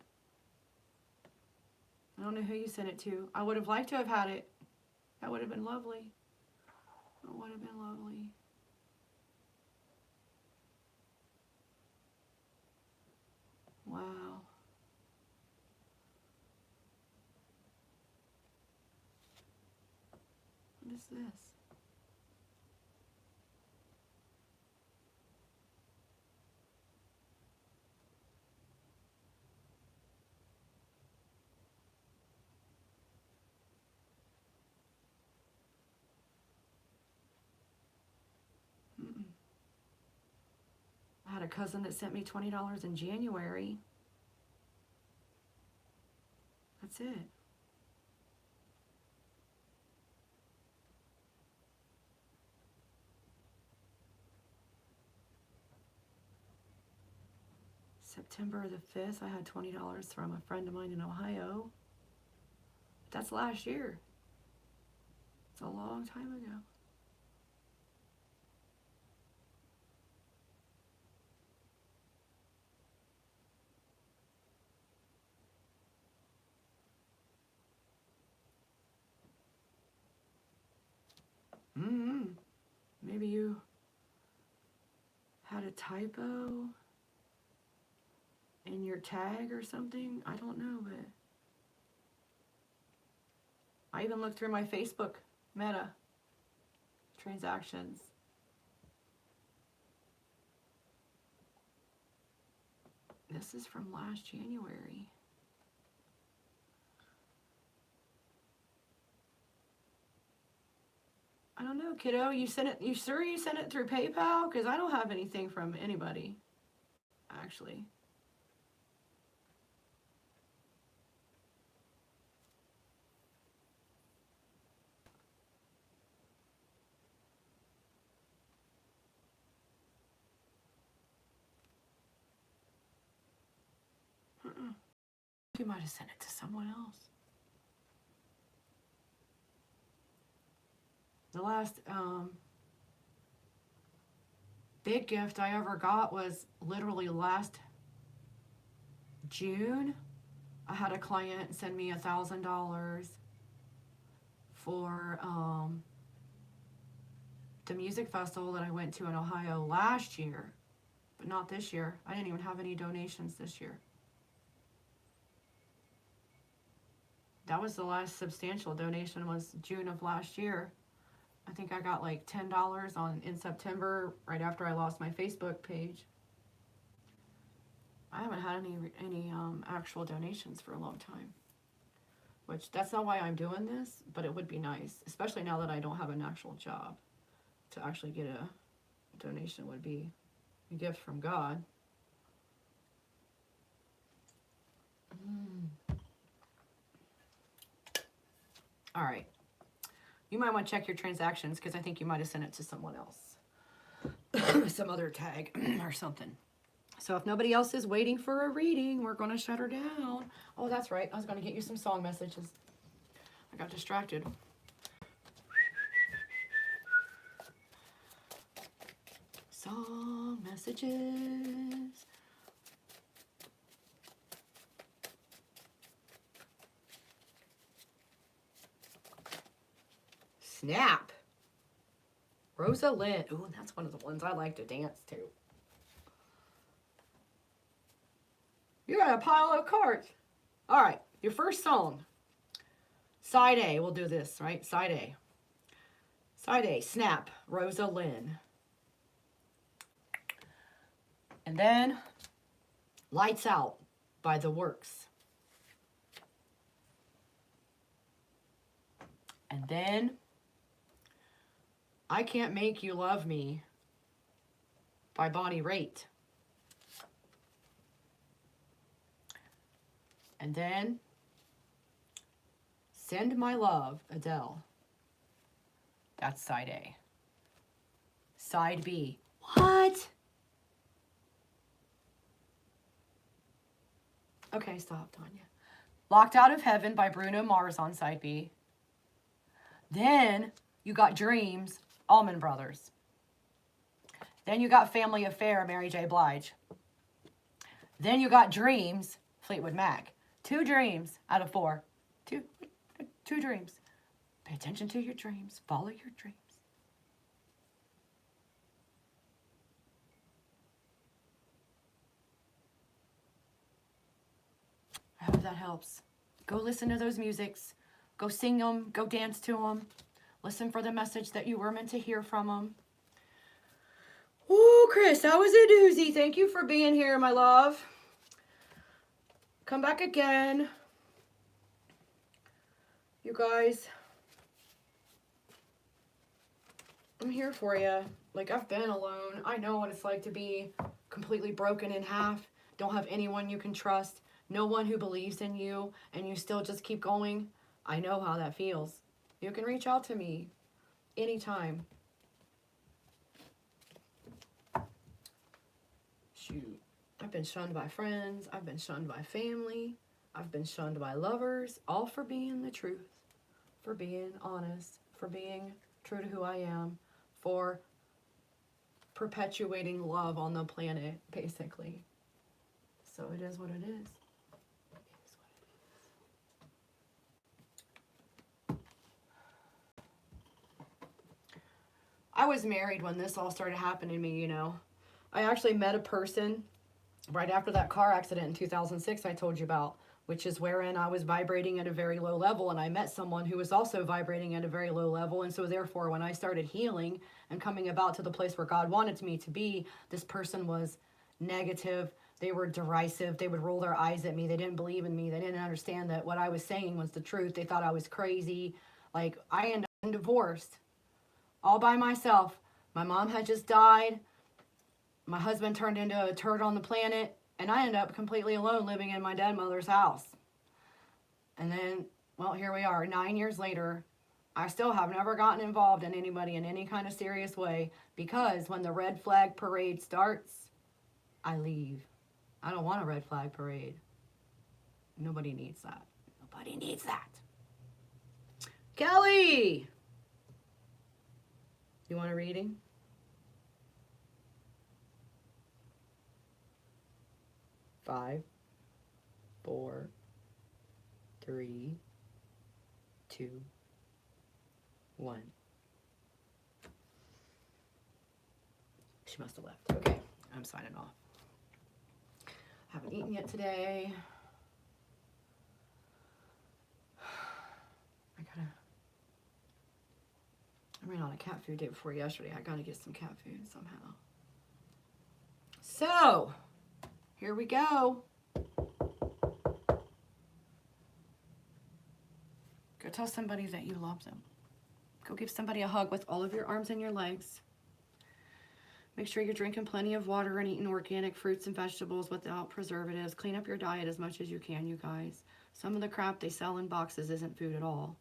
I don't know who you sent it to. I would have liked to have had it. That would have been lovely. It would have been lovely. Wow. What is this? I had a cousin that sent me $20 in January. That's it. September the 5th, I had $20 from a friend of mine in Ohio. That's last year. It's a long time ago. Maybe you had a typo in your tag or something. I don't know, but I even looked through my Facebook Meta transactions. This is from last January. I don't know, kiddo. You sent it. You sure you sent it through PayPal? Because I don't have anything from anybody, actually. You might have sent it to someone else. The last big gift I ever got was literally last June. I had a client send me $1,000 for the music festival that I went to in Ohio last year, but not this year. I didn't even have any donations this year. That was the last substantial donation, was June of last year. I think I got like $10 in September, right after I lost my Facebook page. I haven't had any actual donations for a long time, which that's not why I'm doing this, but it would be nice, especially now that I don't have an actual job, to actually get a donation would be a gift from God. All right. You might want to check your transactions because I think you might have sent it to someone else. Some other tag or something. So if nobody else is waiting for a reading, we're going to shut her down. Oh, that's right. I was going to get you some song messages. I got distracted. Song messages. Snap. Rosalind. Ooh, that's one of the ones I like to dance to. You got a pile of cards. All right, your first song. Side A. We'll do this, right? Side A. Side A, Snap, Rosa Lynn. And then Lights Out by The Works. And then I Can't Make You Love Me by Bonnie Raitt. And then Send My Love, Adele. That's side A. Side B. What? Okay, stop, Tanya. Locked Out of Heaven by Bruno Mars on side B. Then you got Dreams, Allman Brothers. Then you got Family Affair, Mary J. Blige. Then you got Dreams, Fleetwood Mac. 2 dreams out of 4. Two dreams. Pay attention to your dreams. Follow your dreams. I hope that helps. Go listen to those musics. Go sing them. Go dance to them. Listen for the message that you were meant to hear from them. Ooh, Chris, that was a doozy. Thank you for being here, my love. Come back again. You guys, I'm here for you. Like, I've been alone. I know what it's like to be completely broken in half. Don't have anyone you can trust. No one who believes in you, and you still just keep going. I know how that feels. You can reach out to me anytime. Shoot. I've been shunned by friends. I've been shunned by family. I've been shunned by lovers, all for being the truth, for being honest, for being true to who I am, for perpetuating love on the planet, basically. So it is what it is. It is what it is. I was married when this all started happening to me, you know. I actually met a person right after that car accident in 2006 I told you about, which is wherein I was vibrating at a very low level, and I met someone who was also vibrating at a very low level. And so therefore, when I started healing and coming about to the place where God wanted me to be, this person was negative. They were derisive. They would roll their eyes at me. They didn't believe in me. They didn't understand that what I was saying was the truth. They thought I was crazy. Like, I ended up divorced all by myself. My mom had just died. My husband turned into a turd on the planet, and I ended up completely alone living in my dead mother's house. And then, well, here we are, 9 years later. I still have never gotten involved in anybody in any kind of serious way, because when the red flag parade starts, I leave. I don't want a red flag parade. Nobody needs that. Nobody needs that. Kelly! You want a reading? 5, 4, 3, 2, 1. She must have left. Okay, I'm signing off. Haven't eaten yet today. I ran out of cat food day before yesterday. I gotta get some cat food somehow. So, here we go. Go tell somebody that you love them. Go give somebody a hug with all of your arms and your legs. Make sure you're drinking plenty of water and eating organic fruits and vegetables without preservatives. Clean up your diet as much as you can, you guys. Some of the crap they sell in boxes isn't food at all.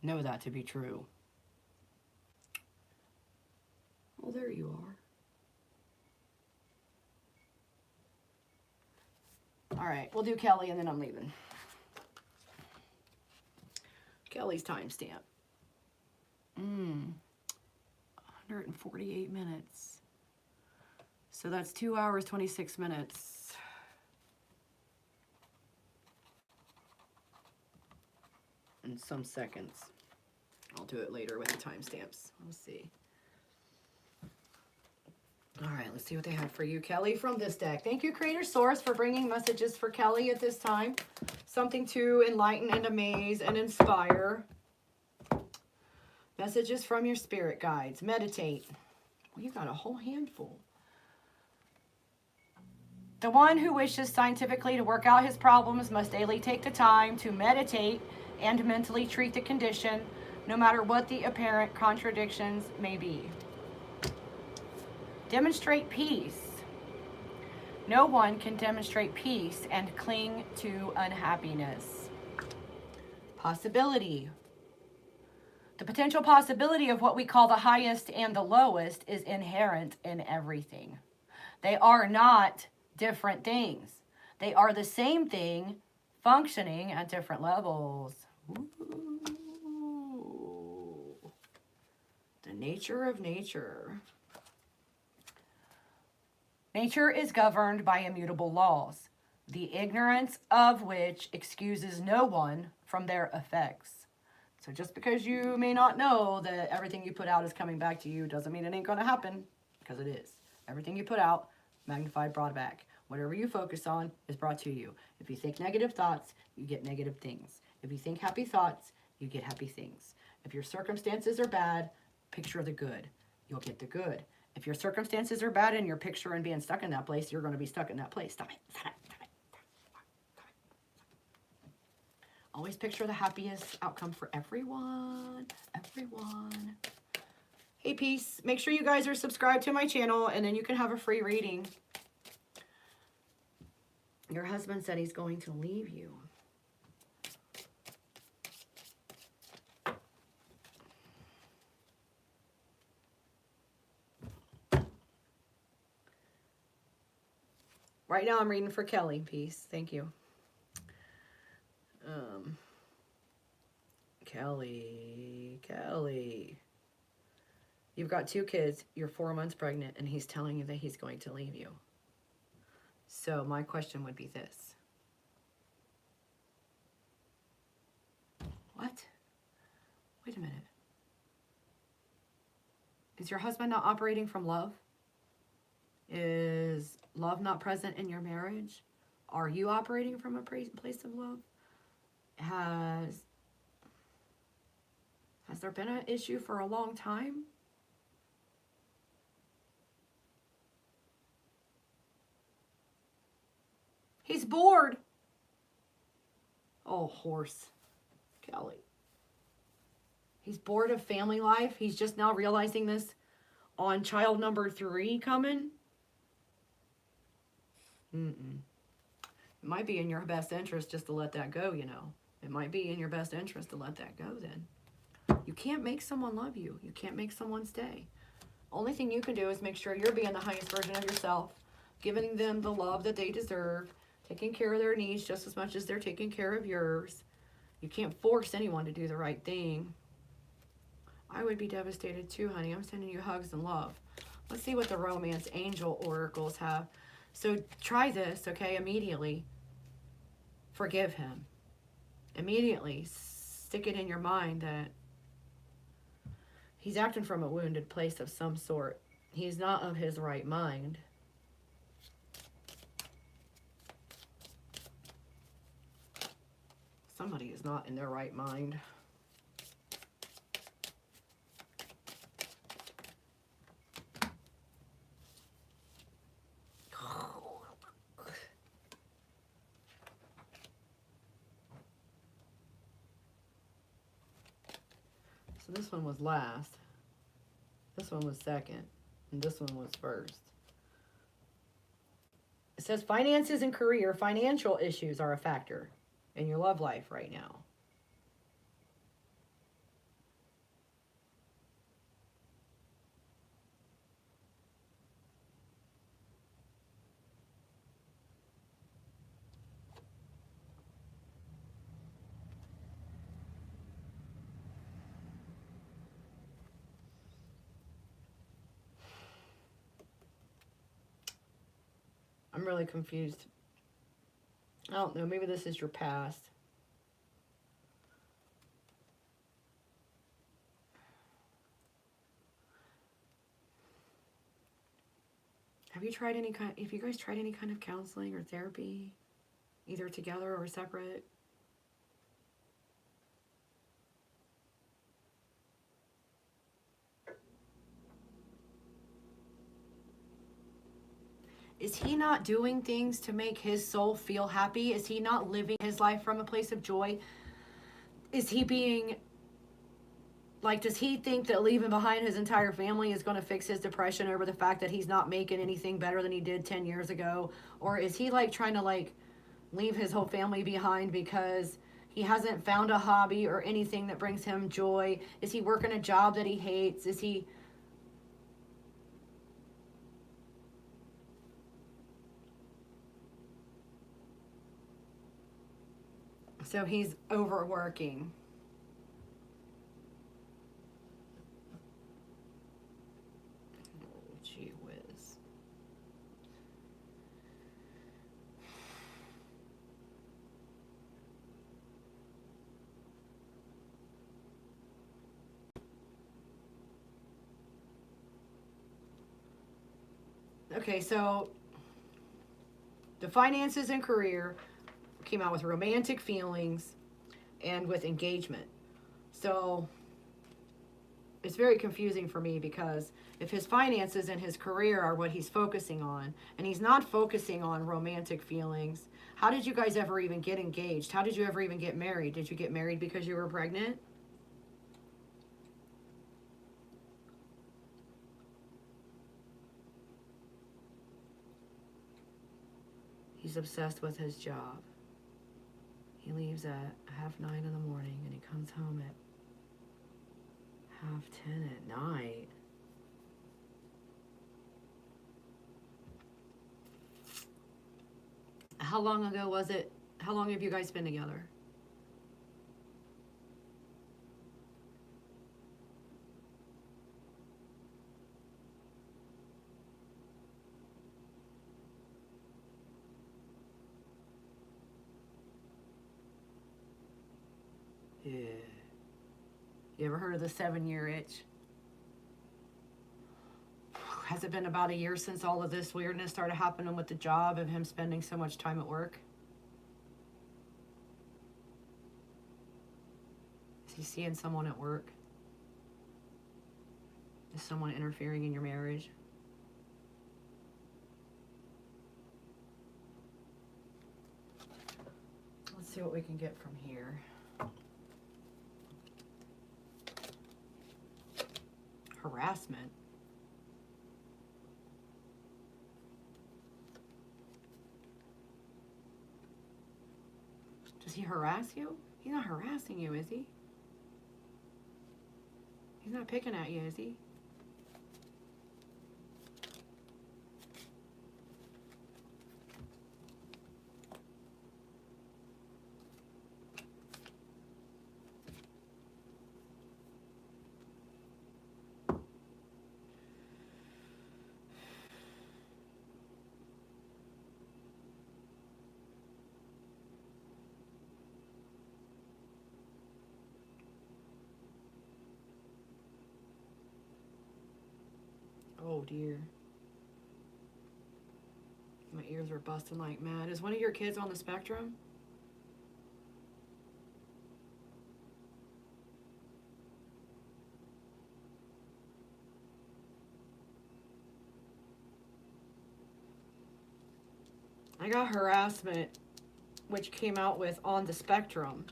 Know that to be true. Well, there you are. All right, we'll do Kelly and then I'm leaving. Kelly's timestamp. 148 minutes. So that's 2 hours, 26 minutes. And some seconds. I'll do it later with the timestamps. Let's see. All right, let's see what they have for you, Kelly, from this deck. Thank you, Creator Source, for bringing messages for Kelly at this time. Something to enlighten and amaze and inspire. Messages from your spirit guides. Meditate. Well, you got a whole handful. The one who wishes scientifically to work out his problems must daily take the time to meditate and mentally treat the condition, no matter what the apparent contradictions may be. Demonstrate peace. No one can demonstrate peace and cling to unhappiness. Possibility. The potential possibility of what we call the highest and the lowest is inherent in everything. They are not different things. They are the same thing functioning at different levels. Ooh. The nature of nature. Nature is governed by immutable laws, the ignorance of which excuses no one from their effects. So just because you may not know that everything you put out is coming back to you doesn't mean it ain't going to happen, because it is. Everything you put out, magnified, brought back. Whatever you focus on is brought to you. If you think negative thoughts, you get negative things. If you think happy thoughts, you get happy things. If your circumstances are bad, picture the good. You'll get the good. If your circumstances are bad and you're picturing being stuck in that place, you're going to be stuck in that place. Stop it. Stop it. Stop it. Always picture the happiest outcome for everyone. Everyone. Hey, peace. Make sure you guys are subscribed to my channel, and then you can have a free reading. Your husband said he's going to leave you. Right now I'm reading for Kelly. Peace. Thank you. Kelly. You've got 2 kids. You're 4 months pregnant, and he's telling you that he's going to leave you. So my question would be this. What? Wait a minute. Is your husband not operating from love? Is love not present in your marriage? Are you operating from a place of love? Has there been an issue for a long time? He's bored. Oh, horse. Kelly. He's bored of family life. He's just now realizing this on child number 3 coming. It might be in your best interest just to let that go, you know. It might be in your best interest to let that go then. You can't make someone love you. You can't make someone stay. Only thing you can do is make sure you're being the highest version of yourself, giving them the love that they deserve, taking care of their needs just as much as they're taking care of yours. You can't force anyone to do the right thing. I would be devastated too, honey. I'm sending you hugs and love. Let's see what the romance angel oracles have. So try this, okay, immediately. Forgive him. Immediately stick it in your mind that he's acting from a wounded place of some sort. He's not of his right mind. Somebody is not in their right mind. So this one was last. This one was second. And this one was first. It says finances and career, financial issues are a factor in your love life right now. I'm really confused. I don't know. Maybe this is your past. Have you guys tried any kind of counseling or therapy, either together or separate? Is he not doing things to make his soul feel happy? Is he not living his life from a place of joy? Is he being, like, does he think that leaving behind his entire family is going to fix his depression over the fact that he's not making anything better than he did 10 years ago? Or is he, like, trying to, like, leave his whole family behind because he hasn't found a hobby or anything that brings him joy? Is he working a job that he hates? Is he... So he's overworking. Oh, gee whiz. Okay, so the finances and career came out with romantic feelings and with engagement. So it's very confusing for me, because if his finances and his career are what he's focusing on, and he's not focusing on romantic feelings, how did you guys ever even get engaged? How did you ever even get married? Did you get married because you were pregnant? He's obsessed with his job. He leaves at 9:30 in the morning and he comes home at 10:30 at night. How long ago was it? How long have you guys been together? Yeah. You ever heard of the 7-year itch? Has it been about a year since all of this weirdness started happening with the job and him spending so much time at work? Is he seeing someone at work? Is someone interfering in your marriage? Let's see what we can get from here. Harassment. Does he harass you? He's not harassing you, is he? He's not picking at you, is he? Oh dear. My ears are busting like mad. Is one of your kids on the spectrum? I got harassment, which came out with on the spectrum.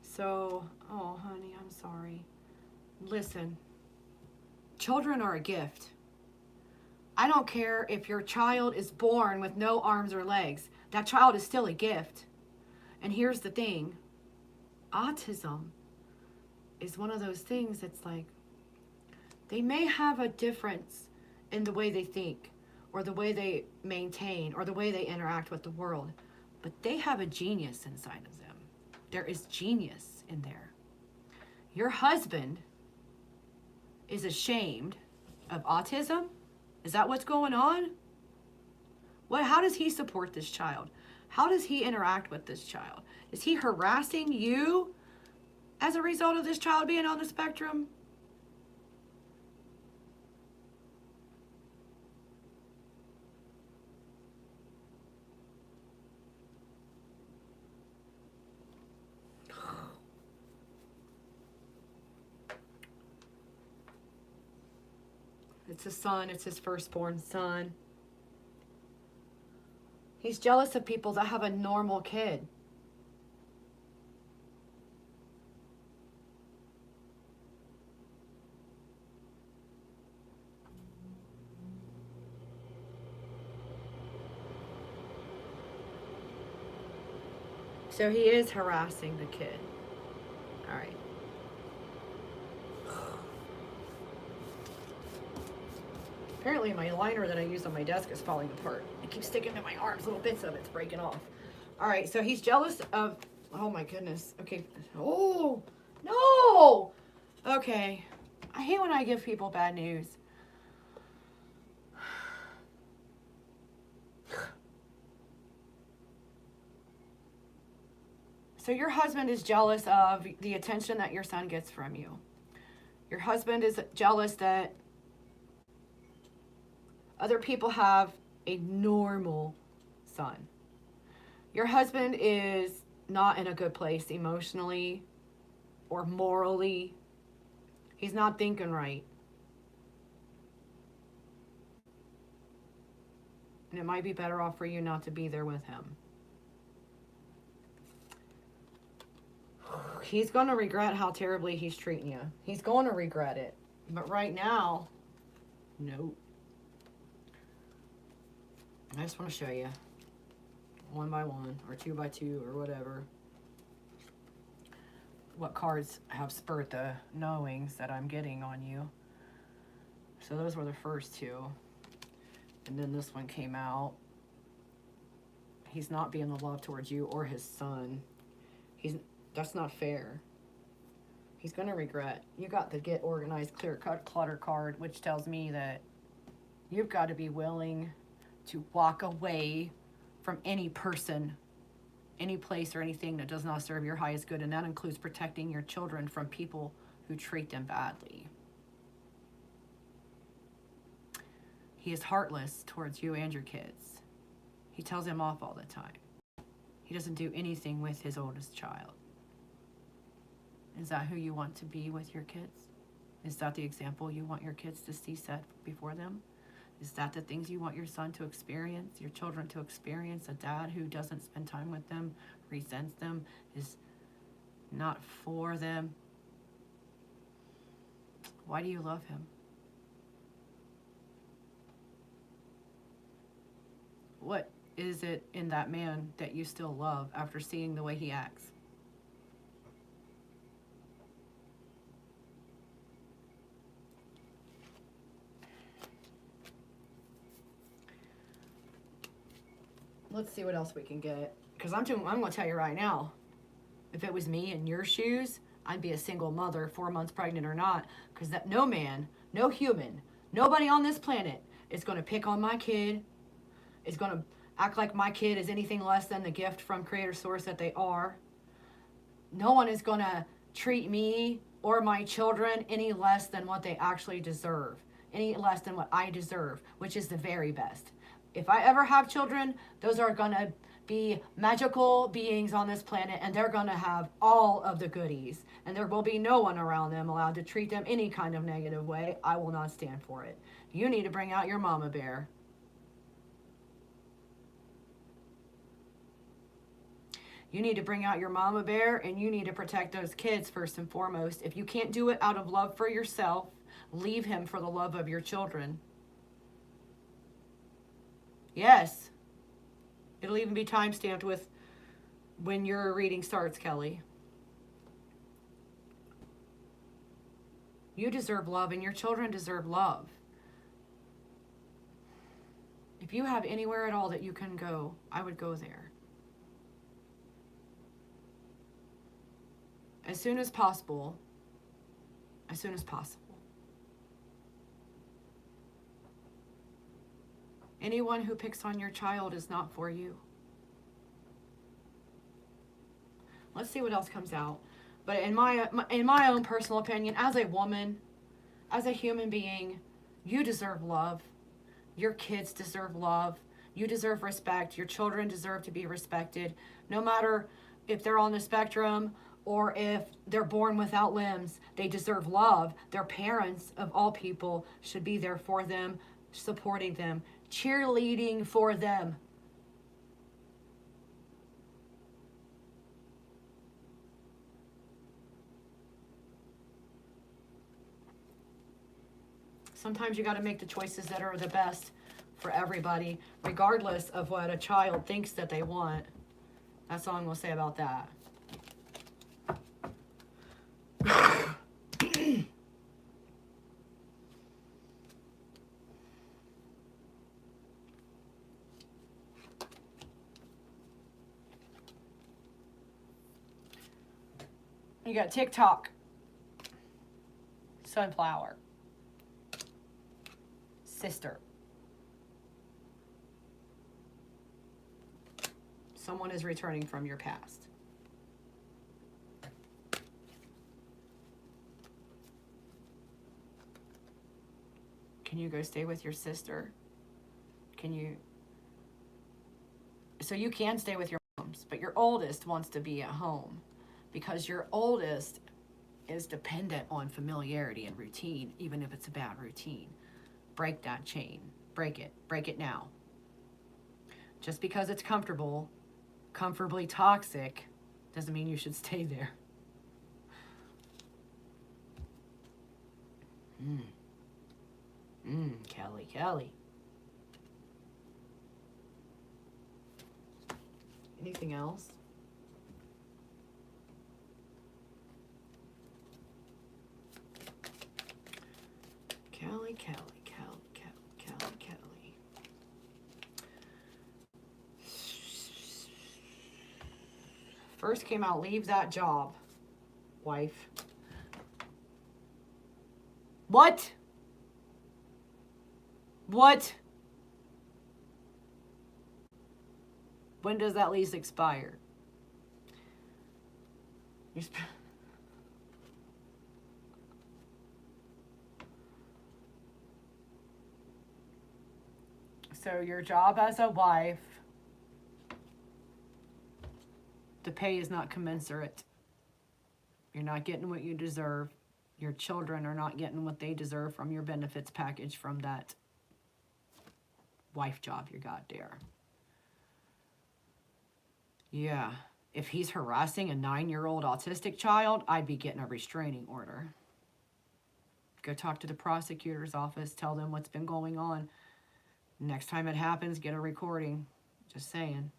So, oh honey, I'm sorry. Listen, children are a gift. I don't care if your child is born with no arms or legs. That child is still a gift. And here's the thing. Autism is one of those things that's like, they may have a difference in the way they think, or the way they maintain, or the way they interact with the world, but they have a genius inside of them. There is genius in there. Your husband is ashamed of autism? Is that what's going on? How does he support this child? How does he interact with this child? Is he harassing you as a result of this child being on the spectrum? It's a son. It's his firstborn son. He's jealous of people that have a normal kid. So he is harassing the kid. All right. Apparently my liner that I use on my desk is falling apart. It keeps sticking to my arms. Little bits of it's breaking off. All right, so he's jealous of... Oh, my goodness. Okay. Oh, no. Okay. I hate when I give people bad news. So your husband is jealous of the attention that your son gets from you. Your husband is jealous that other people have a normal son. Your husband is not in a good place emotionally or morally. He's not thinking right. And it might be better off for you not to be there with him. He's going to regret how terribly he's treating you. He's going to regret it. But right now, nope. I just want to show you. One by one, or two by two, or whatever. What cards have spurred the knowings that I'm getting on you. So those were the first two. And then this one came out. He's not being the love towards you or his son. That's not fair. He's going to regret. You got the Get Organized, Clear Cut Clutter card, which tells me that you've got to be willing to walk away from any person, any place or anything that does not serve your highest good. And that includes protecting your children from people who treat them badly. He is heartless towards you and your kids. He tells them off all the time. He doesn't do anything with his oldest child. Is that who you want to be with your kids? Is that the example you want your kids to see set before them? Is that the things you want your son to experience, your children to experience? A dad who doesn't spend time with them, resents them, is not for them? Why do you love him? What is it in that man that you still love after seeing the way he acts? Let's see what else we can get. Because I'm going to tell you right now, if it was me in your shoes, I'd be a single mother, 4 months pregnant or not. Because that no man, no human, nobody on this planet is going to pick on my kid, is going to act like my kid is anything less than the gift from Creator Source that they are. No one is going to treat me or my children any less than what they actually deserve. Any less than what I deserve, which is the very best. If I ever have children, those are going to be magical beings on this planet, and they're going to have all of the goodies. And there will be no one around them allowed to treat them any kind of negative way. I will not stand for it. You need to bring out your mama bear. You need to bring out your mama bear, and you need to protect those kids first and foremost. If you can't do it out of love for yourself, leave him for the love of your children. Yes. It'll even be time-stamped with when your reading starts, Kelly. You deserve love, and your children deserve love. If you have anywhere at all that you can go, I would go there. As soon as possible. As soon as possible. Anyone who picks on your child is not for you. Let's see what else comes out. But in my own personal opinion, as a woman, as a human being, you deserve love. Your kids deserve love. You deserve respect. Your children deserve to be respected. No matter if they're on the spectrum or if they're born without limbs, they deserve love. Their parents, of all people, should be there for them, supporting them, cheerleading for them. Sometimes you got to make the choices that are the best for everybody, regardless of what a child thinks that they want. That's all I'm going to say about that. You got TikTok, sunflower, sister. Someone is returning from your past. Can you go stay with your sister? Can you? So you can stay with your moms, but your oldest wants to be at home because your oldest is dependent on familiarity and routine, even if it's a bad routine. Break that chain. Break it. Break it now. Just because it's comfortably toxic, doesn't mean you should stay there. Kelly. Anything else? Kelly. First came out, leave that job, wife. What? When does that lease expire? So your job as a wife, the pay is not commensurate. You're not getting what you deserve. Your children are not getting what they deserve from your benefits package from that wife job you got there. Yeah, if he's harassing a 9-year-old autistic child, I'd be getting a restraining order. Go talk to the prosecutor's office, tell them what's been going on. Next time it happens, get a recording. Just saying.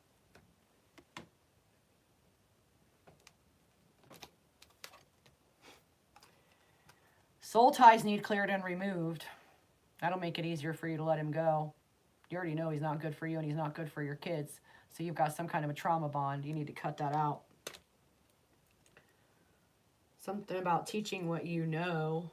Soul ties need cleared and removed. That'll make it easier for you to let him go. You already know he's not good for you and he's not good for your kids. So you've got some kind of a trauma bond. You need to cut that out. Something about teaching what you know.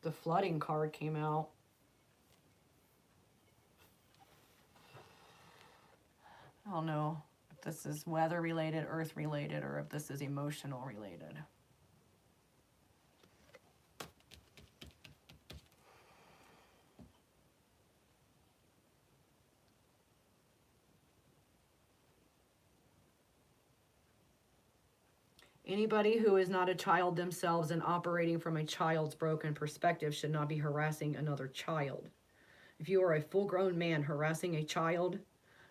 The flooding card came out. I don't know if this is weather related, earth related, or if this is emotional related. Anybody who is not a child themselves and operating from a child's broken perspective should not be harassing another child. If you are a full-grown man harassing a child,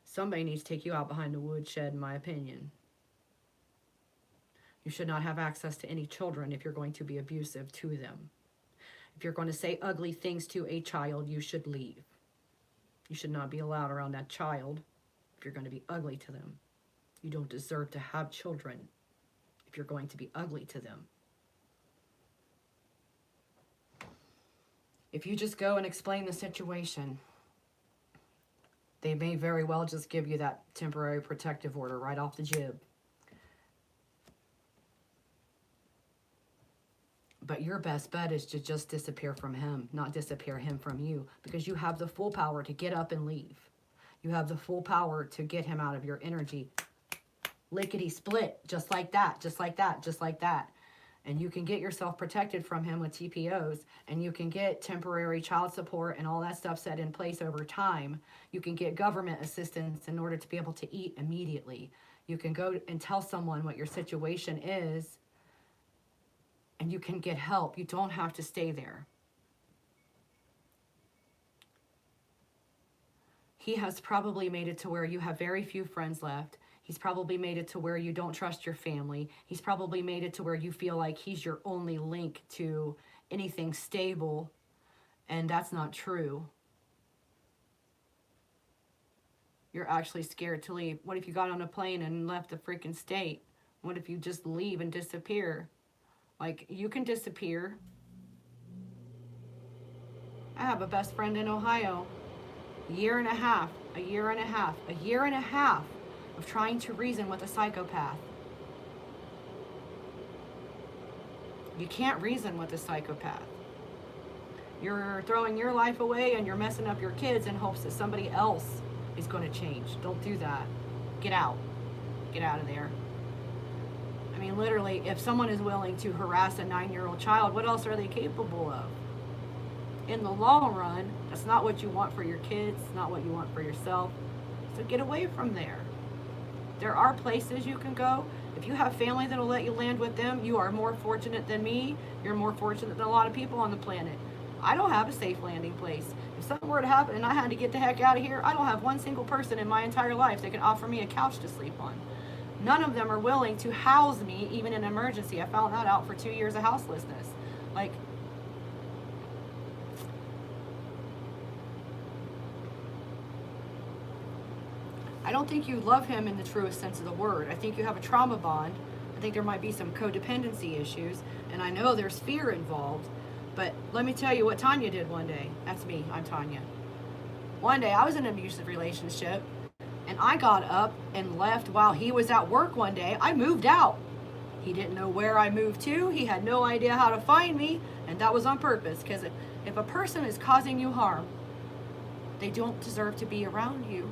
somebody needs to take you out behind the woodshed, in my opinion. You should not have access to any children if you're going to be abusive to them. If you're going to say ugly things to a child, you should leave. You should not be allowed around that child if you're going to be ugly to them. You don't deserve to have children if you're going to be ugly to them. If you just go and explain the situation, they may very well just give you that temporary protective order right off the jib. But your best bet is to just disappear from him, not disappear him from you, because you have the full power to get up and leave. You have the full power to get him out of your energy. Lickety split, just like that, just like that, just like that. And you can get yourself protected from him with TPOs, and you can get temporary child support and all that stuff set in place over time. You can get government assistance in order to be able to eat immediately. You can go and tell someone what your situation is, and you can get help. You don't have to stay there. He has probably made it to where you have very few friends left. He's probably made it to where you don't trust your family. He's probably made it to where you feel like he's your only link to anything stable, and that's not true. You're actually scared to leave. What if you got on a plane and left the freaking state? What if you just leave and disappear? Like, you can disappear. I have a best friend in Ohio. A year and a half of trying to reason with a psychopath. You can't reason with a psychopath. You're throwing your life away and you're messing up your kids in hopes that somebody else is going to change. Don't do that. Get out. Get out of there. I mean, literally, if someone is willing to harass a 9-year-old child, what else are they capable of? In the long run, that's not what you want for your kids, not what you want for yourself. So get away from there. There are places you can go. If you have family that'll let you land with them, you are more fortunate than me. You're more fortunate than a lot of people on the planet. I don't have a safe landing place. If something were to happen and I had to get the heck out of here, I don't have one single person in my entire life that can offer me a couch to sleep on. None of them are willing to house me, even in an emergency. I found that out for 2 years of houselessness. Like, I don't think you love him in the truest sense of the word. I think you have a trauma bond. I think there might be some codependency issues, and I know there's fear involved. But let me tell you what Tanya did one day. That's me. I'm Tanya. One day I was in an abusive relationship, and I got up and left while he was at work one day. I moved out. He didn't know where I moved to. He had no idea how to find me, and that was on purpose, because if a person is causing you harm, they don't deserve to be around you.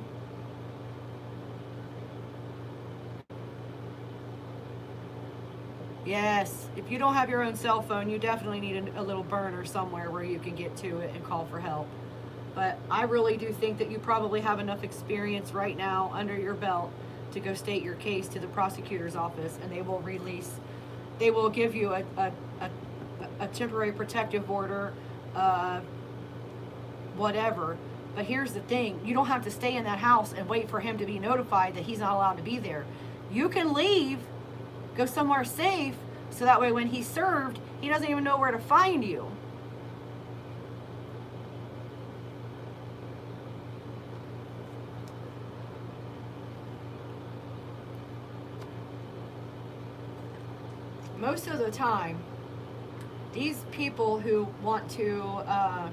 Yes, if you don't have your own cell phone, you definitely need a little burner somewhere where you can get to it and call for help. But I really do think that you probably have enough experience right now under your belt to go state your case to the prosecutor's office, and they will give you a temporary protective order, whatever. But here's the thing, you don't have to stay in that house and wait for him to be notified that he's not allowed to be there. You can leave, go somewhere safe, so that way when he's served, he doesn't even know where to find you. Most of the time, these people who want to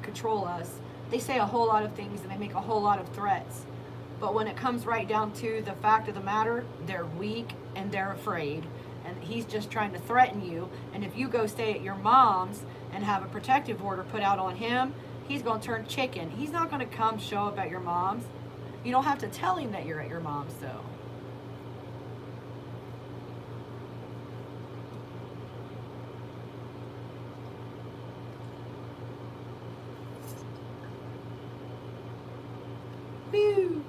control us, they say a whole lot of things and they make a whole lot of threats. But when it comes right down to the fact of the matter, they're weak and they're afraid. And he's just trying to threaten you. And if you go stay at your mom's and have a protective order put out on him, he's going to turn chicken. He's not going to come show up at your mom's. You don't have to tell him that you're at your mom's, though. Woo!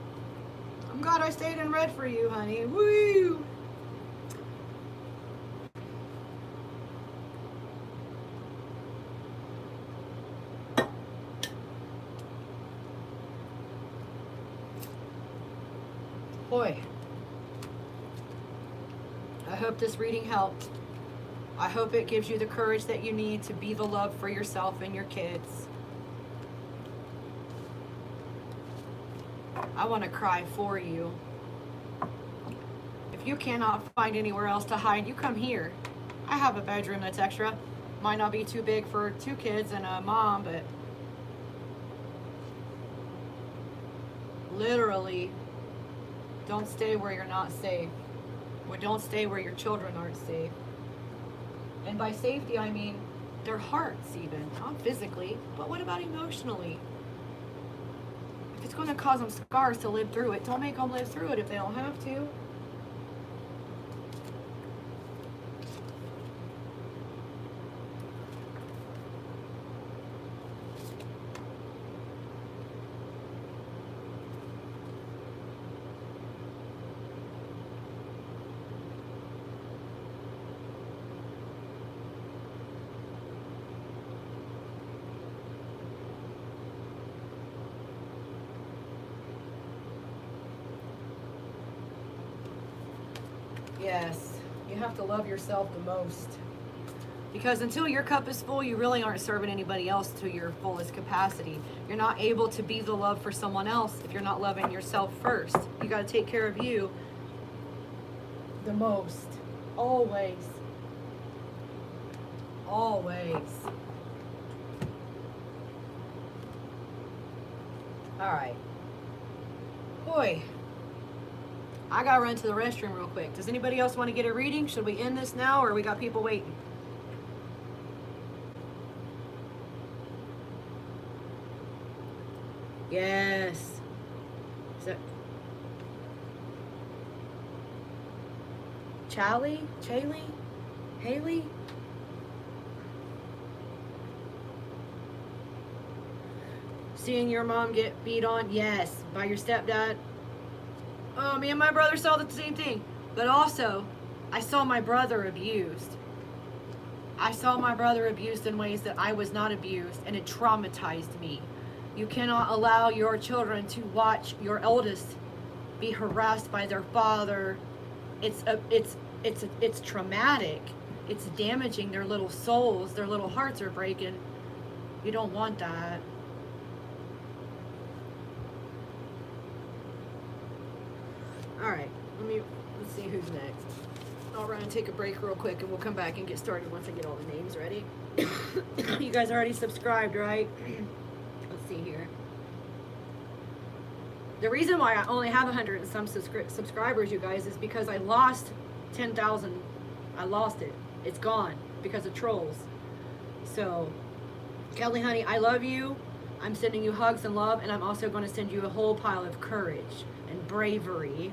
I'm glad I stayed and read for you, honey. Woo! Boy, I hope this reading helped. I hope it gives you the courage that you need to be the love for yourself and your kids. I want to cry for you. If you cannot find anywhere else to hide, you come here. I have a bedroom that's extra. Might not be too big for 2 kids and a mom, but literally, don't stay where you're not safe. Or don't stay where your children aren't safe. And by safety, I mean their hearts even. Not physically, but what about emotionally? If it's going to cause them scars to live through it, don't make them live through it if they don't have to. Yes, you have to love yourself the most. Because until your cup is full, you really aren't serving anybody else to your fullest capacity. You're not able to be the love for someone else if you're not loving yourself first. You got to take care of you the most. Always. Always. All right. Boy, I gotta run to the restroom real quick. Does anybody else want to get a reading? Should we end this now, or we got people waiting? Yes. Is that Chaley? Haley? Seeing your mom get beat on? Yes. By your stepdad? Oh, me and my brother saw the same thing. But also, I saw my brother abused. I saw my brother abused in ways that I was not abused, and it traumatized me. You cannot allow your children to watch your eldest be harassed by their father. It's traumatic. It's damaging their little souls. Their little hearts are breaking. You don't want that. All right, let's see who's next. I'll run and take a break real quick, and we'll come back and get started once I get all the names ready. You guys already subscribed, right? Let's see here. The reason why I only have 100 and some subscribers, you guys, is because I lost 10,000. I lost it. It's gone because of trolls. So, Kelly, honey, I love you. I'm sending you hugs and love, and I'm also going to send you a whole pile of courage and bravery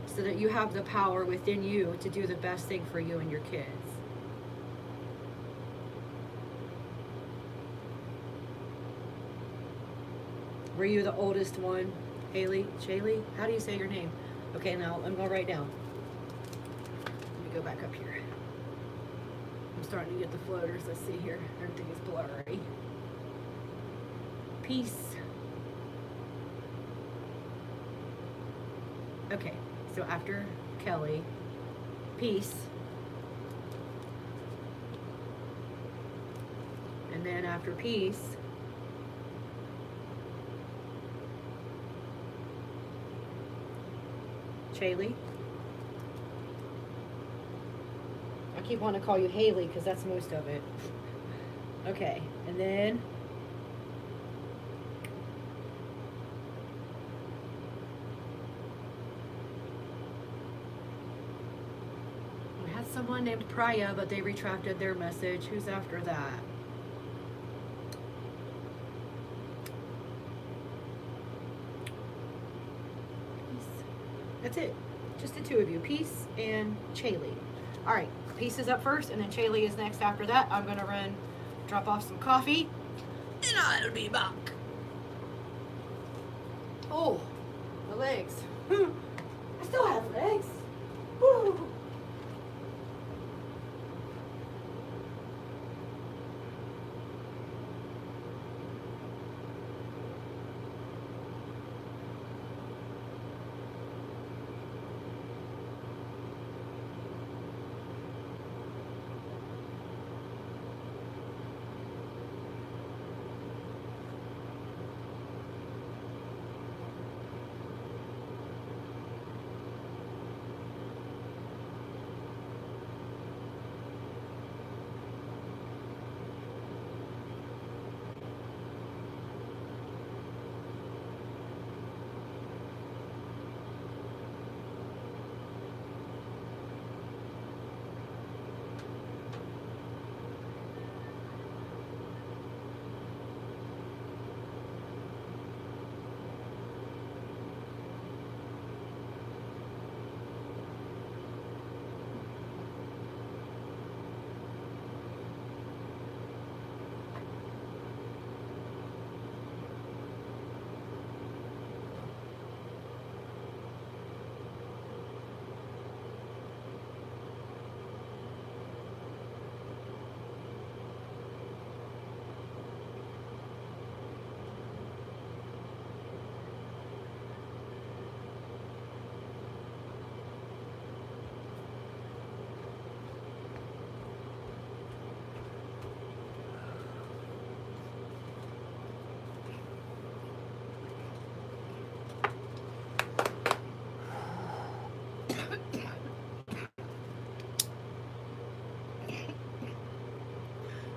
so that you have the power within you to do the best thing for you and your kids. Were you the oldest one? Chaley? How do you say your name? Okay, now I'm going to write down. Let me go back up here. I'm starting to get the floaters. Let's see here. Everything is blurry. Peace. Okay, so after Kelly, peace. And then after peace, Chaley. I keep wanting to call you Haley because that's most of it. Okay, and then we had someone named Priya, but they retracted their message. Who's after that? That's it. Just the two of you. Peace and Chaley. All right. Peace is up first, and then Chaley is next after that. I'm going to run, drop off some coffee, and I'll be back. Oh, my legs. I still have legs. Woo.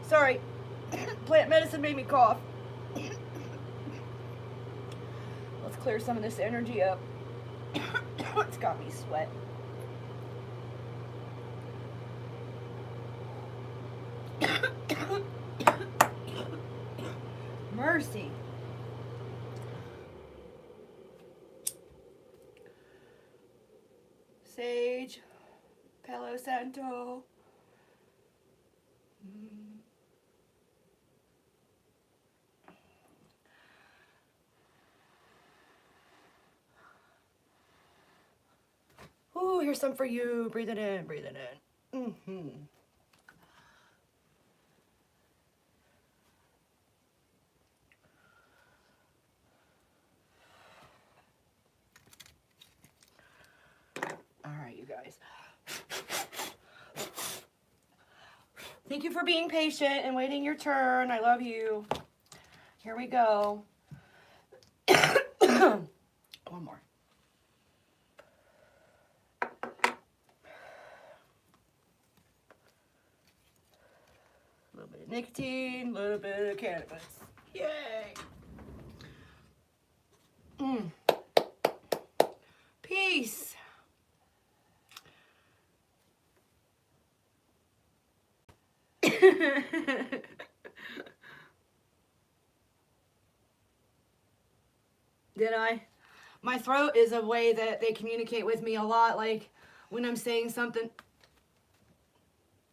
Sorry, plant medicine made me cough. Let's clear some of this energy up. It's got me sweat. Mercy. Sage, Palo Santo. Ooh, here's some for you. Breathe it in, breathe it in. All right, you guys. Thank you for being patient and waiting your turn. I love you. Here we go. One more. A little bit of nicotine, a little bit of cannabis. Yay. Peace. Did I? My throat is a way that they communicate with me a lot, like when I'm saying something.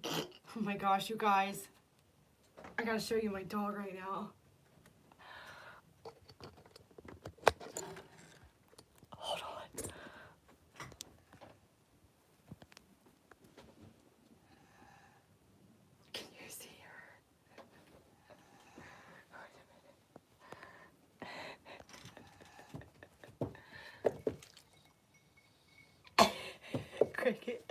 Oh my gosh, you guys. I gotta show you my dog right now. Hold on. Can you see her? Cricket.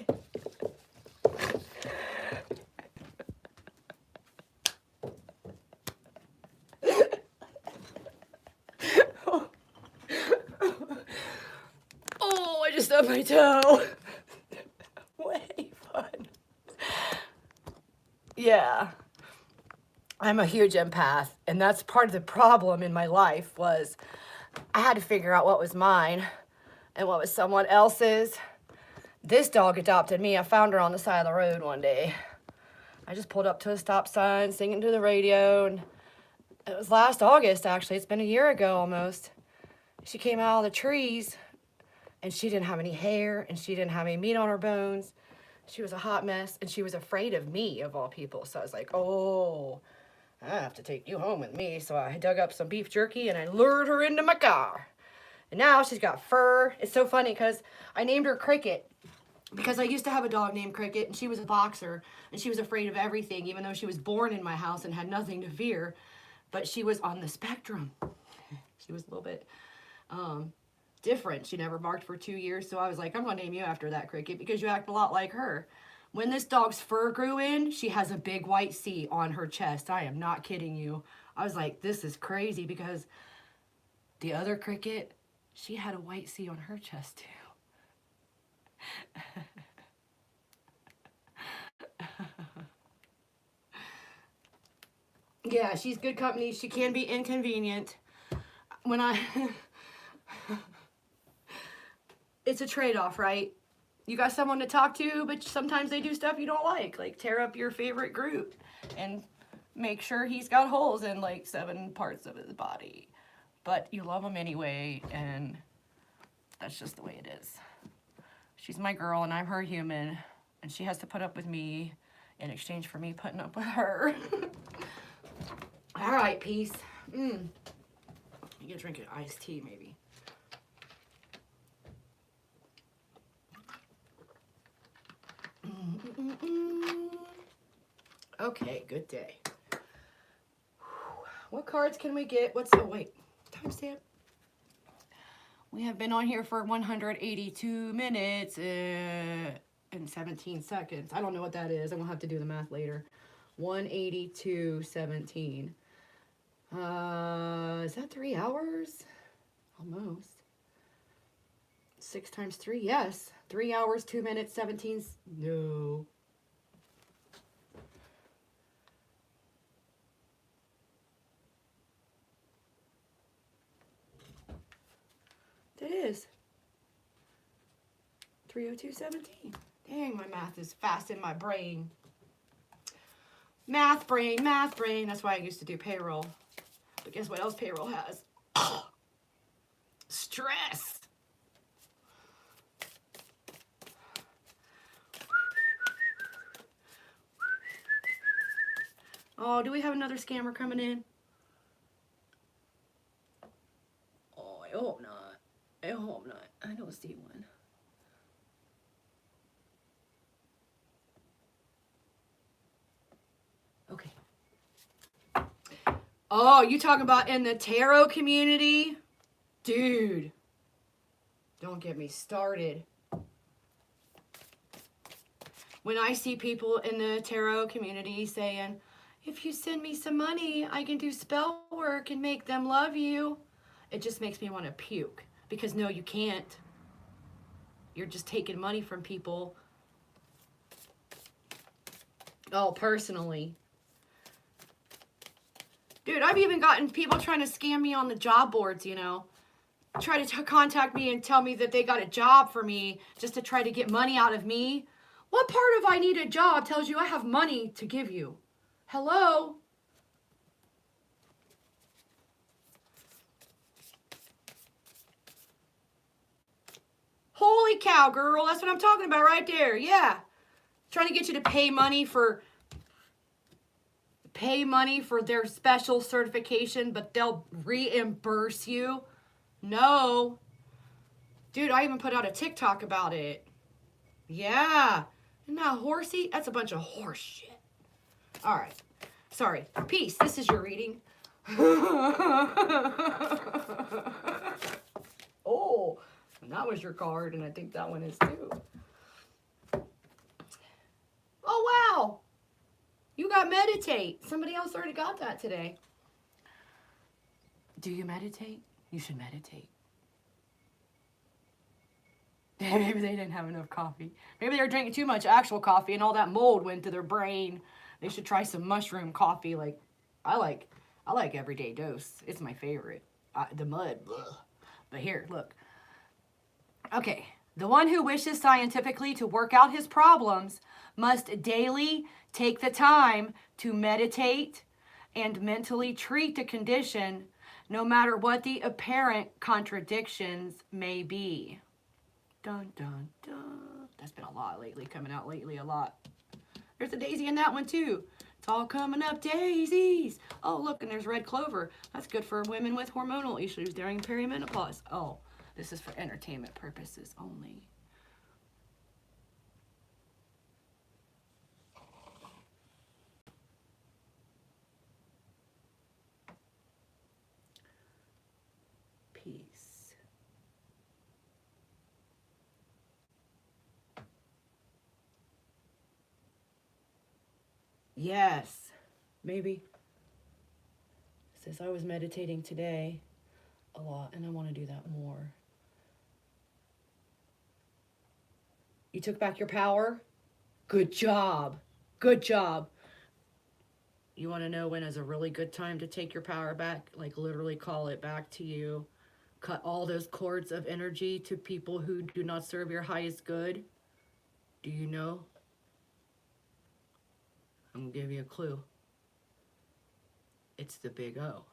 Oh, I just stubbed my toe. Way fun. Yeah. I'm a huge empath, and that's part of the problem in my life was I had to figure out what was mine and what was someone else's. This dog adopted me. I found her on the side of the road one day. I just pulled up to a stop sign, singing to the radio, and it was last August, actually. It's been a year ago almost. She came out of the trees, and she didn't have any hair, and she didn't have any meat on her bones. She was a hot mess, and she was afraid of me, of all people. So I was like, oh, I have to take you home with me. So I dug up some beef jerky, and I lured her into my car. And now she's got fur. It's so funny because I named her Cricket because I used to have a dog named Cricket, and she was a boxer, and she was afraid of everything, even though she was born in my house and had nothing to fear. But she was on the spectrum. She was a little bit different. She never barked for 2 years, so I was like, I'm going to name you after that, Cricket, because you act a lot like her. When this dog's fur grew in, she has a big white C on her chest. I am not kidding you. I was like, this is crazy, because the other Cricket, she had a white C on her chest, too. Yeah, she's good company. She can be inconvenient. When it's a trade-off, right? You got someone to talk to, but sometimes they do stuff you don't like tear up your favorite group and make sure he's got holes in like 7 parts of his body. But you love him anyway, and that's just the way it is. She's my girl, and I'm her human, and she has to put up with me in exchange for me putting up with her. All right, peace. You can drink an iced tea, maybe. Okay, good day. What cards can we get? What's the wait? Timestamp. We have been on here for 182 minutes and 17 seconds. I don't know what that is. I'm gonna have to do the math later. 182:17. Is that 3 hours? Almost. 6 times 3, yes. 3 hours, 2 minutes, 17. No. It is. 302.17. Dang, my math is fast in my brain. Math brain, math brain. That's why I used to do payroll. But guess what else payroll has? Stress. Oh, do we have another scammer coming in? Oh, I hope not. I hope not. I don't see one. Okay. Oh, you talking about in the tarot community? Dude, don't get me started. When I see people in the tarot community saying, if you send me some money, I can do spell work and make them love you, it just makes me want to puke. Because no, you can't. You're just taking money from people. Oh, personally. Dude, I've even gotten people trying to scam me on the job boards, you know. Try to contact me and tell me that they got a job for me just to try to get money out of me. What part of I need a job tells you I have money to give you? Hello? Holy cow, girl. That's what I'm talking about right there. Yeah. Trying to get you to pay money for their special certification, but they'll reimburse you. No. Dude, I even put out a TikTok about it. Yeah. Isn't that horsey? That's a bunch of horse shit. All right. Sorry. Peace. This is your reading. Oh, and that was your card, and I think that one is too. Oh, wow. You got meditate. Somebody else already got that today. Do you meditate? You should meditate. Maybe they didn't have enough coffee. Maybe they were drinking too much actual coffee and all that mold went to their brain. They should try some mushroom coffee. Like I like Everyday Dose. It's my favorite. The mud. Ugh. But here, look. Okay. The one who wishes scientifically to work out his problems must daily take the time to meditate and mentally treat the condition, no matter what the apparent contradictions may be. Dun, dun, dun. That's been a lot lately, coming out lately a lot. There's a daisy in that one too. It's all coming up daisies. Oh, look, and there's red clover. That's good for women with hormonal issues during perimenopause. Oh, this is for entertainment purposes only. Peace. Yes, maybe. It says I was meditating today a lot, and I want to do that more. You took back your power? Good job. Good job. You want to know when is a really good time to take your power back? Like literally call it back to you. Cut all those cords of energy to people who do not serve your highest good. Do you know? I'm going to give you a clue. It's the big O.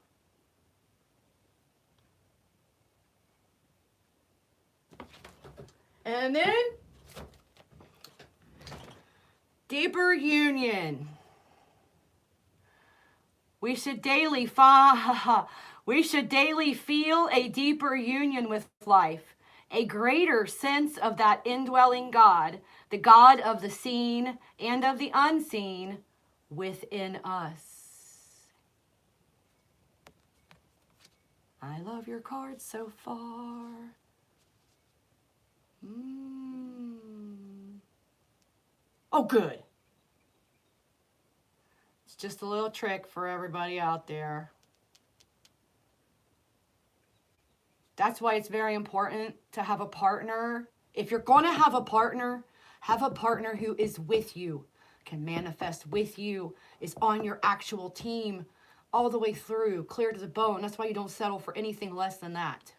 And then, deeper union. We should daily feel a deeper union with life, a greater sense of that indwelling God, the God of the seen and of the unseen within us. I love your cards so far. Oh, good. It's just a little trick for everybody out there. That's why it's very important to have a partner. If you're going to have a partner who is with you, can manifest with you, is on your actual team all the way through, clear to the bone. That's why you don't settle for anything less than that.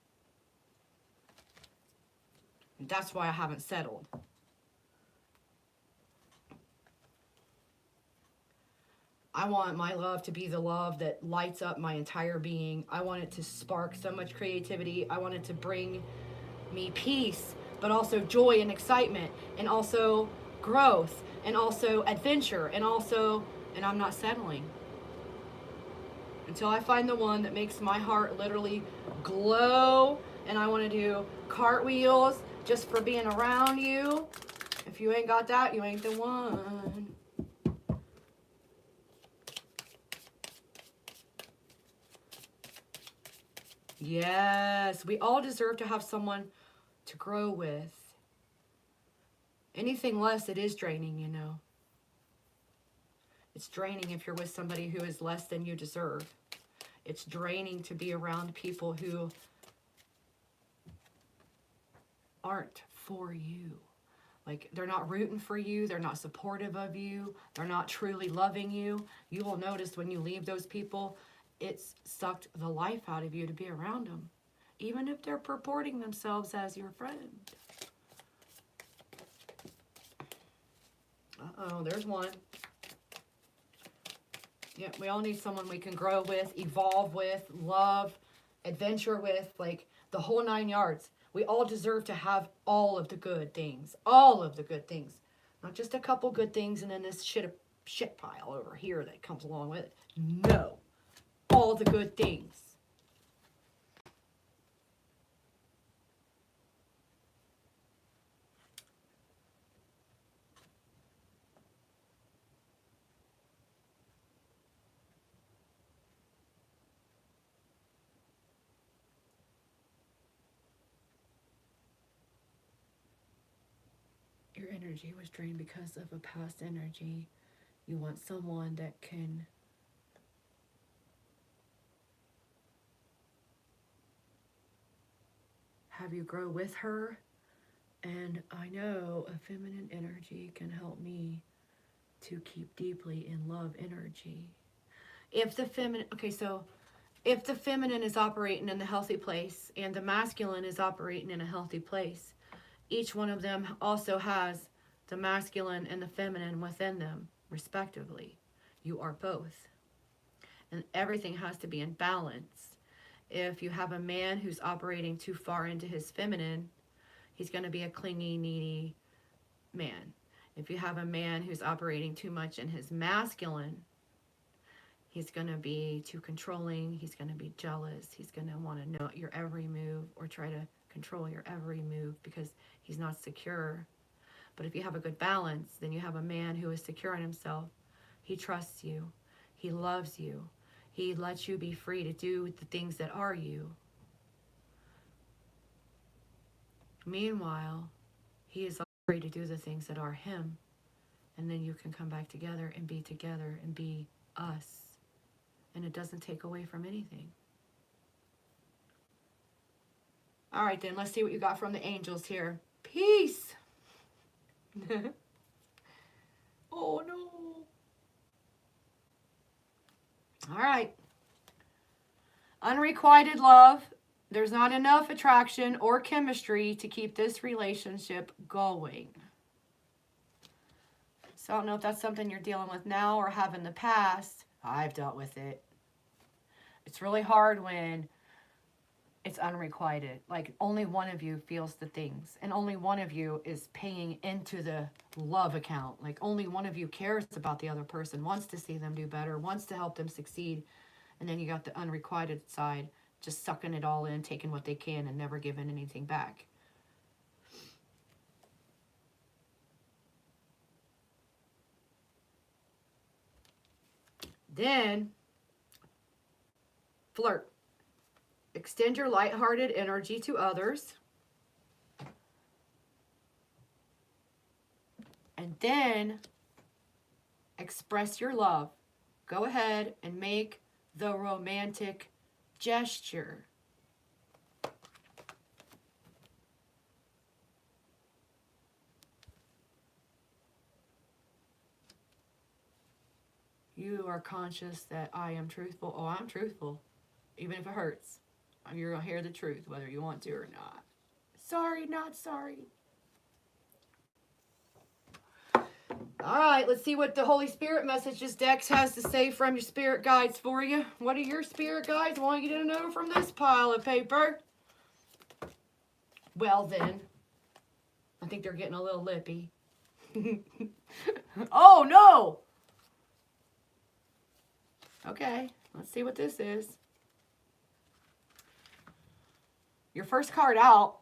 That's why I haven't settled. I want my love to be the love that lights up my entire being. I want it to spark so much creativity. I want it to bring me peace, but also joy and excitement, and also growth, and also adventure, and I'm not settling until I find the one that makes my heart literally glow, and I want to do cartwheels just for being around you. If you ain't got that, you ain't the one. Yes, we all deserve to have someone to grow with. Anything less, it is draining, you know. It's draining if you're with somebody who is less than you deserve. It's draining to be around people who aren't for you. Like, they're not rooting for you. They're not supportive of you. They're not truly loving you. You will notice when you leave those people, it's sucked the life out of you to be around them, even if they're purporting themselves as your friend. Uh-oh, there's one. Yeah, we all need someone we can grow with, evolve with, love, adventure with, like the whole 9 yards. We all deserve to have all of the good things. All of the good things. Not just a couple good things and then this shit pile over here that comes along with it. No. All the good things. Your energy was drained because of a past energy. You want someone that can have you grow with her. And I know a feminine energy can help me to keep deeply in love energy. If the feminine, okay, so if the feminine is operating in the healthy place and the masculine is operating in a healthy place, each one of them also has the masculine and the feminine within them, respectively. You are both. And everything has to be in balance. If you have a man who's operating too far into his feminine, he's going to be a clingy, needy man. If you have a man who's operating too much in his masculine, he's going to be too controlling. He's going to be jealous. He's going to want to know your every move or try to control your every move because he's not secure. But if you have a good balance, then you have a man who is secure in himself. He trusts you. He loves you. He lets you be free to do the things that are you. Meanwhile, he is free to do the things that are him. And then you can come back together and be us. And it doesn't take away from anything. All right, then, let's see what you got from the angels here. Peace. Oh, no. All right. Unrequited love. There's not enough attraction or chemistry to keep this relationship going. So I don't know if that's something you're dealing with now or have in the past. I've dealt with it. It's really hard when it's unrequited. Like, only one of you feels the things. And only one of you is paying into the love account. Like, only one of you cares about the other person, wants to see them do better, wants to help them succeed. And then you got the unrequited side, just sucking it all in, taking what they can and never giving anything back. Then, flirt. Extend your lighthearted energy to others. And then, express your love. Go ahead and make the romantic gesture. You are conscious that I am truthful. Oh, I'm truthful. Even if it hurts. You're going to hear the truth, whether you want to or not. Sorry, not sorry. All right, let's see what the Holy Spirit messages Dex has to say from your spirit guides for you. What do your spirit guides want you to know from this pile of paper? Well then, I think they're getting a little lippy. Oh no! Okay, let's see what this is. Your first card out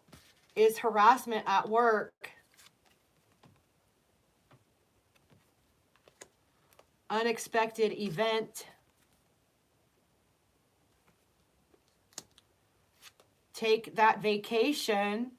is harassment at work. Unexpected event. Take that vacation.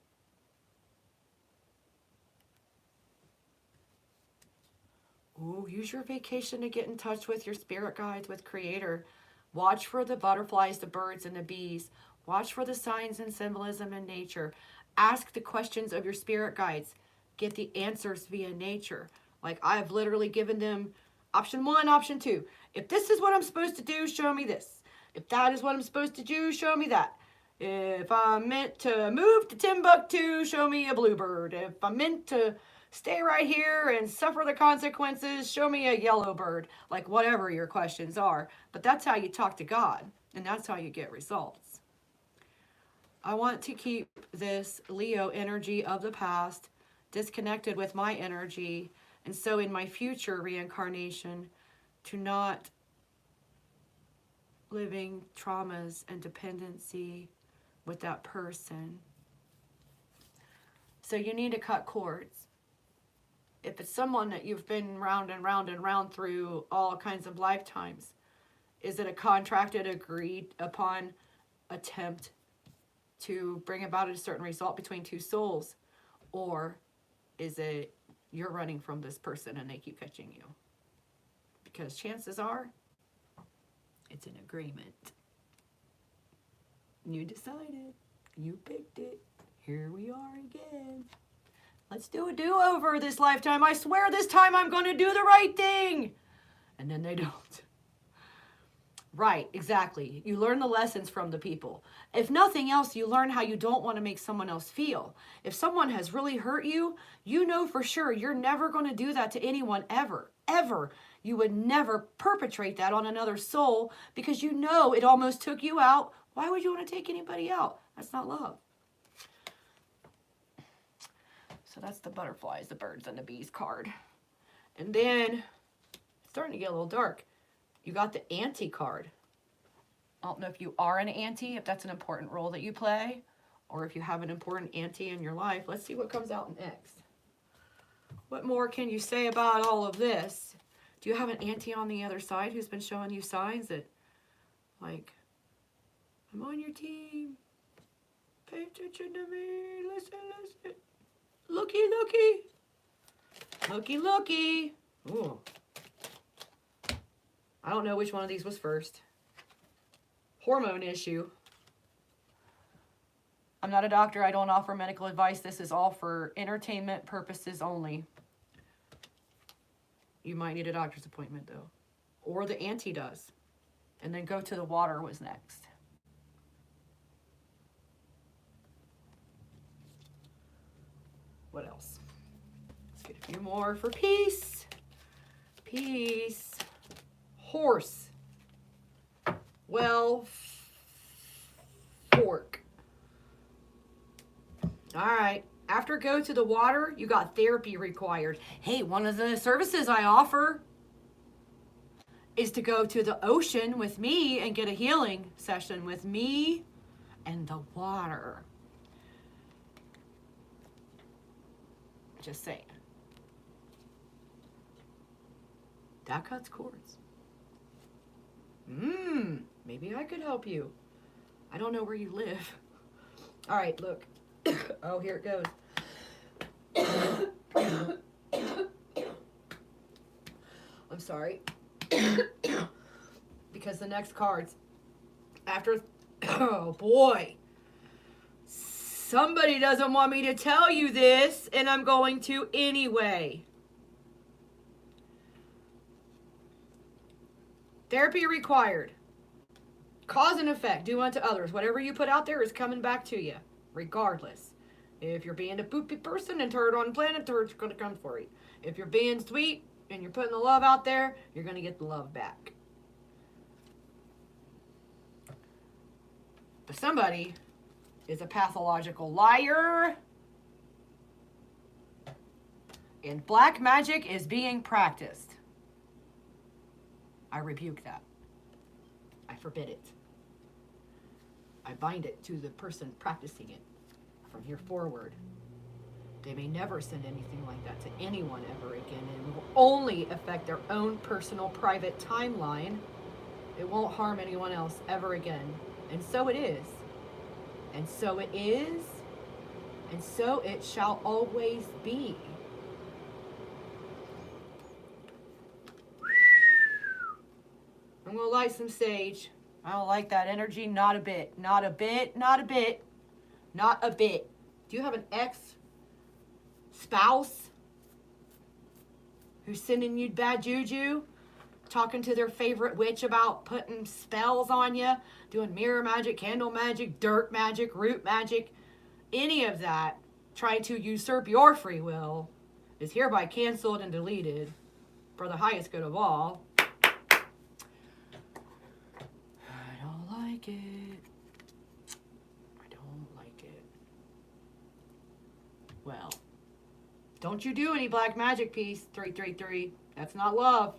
Ooh, use your vacation to get in touch with your spirit guides, with Creator. Watch for the butterflies, the birds, and the bees. Watch for the signs and symbolism in nature. Ask the questions of your spirit guides. Get the answers via nature. Like I've literally given them option 1, option 2. If this is what I'm supposed to do, show me this. If that is what I'm supposed to do, show me that. If I'm meant to move to Timbuktu, show me a bluebird. If I'm meant to stay right here and suffer the consequences, show me a yellow bird. Like whatever your questions are. But that's how you talk to God. And that's how you get results. I want to keep this Leo energy of the past disconnected with my energy. And so in my future reincarnation, to not living traumas and dependency with that person. So you need to cut cords. If it's someone that you've been round and round and round through all kinds of lifetimes, is it a contracted, agreed upon attempt to bring about a certain result between two souls? Or is it you're running from this person and they keep catching you? Because chances are, it's an agreement. You decided. You picked it. Here we are again. Let's do a do-over this lifetime. I swear this time I'm going to do the right thing. And then they don't. Right, exactly. You learn the lessons from the people. If nothing else, you learn how you don't want to make someone else feel. If someone has really hurt you, you know for sure you're never going to do that to anyone ever, ever. You would never perpetrate that on another soul because you know it almost took you out. Why would you want to take anybody out? That's not love. So that's the butterflies, the birds, and the bees card. And then, it's starting to get a little dark. You got the auntie card. I don't know if you are an auntie, if that's an important role that you play, or if you have an important auntie in your life. Let's see what comes out next. What more can you say about all of this? Do you have an auntie on the other side who's been showing you signs that, like, I'm on your team. Pay attention to me. Listen, listen. Looky, looky. Looky, looky. Ooh. I don't know which one of these was first. Hormone issue. I'm not a doctor. I don't offer medical advice. This is all for entertainment purposes only. You might need a doctor's appointment, though. Or the auntie does. And then go to the water was next. What else? Let's get a few more for peace. Peace. Horse. Well, fork. All right. After go to the water, you got therapy required. Hey, one of the services I offer is to go to the ocean with me and get a healing session with me and the water. Just saying. That cuts cords. Maybe I could help you. I don't know where you live. All right, look. Oh, here it goes. I'm sorry. Because the next cards, after, oh boy. Somebody doesn't want me to tell you this, and I'm going to anyway. Therapy required. Cause and effect. Do unto others. Whatever you put out there is coming back to you, regardless. If you're being a poopy person and turd on planet, turd's going to come for you. If you're being sweet and you're putting the love out there, you're going to get the love back. But somebody is a pathological liar. And black magic is being practiced. I rebuke that. I forbid it. I bind it to the person practicing it from here forward. They may never send anything like that to anyone ever again. It will only affect their own personal private timeline. It won't harm anyone else ever again. And so it is. And so it is. And so it shall always be. I'm going to light some sage. I don't like that energy. Not a bit. Not a bit. Not a bit. Not a bit. Do you have an ex-spouse who's sending you bad juju? Talking to their favorite witch about putting spells on you? Doing mirror magic, candle magic, dirt magic, root magic? Any of that trying to usurp your free will is hereby canceled and deleted for the highest good of all. It. I don't like it. Well, don't you do any black magic piece, 333. That's not love.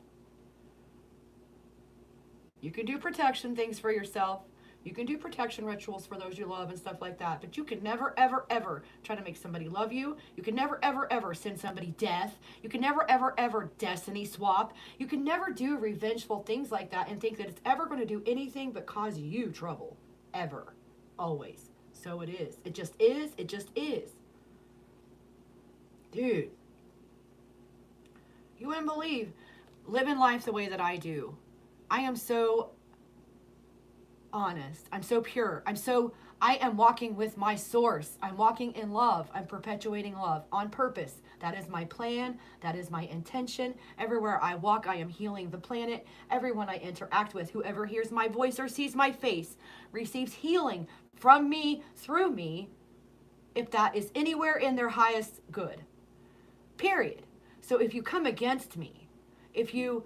You can do protection things for yourself. You can do protection rituals for those you love and stuff like that. But you can never, ever, ever try to make somebody love you. You can never, ever, ever send somebody death. You can never, ever, ever destiny swap. You can never do revengeful things like that and think that it's ever going to do anything but cause you trouble. Ever. Always. So it is. It just is. It just is. Dude. You wouldn't believe living life the way that I do. I am so honest. I'm so pure. I am walking with my source. I'm walking in love. I'm perpetuating love on purpose. That is my plan. That is my intention. Everywhere I walk, I am healing the planet. Everyone I interact with, whoever hears my voice or sees my face, receives healing from me, through me, if that is anywhere in their highest good. Period. So if you come against me, if you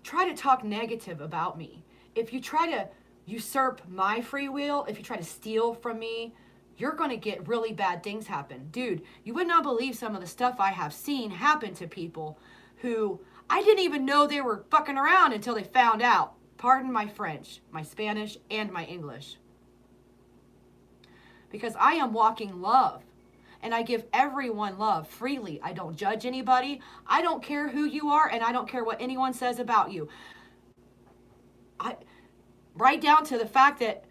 try to talk negative about me, if you try to usurp my free will, if you try to steal from me, you're going to get really bad things happen. Dude, you would not believe some of the stuff I have seen happen to people who I didn't even know they were fucking around until they found out. Pardon my French, my Spanish, and my English. Because I am walking love. And I give everyone love freely. I don't judge anybody. I don't care who you are, and I don't care what anyone says about you. Right down to the fact that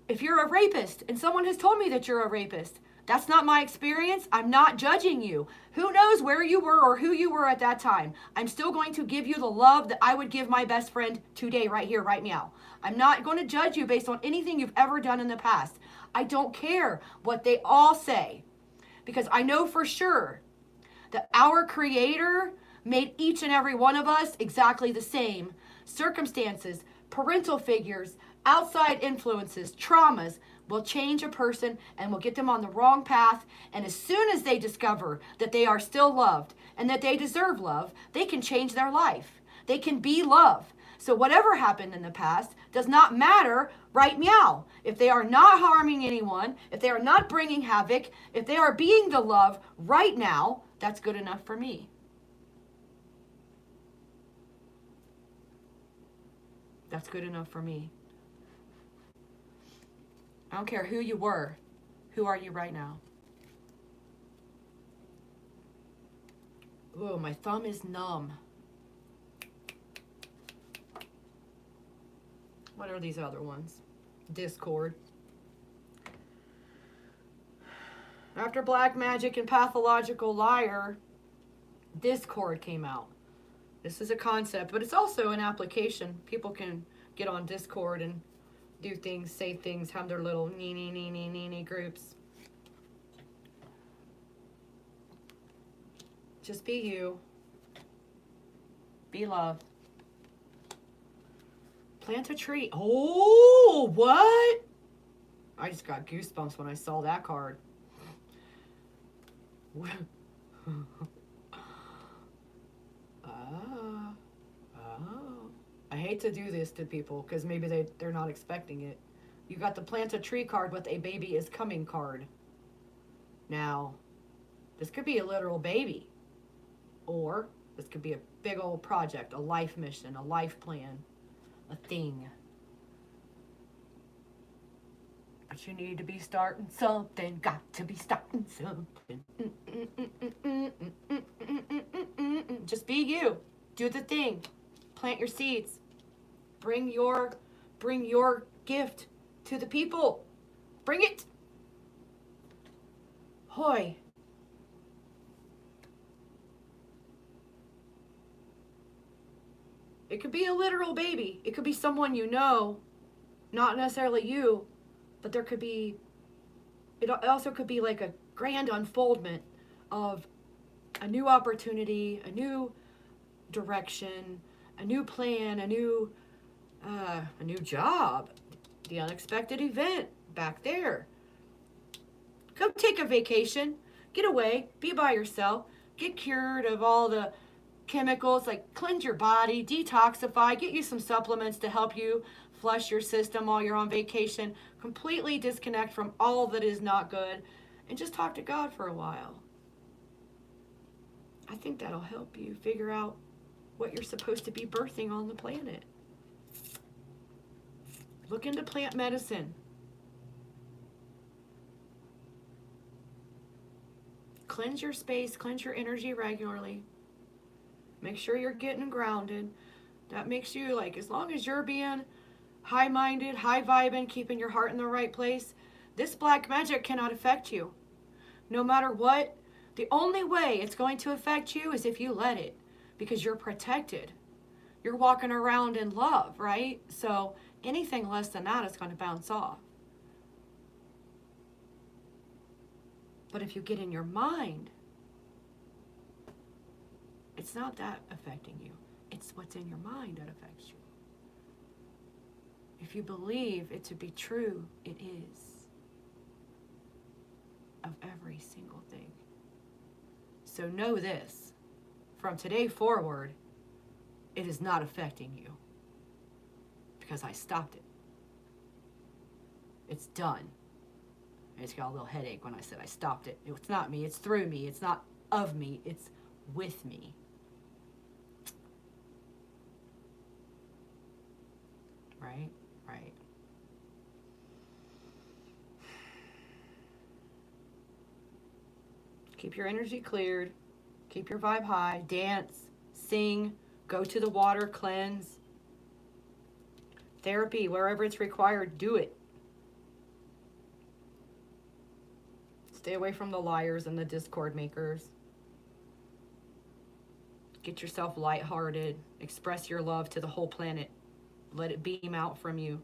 if you're a rapist and someone has told me that you're a rapist, that's not my experience. I'm not judging you. Who knows where you were or who you were at that time. I'm still going to give you the love that I would give my best friend today, right here, right now. I'm not going to judge you based on anything you've ever done in the past. I don't care what they all say, because I know for sure that our Creator made each and every one of us exactly the same. Circumstances, parental figures, outside influences, traumas will change a person and will get them on the wrong path. And as soon as they discover that they are still loved and that they deserve love, they can change their life. They can be love. So whatever happened in the past does not matter right now. If they are not harming anyone, if they are not bringing havoc, if they are being the love right now, that's good enough for me. That's good enough for me. I don't care who you were. Who are you right now? Oh, my thumb is numb. What are these other ones? Discord. After Black Magic and Pathological Liar, Discord came out. This is a concept, but it's also an application. People can get on Discord and do things, say things, have their little nee groups. Just be you. Be love. Plant a tree. Oh, what? I just got goosebumps when I saw that card. Oh. I hate to do this to people because maybe they're not expecting it. You got the plant a tree card with a baby is coming card. Now, this could be a literal baby. Or this could be a big old project, a life mission, a life plan, a thing. But you need to be starting something. Got to be starting something. Just be you. Do the thing. Plant your seeds. Bring your gift to the people. Bring it. Hoy. It could be a literal baby. It could be someone you know, not necessarily you, but there could be, it also could be like a grand unfoldment of a new opportunity, a new direction, a new plan, a new job, the unexpected event back there. Go take a vacation, get away, be by yourself, get cured of all the chemicals, like cleanse your body, detoxify, get you some supplements to help you flush your system while you're on vacation, completely disconnect from all that is not good, and just talk to God for a while. I think that'll help you figure out what you're supposed to be birthing on the planet. Look into plant medicine. Cleanse your space, cleanse your energy regularly. Make sure you're getting grounded. That makes you, like, as long as you're being high-minded, high-vibing, keeping your heart in the right place, this black magic cannot affect you. No matter what, the only way it's going to affect you is if you let it, because you're protected. You're walking around in love, right? So anything less than that is going to bounce off. But if you get in your mind, it's not that affecting you. It's what's in your mind that affects you. If you believe it to be true, it is. Of every single thing. So know this. From today forward, it is not affecting you. Because I stopped it. It's done. I just got a little headache when I said I stopped it. It's not me. It's through me. It's not of me. It's with me. Right? Right. Keep your energy cleared. Keep your vibe high. Dance. Sing. Go to the water. Cleanse. Therapy. Wherever it's required, do it. Stay away from the liars and the discord makers. Get yourself lighthearted. Express your love to the whole planet. Let it beam out from you.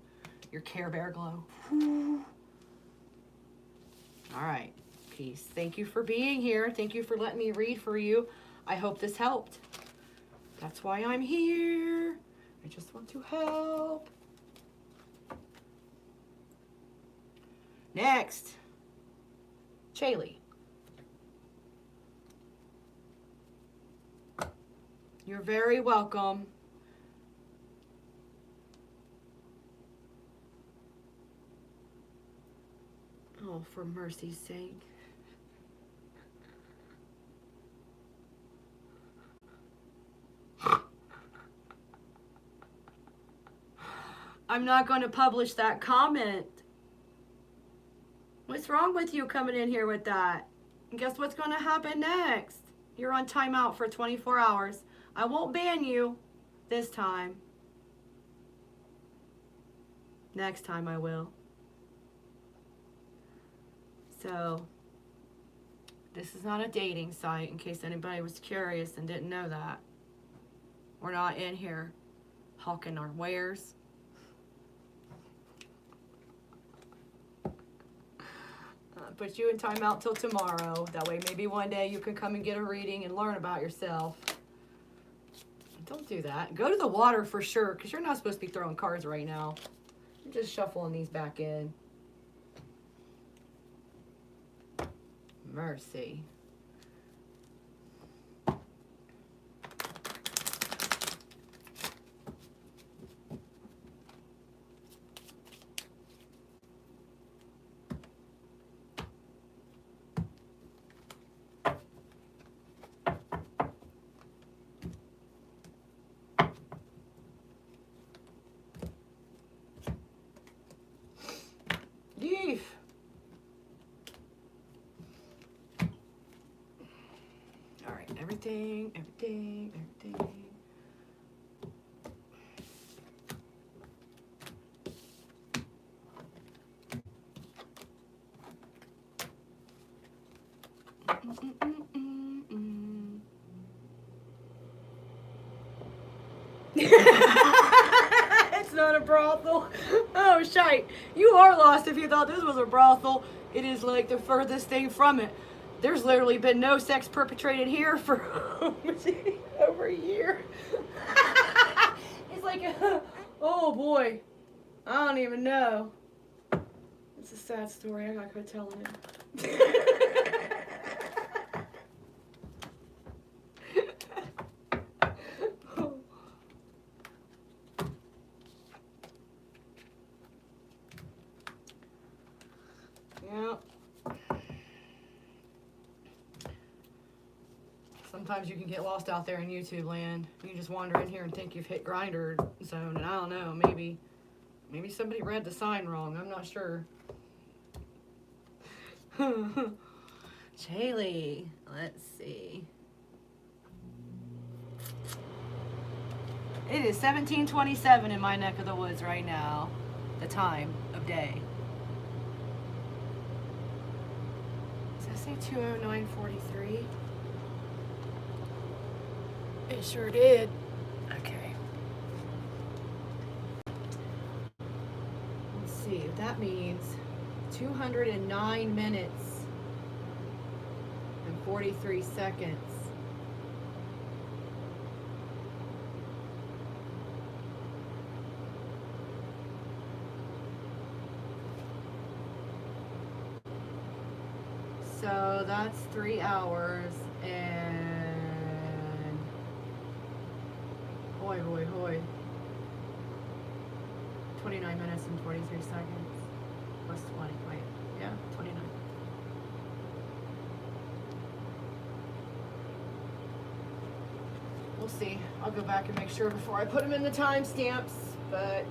Your Care Bear glow. Whew. All right. Peace. Thank you for being here. Thank you for letting me read for you. I hope this helped. That's why I'm here. I just want to help. Next. Chaley. You're very welcome. Oh, for mercy's sake. I'm not going to publish that comment. What's wrong with you coming in here with that? And guess what's going to happen next? You're on timeout for 24 hours. I won't ban you this time. Next time I will. So, this is not a dating site, in case anybody was curious and didn't know that. We're not in here hawking our wares. Put you in timeout till tomorrow. That way maybe one day you can come and get a reading and learn about yourself. Don't do that. Go to the water for sure, because you're not supposed to be throwing cards right now. You're just shuffling these back in. Mercy. everything. It's not a brothel. Oh, shite. You are lost if you thought this was a brothel. It is like the furthest thing from it. There's literally been no sex perpetrated here for over a year. It's like, oh boy. I don't even know. It's a sad story. I gotta quit telling it. Yeah. Sometimes you can get lost out there in YouTube land. You just wander in here and think you've hit Grinder zone, and I don't know, maybe somebody read the sign wrong. I'm not sure. Chaley, let's see. It is 17:27 in my neck of the woods right now. The time of day. Does that say 2:09:43? It sure did. Okay. Let's see. That means 209 minutes and 43 seconds. So that's 3 hours and hoy 29 minutes and 43 seconds plus 20. Wait, yeah, 29. We'll see. I'll go back and make sure before I put them in the timestamps, but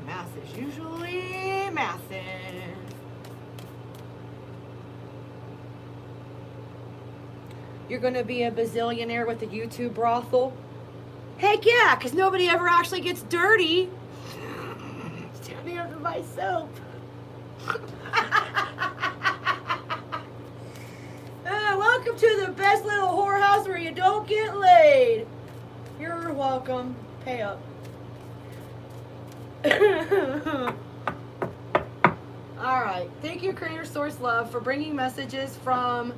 math is usually mathin'. You're going to be a bazillionaire with a YouTube brothel? Heck yeah, because nobody ever actually gets dirty. Standing under my soap. Welcome to the best little whorehouse where you don't get laid. You're welcome. Pay up. Alright, thank you Creator Source Love for bringing messages from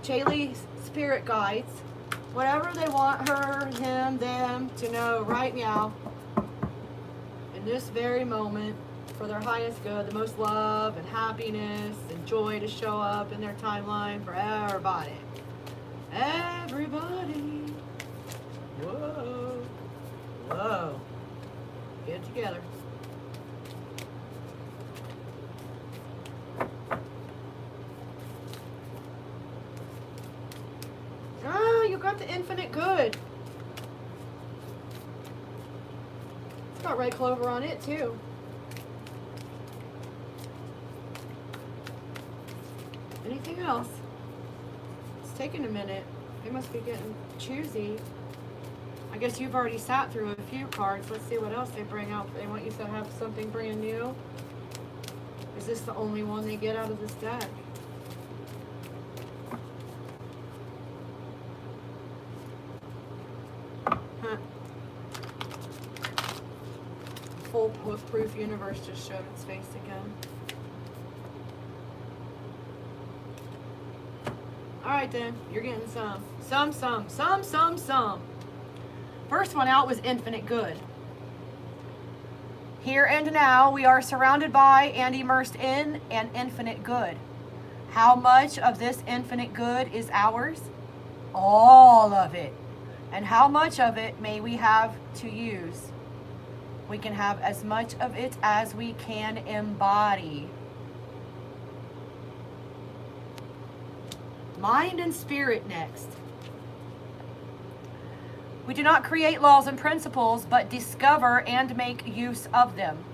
Chaley's spirit guides, whatever they want her, him, them to know right now, in this very moment, for their highest good, the most love and happiness and joy to show up in their timeline for everybody. Everybody. Whoa. Whoa. Get it together. You got the infinite good. It's got red clover on it too. Anything else? It's taking a minute. They must be getting choosy. I guess you've already sat through a few cards. Let's see what else they bring out. They want you to have something brand new. Is this the only one they get out of this deck? Foolproof universe just showed its face again. Alright then, you're getting some. Some. First one out was infinite good. Here and now we are surrounded by and immersed in an infinite good. How much of this infinite good is ours? All of it. And how much of it may we have to use? We can have as much of it as we can embody. Mind and spirit next. We do not create laws and principles, but discover and make use of them.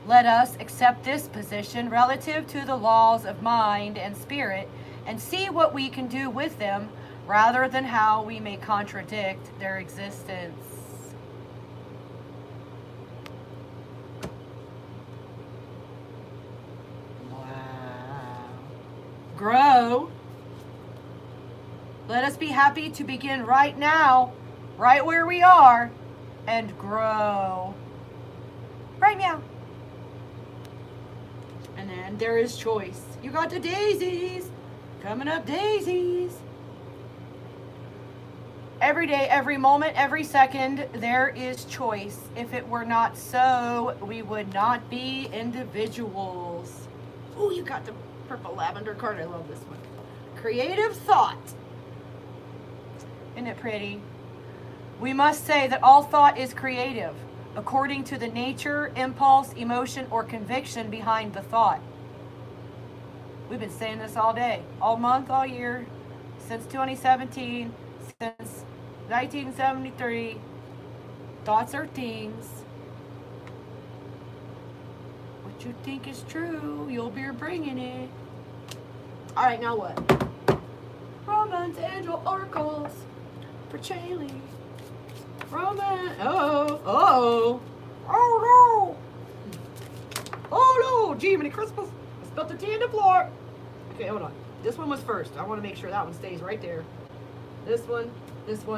Let us accept this position relative to the laws of mind and spirit and see what we can do with them rather than how we may contradict their existence. Wow. Grow. Let us be happy to begin right now, right where we are, and grow. Right now. And then there is choice. You got the daisies. Coming up, daisies. Every day, every moment, every second, there is choice. If it were not so, we would not be individuals. Oh, you got the purple lavender card. I love this one. Creative thought. Isn't it pretty? We must say that all thought is creative, according to the nature, impulse, emotion, or conviction behind the thought. We've been saying this all day, all month, all year, since 2017, since 1973. Thoughts are things. What you think is true, you'll be bringing it. All right, now what? Romance angel oracles for Chaley. Romance. Oh no. Oh no, Jiminy Christmas. I spilled the tea on the floor. Okay, hold on. This one was first. I want to make sure that one stays right there. This one,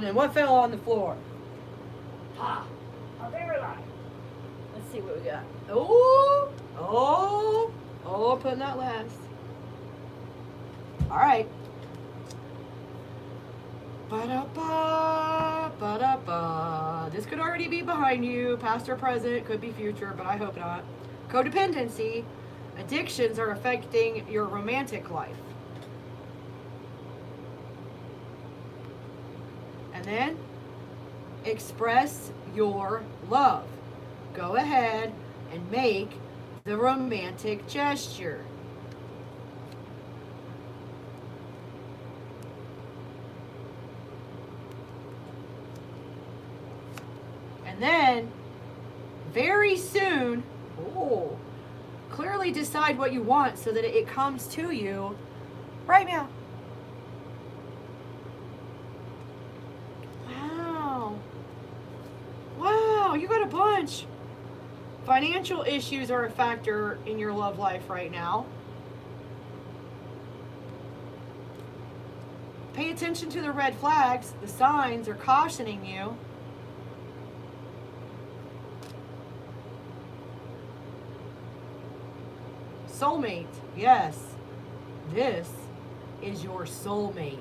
and what fell on the floor? Ah, our favorite line. Let's see what we got. Oh, putting that last. All right. Ba-da-ba, ba-da-ba. This could already be behind you, past or present, could be future, but I hope not. Codependency. Addictions are affecting your romantic life. And then, express your love. Go ahead and make the romantic gesture. And then, very soon, clearly decide what you want so that it comes to you right now. Wow, you got a bunch. Financial issues are a factor in your love life right now. Pay attention to the red flags. The signs are cautioning you. Soulmate. Yes, this is your soulmate.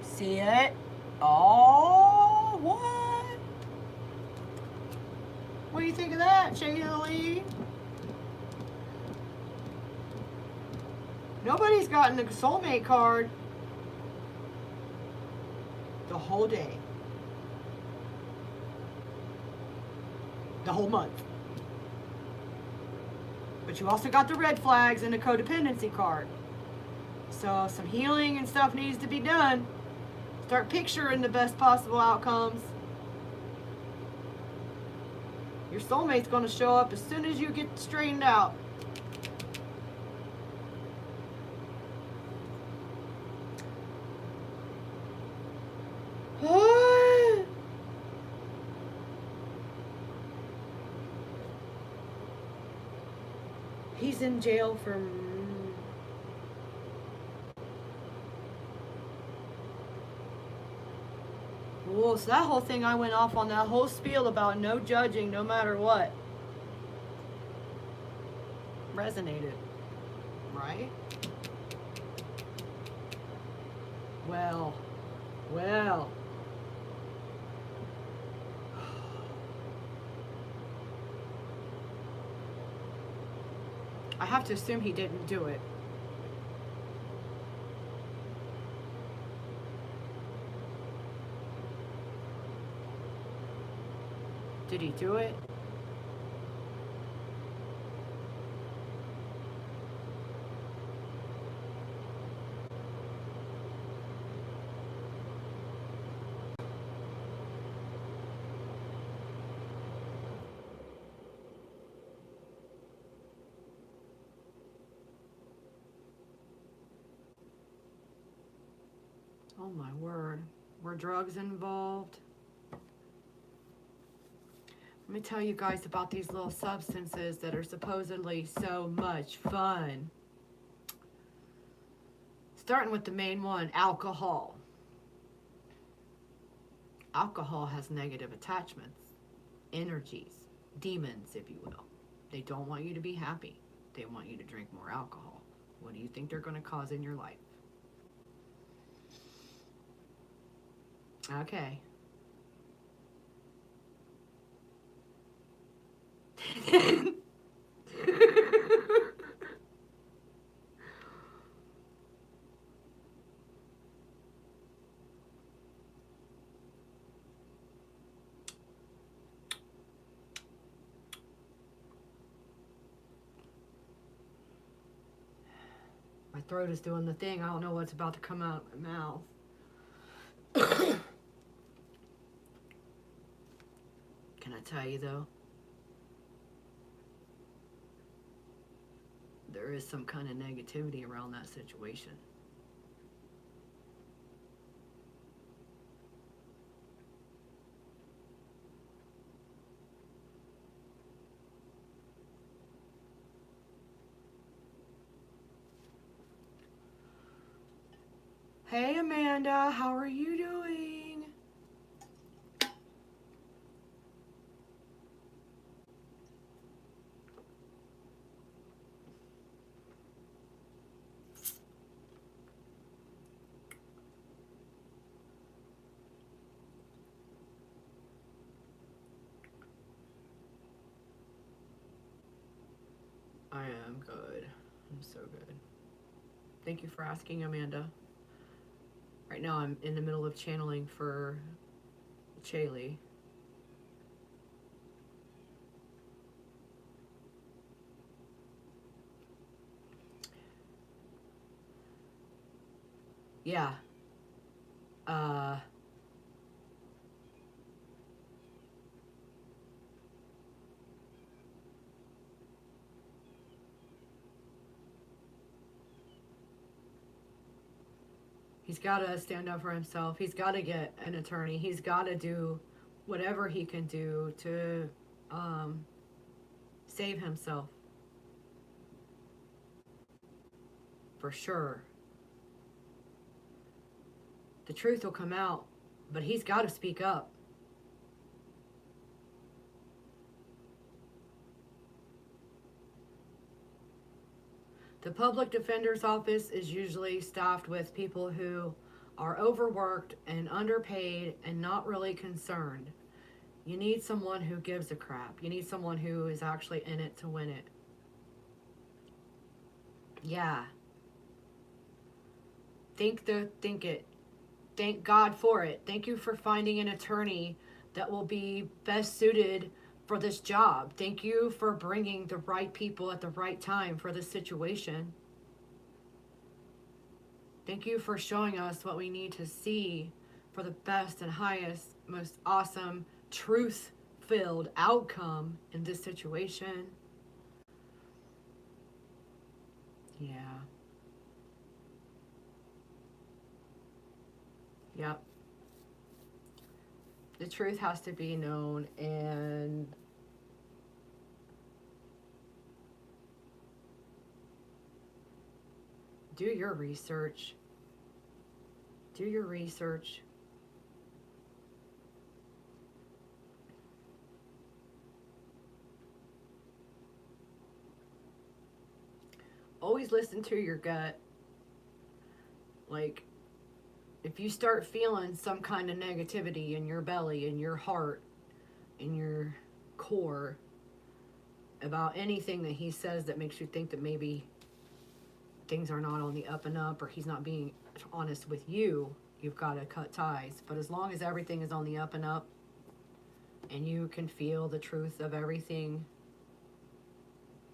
See it? Oh, what? What do you think of that, Chaley? Nobody's gotten a soulmate card the whole day. The whole month. But you also got the red flags and a codependency card. So some healing and stuff needs to be done. Start picturing the best possible outcomes. Your soulmate's going to show up as soon as you get straightened out. He's in jail for... Whoa, so that whole thing I went off on, that whole spiel about no judging no matter what, resonated, right? Well. I have to assume he didn't do it. Did he do it? Oh my word. Were drugs involved? Let me tell you guys about these little substances that are supposedly so much fun. Starting with the main one, alcohol. Alcohol has negative attachments, energies, demons, if you will. They don't want you to be happy. They want you to drink more alcohol. What do you think they're going to cause in your life? Okay. My throat is doing the thing. I don't know what's about to come out of my mouth. Can I tell you though? There is some kind of negativity around that situation. Hey Amanda, how are you doing? I am good. I'm so good. Thank you for asking, Amanda. Right now I'm in the middle of channeling for Chaley. Yeah. He's got to stand up for himself. He's got to get an attorney. He's got to do whatever he can do to save himself. For sure. The truth will come out, but he's got to speak up. The public defender's office is usually staffed with people who are overworked and underpaid and not really concerned. You need someone who gives a crap. You need someone who is actually in it to win it. Yeah. Think it. Thank God for it. Thank you for finding an attorney that will be best suited for this job. Thank you for bringing the right people at the right time for this situation. Thank you for showing us what we need to see for the best and highest, most awesome, truth-filled outcome in this situation. Yeah. Yep. The truth has to be known, and do your research. Do your research. Always listen to your gut. Like, if you start feeling some kind of negativity in your belly, in your heart, in your core about anything that he says that makes you think that maybe things are not on the up and up, or he's not being honest with you, you've got to cut ties. But as long as everything is on the up and up and you can feel the truth of everything,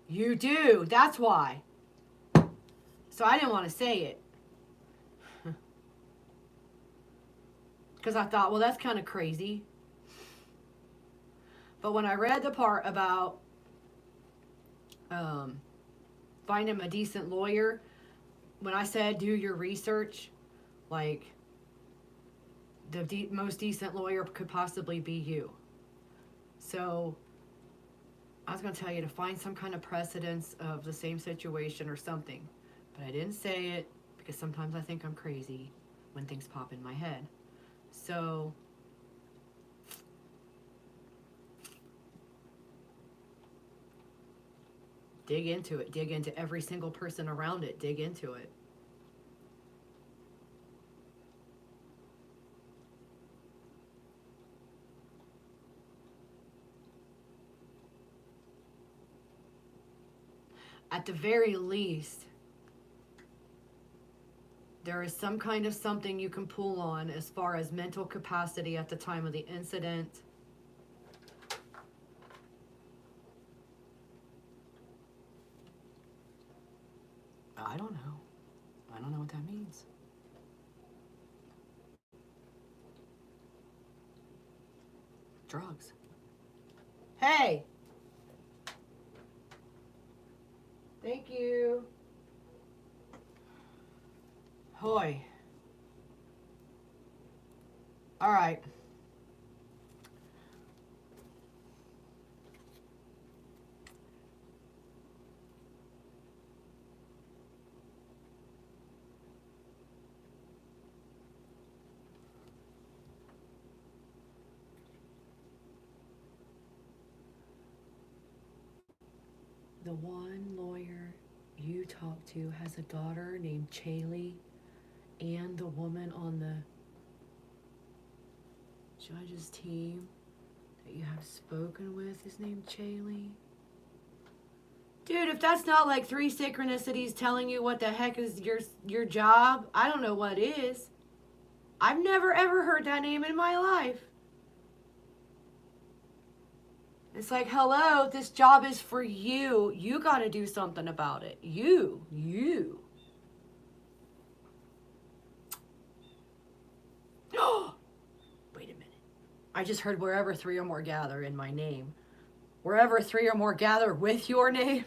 you do. That's why. So I didn't want to say it. Because I thought, well, that's kind of crazy. But when I read the part about find him a decent lawyer, when I said do your research, like, the most decent lawyer could possibly be you. So I was going to tell you to find some kind of precedence of the same situation or something. But I didn't say it because sometimes I think I'm crazy when things pop in my head. So dig into it. Dig into every single person around it. Dig into it. At the very least, there is some kind of something you can pull on as far as mental capacity at the time of the incident. I don't know. I don't know what that means. Drugs. Hey! Thank you. Hoy. All right. The one lawyer you talk to has a daughter named Chaley, and the woman on the judge's team that you have spoken with is named Chaley. Dude, if that's not like 3 synchronicities telling you what the heck is your job, I don't know what is. I've never ever heard that name in my life. It's like, hello, this job is for you. You got to do something about it. You. Wait a minute. I just heard wherever 3 or more gather in my name. Wherever 3 or more gather with your name.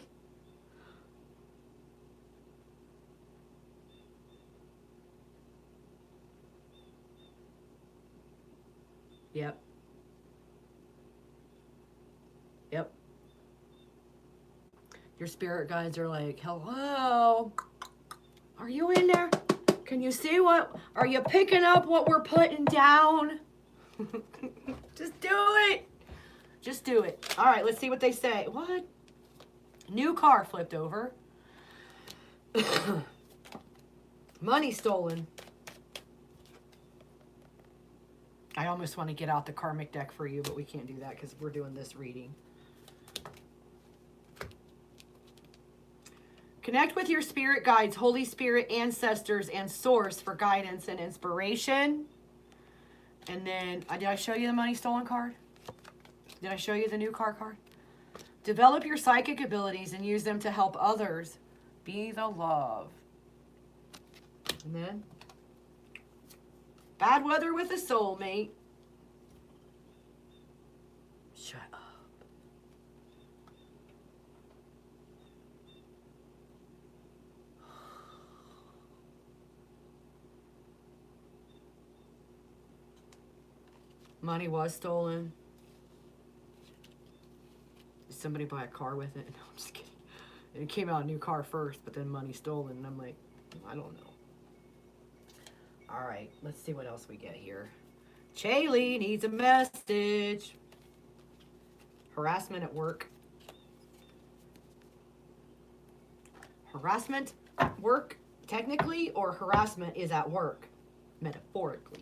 Yep. Yep. Your spirit guides are like, hello? Are you in there? Can you see what? Are you picking up what we're putting down? Just do it. Just do it. All right, let's see what they say. What? New car flipped over. Money stolen. I almost want to get out the karmic deck for you, but we can't do that because we're doing this reading. Connect with your spirit guides, Holy Spirit, ancestors, and source for guidance and inspiration. And then, did I show you the money stolen card? Did I show you the new car card? Develop your psychic abilities and use them to help others. Be the love. And then, bad weather with a soulmate. Shut up. Money was stolen. Did somebody buy a car with it? No, I'm just kidding. It came out a new car first, but then money stolen. And I'm like, I don't know. All right, let's see what else we get here. Chaley needs a message. Harassment at work. Harassment at work, technically, or harassment is at work, metaphorically.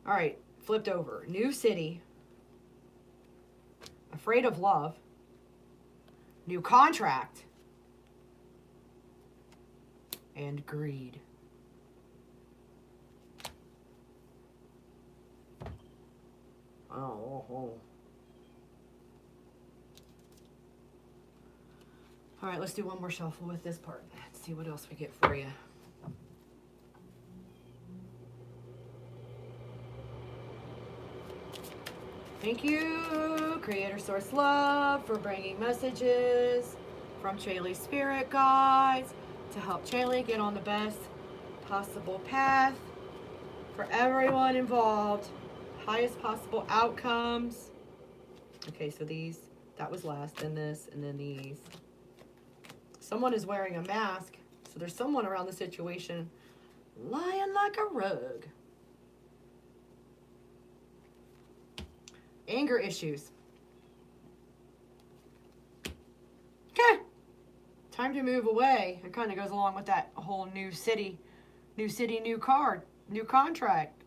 All right, flipped over. New city. Afraid of love. New contract. And greed. Oh. All right, let's do one more shuffle with this part. Let's see what else we get for you. Thank you, Creator Source Love, for bringing messages from Chaley's spirit guides to help Chaley get on the best possible path for everyone involved. Highest possible outcomes. Okay, so these, that was last, then this, and then these. Someone is wearing a mask, so there's someone around the situation lying like a rug. Anger issues. Okay. Time to move away. It kind of goes along with that whole new city, new card, new contract.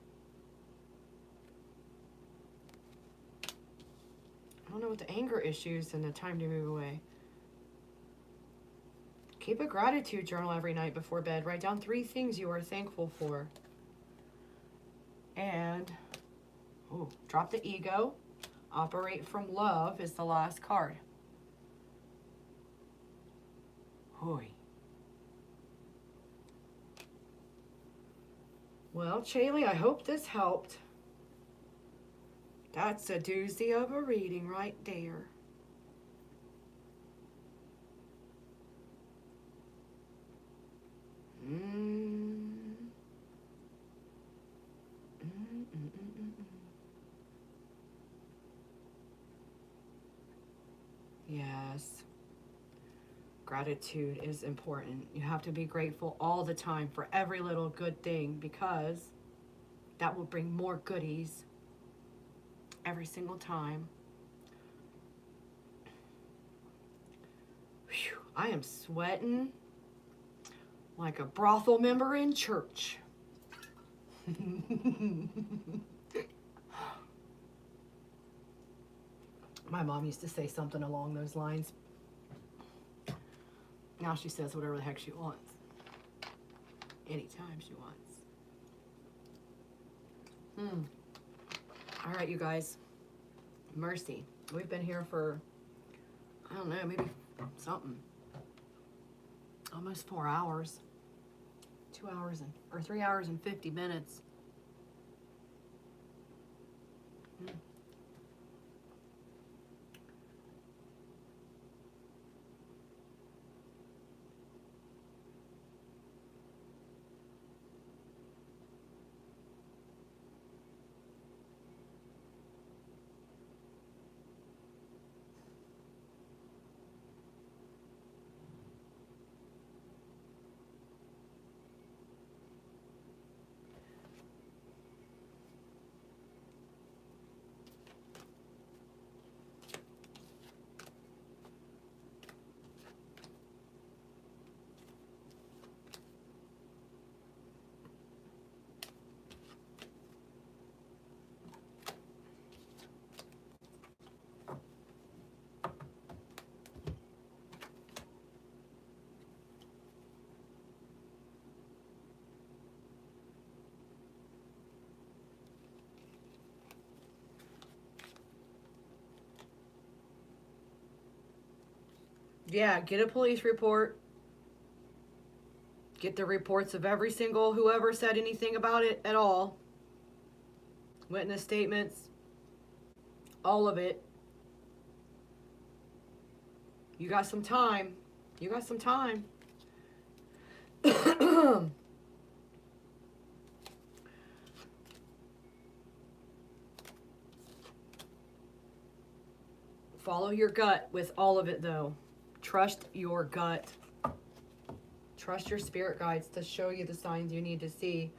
I don't know what the anger issues and the time to move away. Keep a gratitude journal every night before bed. Write down 3 things you are thankful for. And, drop the ego. Operate from love is the last card. Hoy. Well, Chaley, I hope this helped. That's a doozy of a reading right there. Yes. Gratitude is important. You have to be grateful all the time for every little good thing, because that will bring more goodies every single time. Whew, I am sweating like a brothel member in church. My mom used to say something along those lines. Now she says whatever the heck she wants. Anytime she wants. All right, you guys. Mercy. We've been here for, I don't know, maybe something. Almost 4 hours. 2 hours or 3 hours and 50 minutes. Yeah, get a police report. Get the reports of every single whoever said anything about it at all. Witness statements. All of it. You got some time. You got some time. Follow your gut with all of it, though. Trust your gut. Trust your spirit guides to show you the signs you need to see.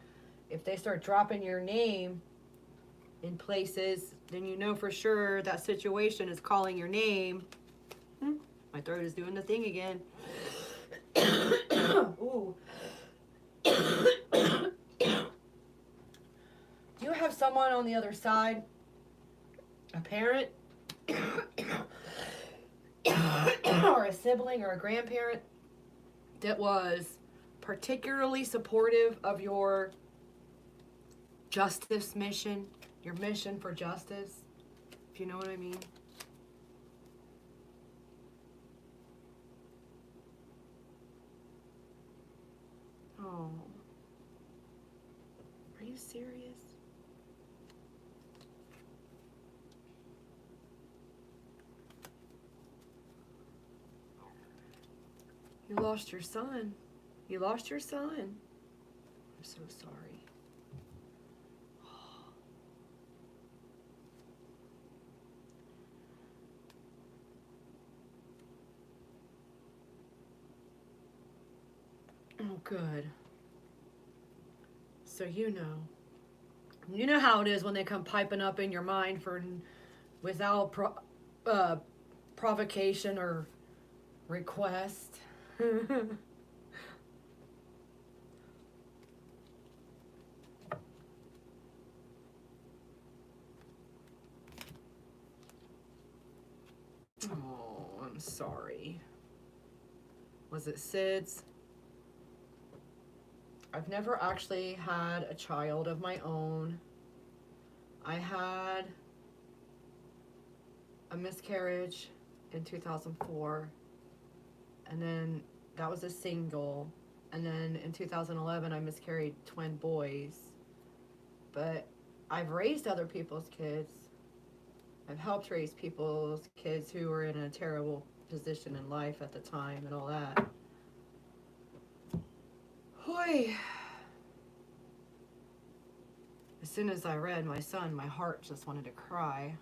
If they start dropping your name in places, then you know for sure that situation is calling your name. My throat is doing the thing again. Ooh. Do you have someone on the other side? A parent? Or a sibling or a grandparent that was particularly supportive of your justice mission, your mission for justice, if you know what I mean? Oh, are you serious? You lost your son. You lost your son. I'm so sorry. Oh, good. So you know how it is when they come piping up in your mind without provocation or request. Oh, I'm sorry. Was it SIDS? I've never actually had a child of my own. I had a miscarriage in 2004, and then that was a single, and then in 2011 I miscarried twin boys. But I've raised other people's kids. I've helped raise people's kids who were in a terrible position in life at the time and all that. Hoy. As soon as I read my son, my heart just wanted to cry.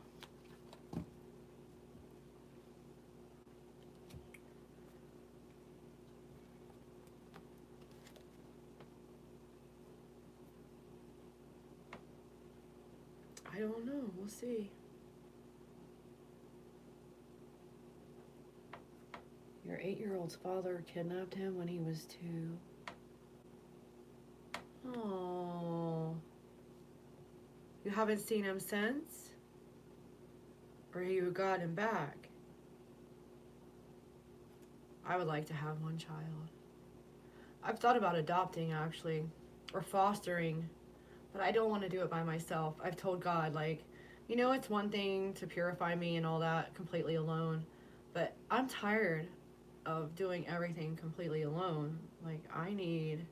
I don't know. We'll see. Your 8-year-old's father kidnapped him when he was 2. Oh. You haven't seen him since? Or you got him back? I would like to have one child. I've thought about adopting, actually, or fostering, but I don't want to do it by myself. I've told God, like, you know, it's one thing to purify me and all that completely alone, but I'm tired of doing everything completely alone. Like, I need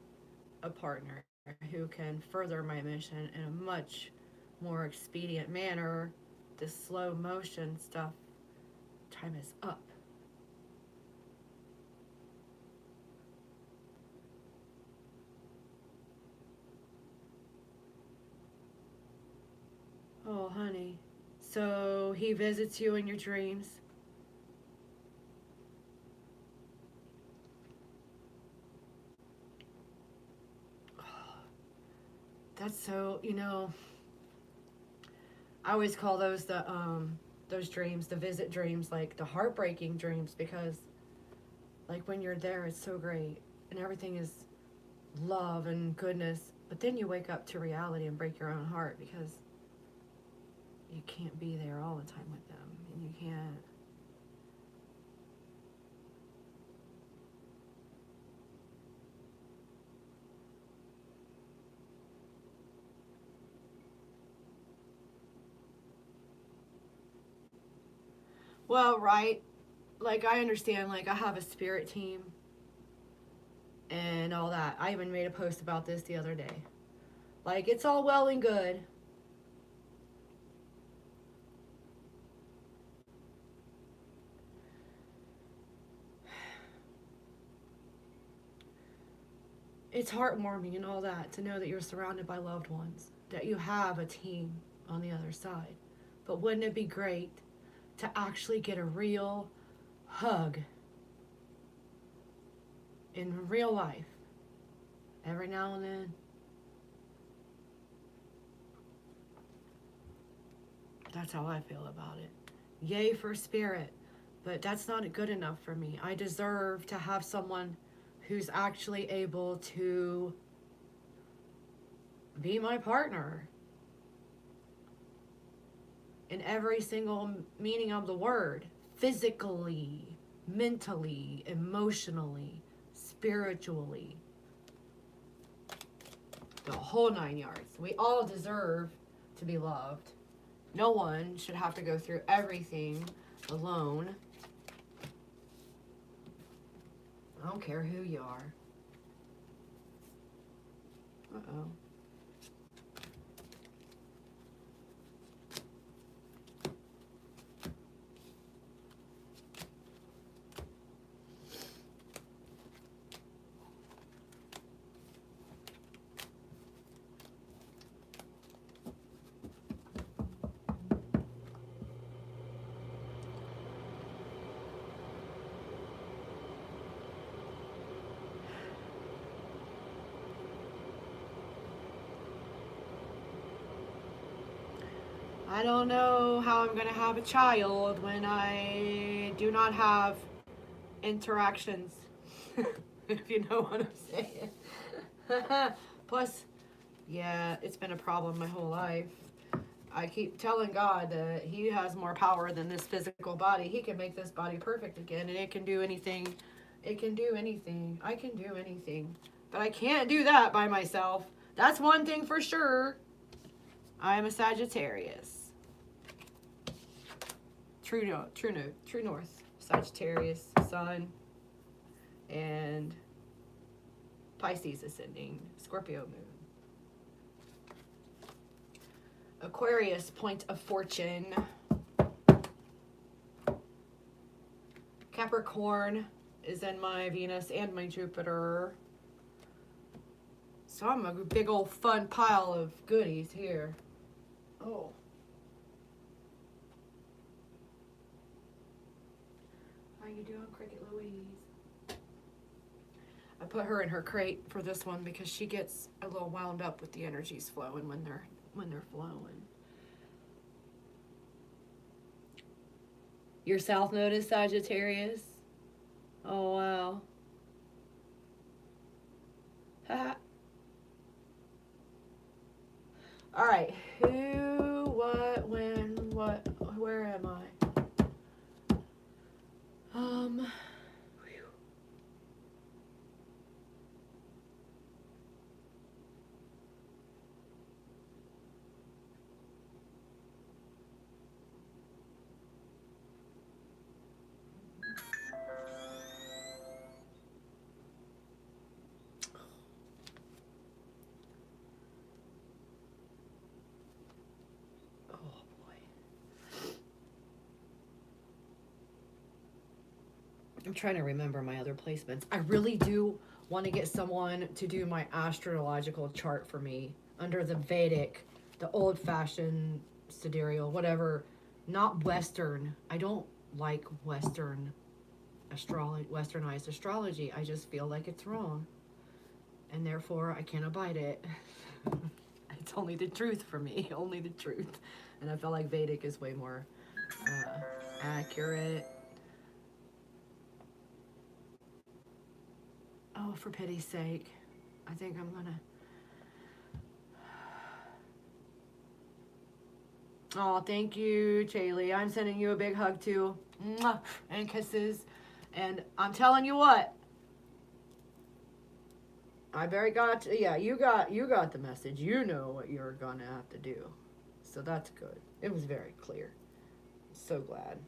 a partner who can further my mission in a much more expedient manner. This slow motion stuff, time is up. Oh, honey. So he visits you in your dreams? That's so, I always call those those dreams, the visit dreams, like the heartbreaking dreams, because like when you're there, it's so great and everything is love and goodness, but then you wake up to reality and break your own heart because you can't be there all the time with them, and you can't. Well, right, like I understand, like I have a spirit team and all that. I even made a post about this the other day. Like, it's all well and good. It's heartwarming and all that to know that you're surrounded by loved ones, that you have a team on the other side. But wouldn't it be great to actually get a real hug in real life every now and then? That's how I feel about it. Yay for spirit, but that's not good enough for me. I deserve to have someone who's actually able to be my partner in every single meaning of the word. Physically, mentally, emotionally, spiritually. The whole 9 yards. We all deserve to be loved. No one should have to go through everything alone. I don't care who you are. Uh-oh. I don't know how I'm going to have a child when I do not have interactions. If you know what I'm saying. Plus, yeah, it's been a problem my whole life. I keep telling God that He has more power than this physical body. He can make this body perfect again, and it can do anything. It can do anything. I can do anything. But I can't do that by myself. That's one thing for sure. I am a Sagittarius. True north. Sagittarius, Sun, and Pisces ascending, Scorpio moon. Aquarius, point of fortune. Capricorn is in my Venus and my Jupiter. So I'm a big old fun pile of goodies here. Oh. How you doing, Cricket Louise? I put her in her crate for this one because she gets a little wound up with the energies flowing when they're flowing. Your South Node is Sagittarius. Oh wow. Ha. All right. Who, what, when, what? Where am I? I'm trying to remember my other placements. I really do want to get someone to do my astrological chart for me under the Vedic, the old-fashioned sidereal, whatever, not Western. I don't like Western westernized astrology. I just feel like it's wrong, and therefore I can't abide it. It's only the truth for me, only the truth. And I feel like Vedic is way more accurate. Oh, for pity's sake. I think I'm gonna... Oh, thank you, Chaley. I'm sending you a big hug, too. Mwah! And kisses. And I'm telling you what. I very got... Yeah, you got the message. You know what you're gonna have to do. So that's good. It was very clear. So glad.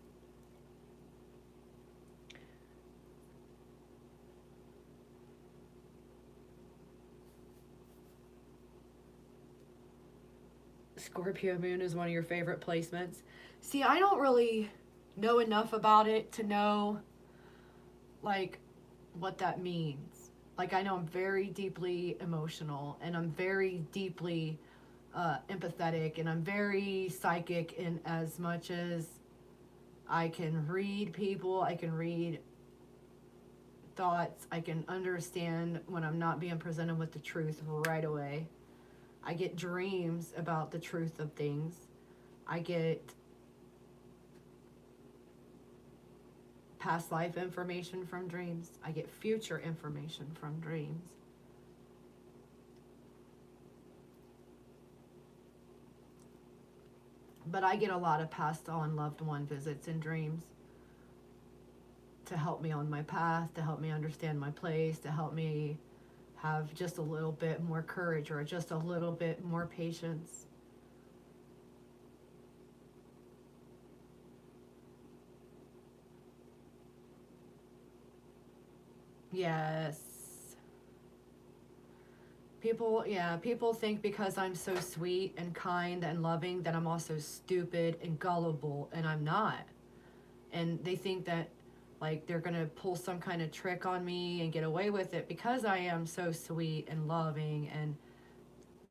Scorpio moon is one of your favorite placements. See, I don't really know enough about it to know, like, what that means. Like, I know I'm very deeply emotional, and I'm very deeply empathetic, and I'm very psychic in as much as I can read people, I can read thoughts, I can understand when I'm not being presented with the truth right away. I get dreams about the truth of things. I get past life information from dreams. I get future information from dreams. But I get a lot of passed on loved one visits in dreams to help me on my path, to help me understand my place, to help me have just a little bit more courage or just a little bit more patience. Yes. People think because I'm so sweet and kind and loving that I'm also stupid and gullible, and I'm not. And they think that like they're gonna pull some kind of trick on me and get away with it because I am so sweet and loving and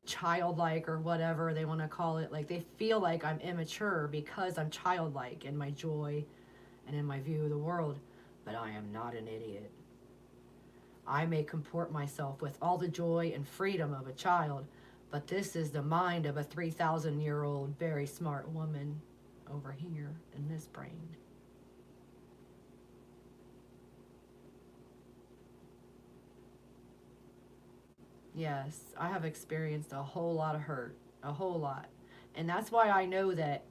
childlike or whatever they want to call it. Like they feel like I'm immature because I'm childlike in my joy and in my view of the world. But I am not an idiot. I may comport myself with all the joy and freedom of a child, But this is the mind of a 3,000-year-old very smart woman over here in this brain. Yes, I have experienced a whole lot of hurt, a whole lot. And that's why I know that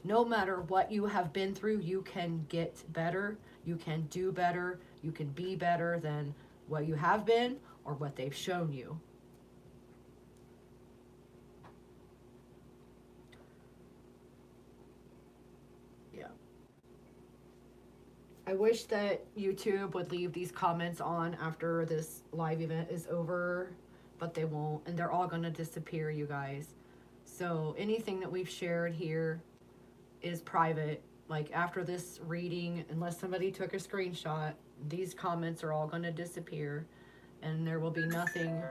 no matter what you have been through, you can get better, you can do better, you can be better than what you have been or what they've shown you. Yeah. I wish that YouTube would leave these comments on after this live event is over, but they won't, and they're all going to disappear, you guys. So anything that we've shared here is private. Like after this reading, unless somebody took a screenshot, these comments are all going to disappear, and there will be nothing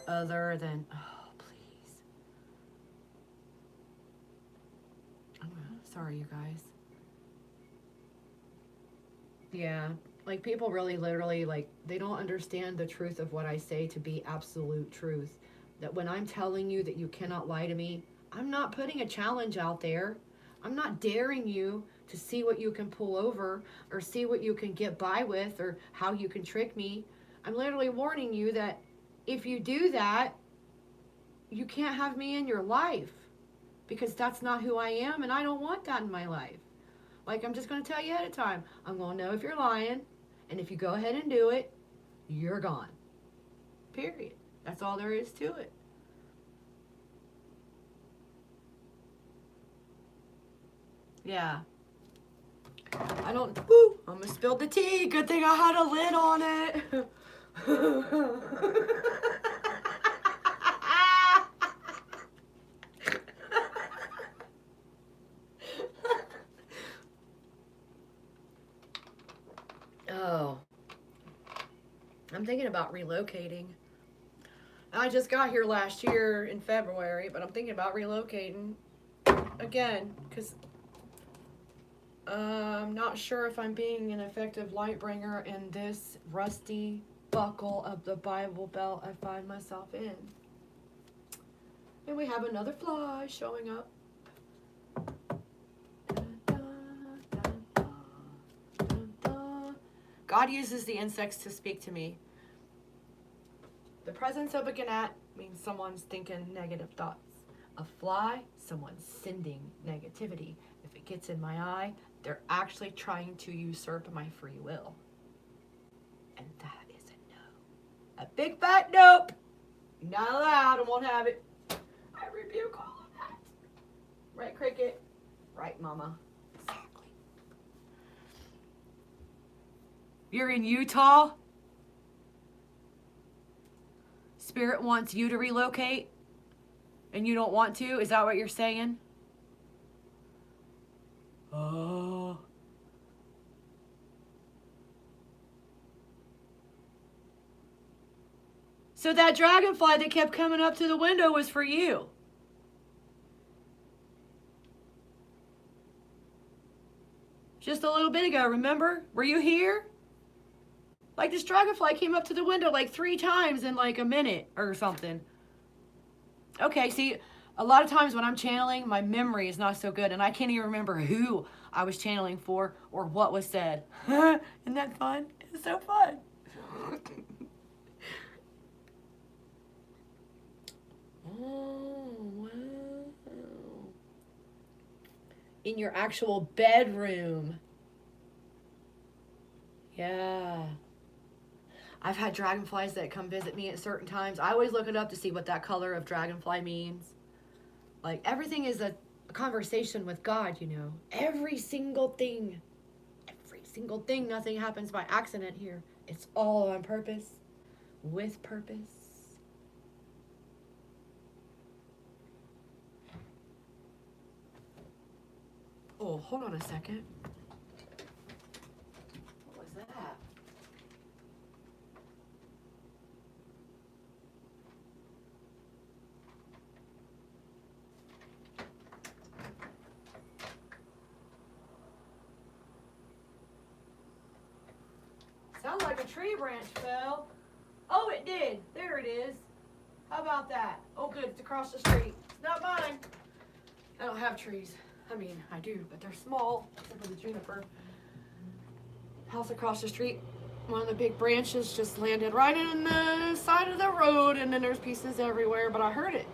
other than, oh, please. Sorry, you guys. Yeah, like people really literally, like, they don't understand the truth of what I say to be absolute truth. That when I'm telling you that you cannot lie to me, I'm not putting a challenge out there. I'm not daring you to see what you can pull over or see what you can get by with or how you can trick me. I'm literally warning you that if you do that, you can't have me in your life, because that's not who I am, and I don't want that in my life. Like, I'm just going to tell you ahead of time, I'm going to know if you're lying, and if you go ahead and do it, you're gone. Period. That's all there is to it. Yeah. I don't, woo, almost spilled the tea. Good thing I had a lid on it. Oh, I'm thinking about relocating. I just got here last year in February, but I'm thinking about relocating again because I'm not sure if I'm being an effective light bringer in this rusty buckle of the Bible Belt I find myself in. And we have another fly showing up. God uses the insects to speak to me. The presence of a gnat means someone's thinking negative thoughts. A fly, someone's sending negativity. If it gets in my eye, they're actually trying to usurp my free will. And that is a no. A big fat nope. Not allowed. I won't have it. I rebuke all of that. Right, Cricket? Right, Mama. Exactly. You're in Utah? Spirit wants you to relocate and you don't want to? Is that what you're saying? Oh. So that dragonfly that kept coming up to the window was for you. Just a little bit ago, remember? Were you here? Like, this dragonfly came up to the window like 3 times in like a minute or something. Okay, see, a lot of times when I'm channeling, my memory is not so good, and I can't even remember who I was channeling for or what was said. Isn't that fun? It's so fun. Oh, wow. In your actual bedroom. Yeah. I've had dragonflies that come visit me at certain times. I always look it up to see what that color of dragonfly means. Like, everything is a conversation with God, you know. Every single thing. Every single thing. Nothing happens by accident here. It's all on purpose. With purpose. Oh, hold on a second. What was that? Sounds like a tree branch fell. Oh, it did. There it is. How about that? Oh, good. It's across the street. It's not mine. I don't have trees. I mean, I do, but they're small, except for the juniper. House across the street. One of the big branches just landed right in the side of the road, and then there's pieces everywhere, but I heard it.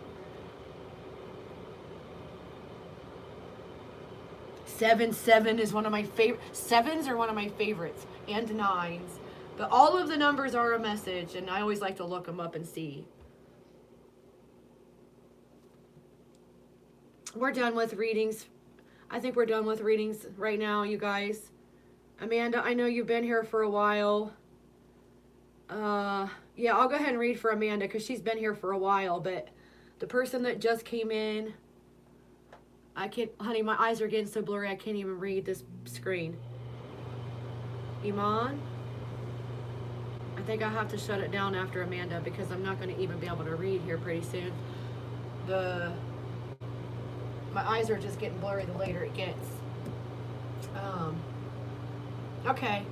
7 is one of my favorite. 7s are one of my favorites, and 9s. But all of the numbers are a message, and I always like to look them up and see. We're done with readings. I think we're done with readings right now, you guys. Amanda, I know you've been here for a while. Yeah, I'll go ahead and read for Amanda because she's been here for a while. But the person that just came in, I can't, honey, my eyes are getting so blurry I can't even read this screen. Iman? I think I have to shut it down after Amanda because I'm not going to even be able to read here pretty soon. My eyes are just getting blurry the later it gets. Okay.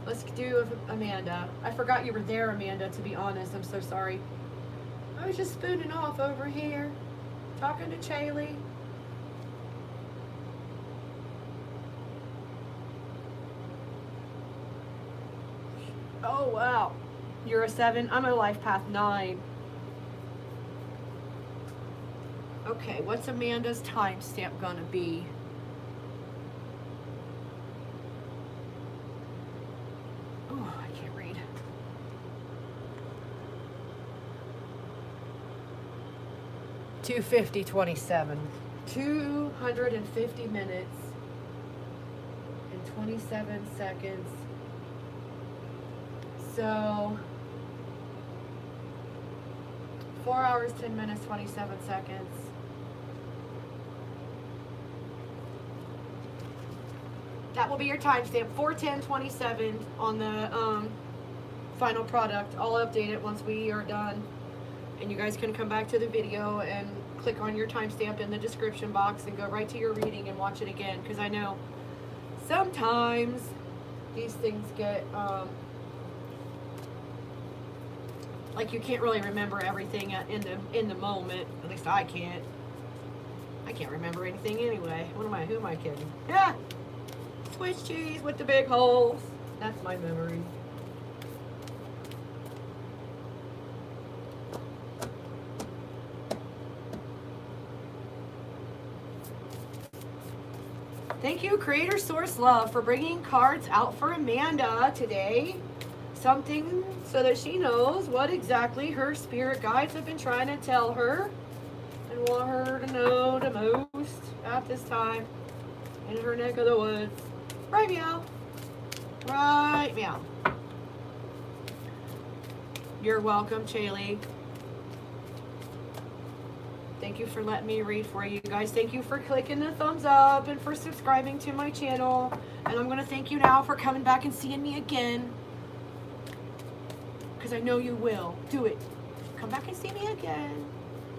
Let's do Amanda. I forgot you were there, Amanda, to be honest. I'm so sorry. I was just spooning off over here, talking to Chaley. Oh, wow. You're a 7. I'm a life path 9. Okay, what's Amanda's timestamp gonna be? Oh, I can't read. $2:50:27. 250 minutes and 27 seconds. So 4 hours, 10 minutes, 27 seconds. That will be your timestamp, 4:10:27 on the final product. I'll update it once we are done. And you guys can come back to the video and click on your timestamp in the description box and go right to your reading and watch it again. Because I know sometimes these things get, like you can't really remember everything in the moment. At least I can't. I can't remember anything anyway. Who am I kidding? Yeah! Swiss cheese with the big holes. That's my memory. Thank you, Creator Source Love, for bringing cards out for Amanda today. Something so that she knows what exactly her spirit guides have been trying to tell her and want her to know the most at this time in her neck of the woods. Right, meow. Right, meow. You're welcome, Chaley. Thank you for letting me read for you guys. Thank you for clicking the thumbs up and for subscribing to my channel. And I'm going to thank you now for coming back and seeing me again. Because I know you will. Do it. Come back and see me again.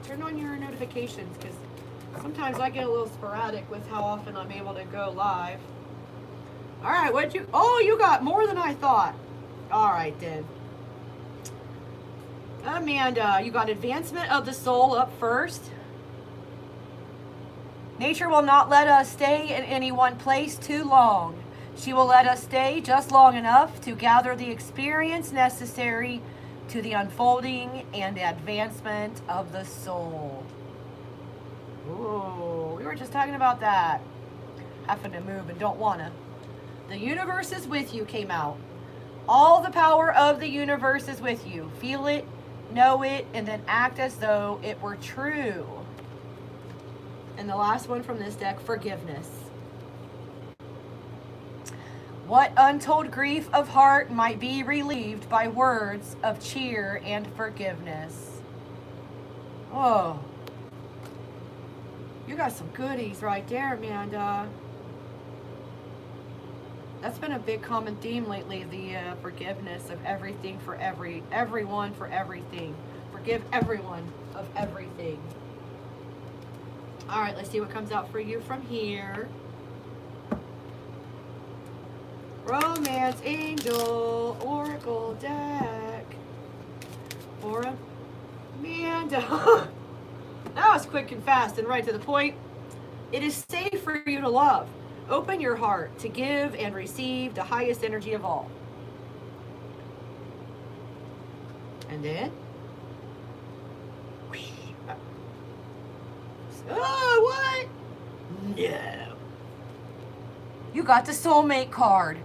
Turn on your notifications because sometimes I get a little sporadic with how often I'm able to go live. All right, you got more than I thought. All right, then. Amanda, you got advancement of the soul up first. Nature will not let us stay in any one place too long. She will let us stay just long enough to gather the experience necessary to the unfolding and advancement of the soul. Ooh, we were just talking about that. Having to move and don't wanna. The universe is with you came out. All the power of the universe is with you. Feel it, know it, and then act as though it were true. And the last one from this deck, forgiveness. What untold grief of heart might be relieved by words of cheer and forgiveness. Oh, you got some goodies right there, Amanda. That's been a big common theme lately, the forgiveness of everything for everyone for everything. Forgive everyone of everything. All right, let's see what comes out for you from here. Romance Angel Oracle deck for That was quick and fast and right to the point. It is safe for you to love. Open your heart to give and receive the highest energy of all. And then, oh, what? No. You got the soulmate card.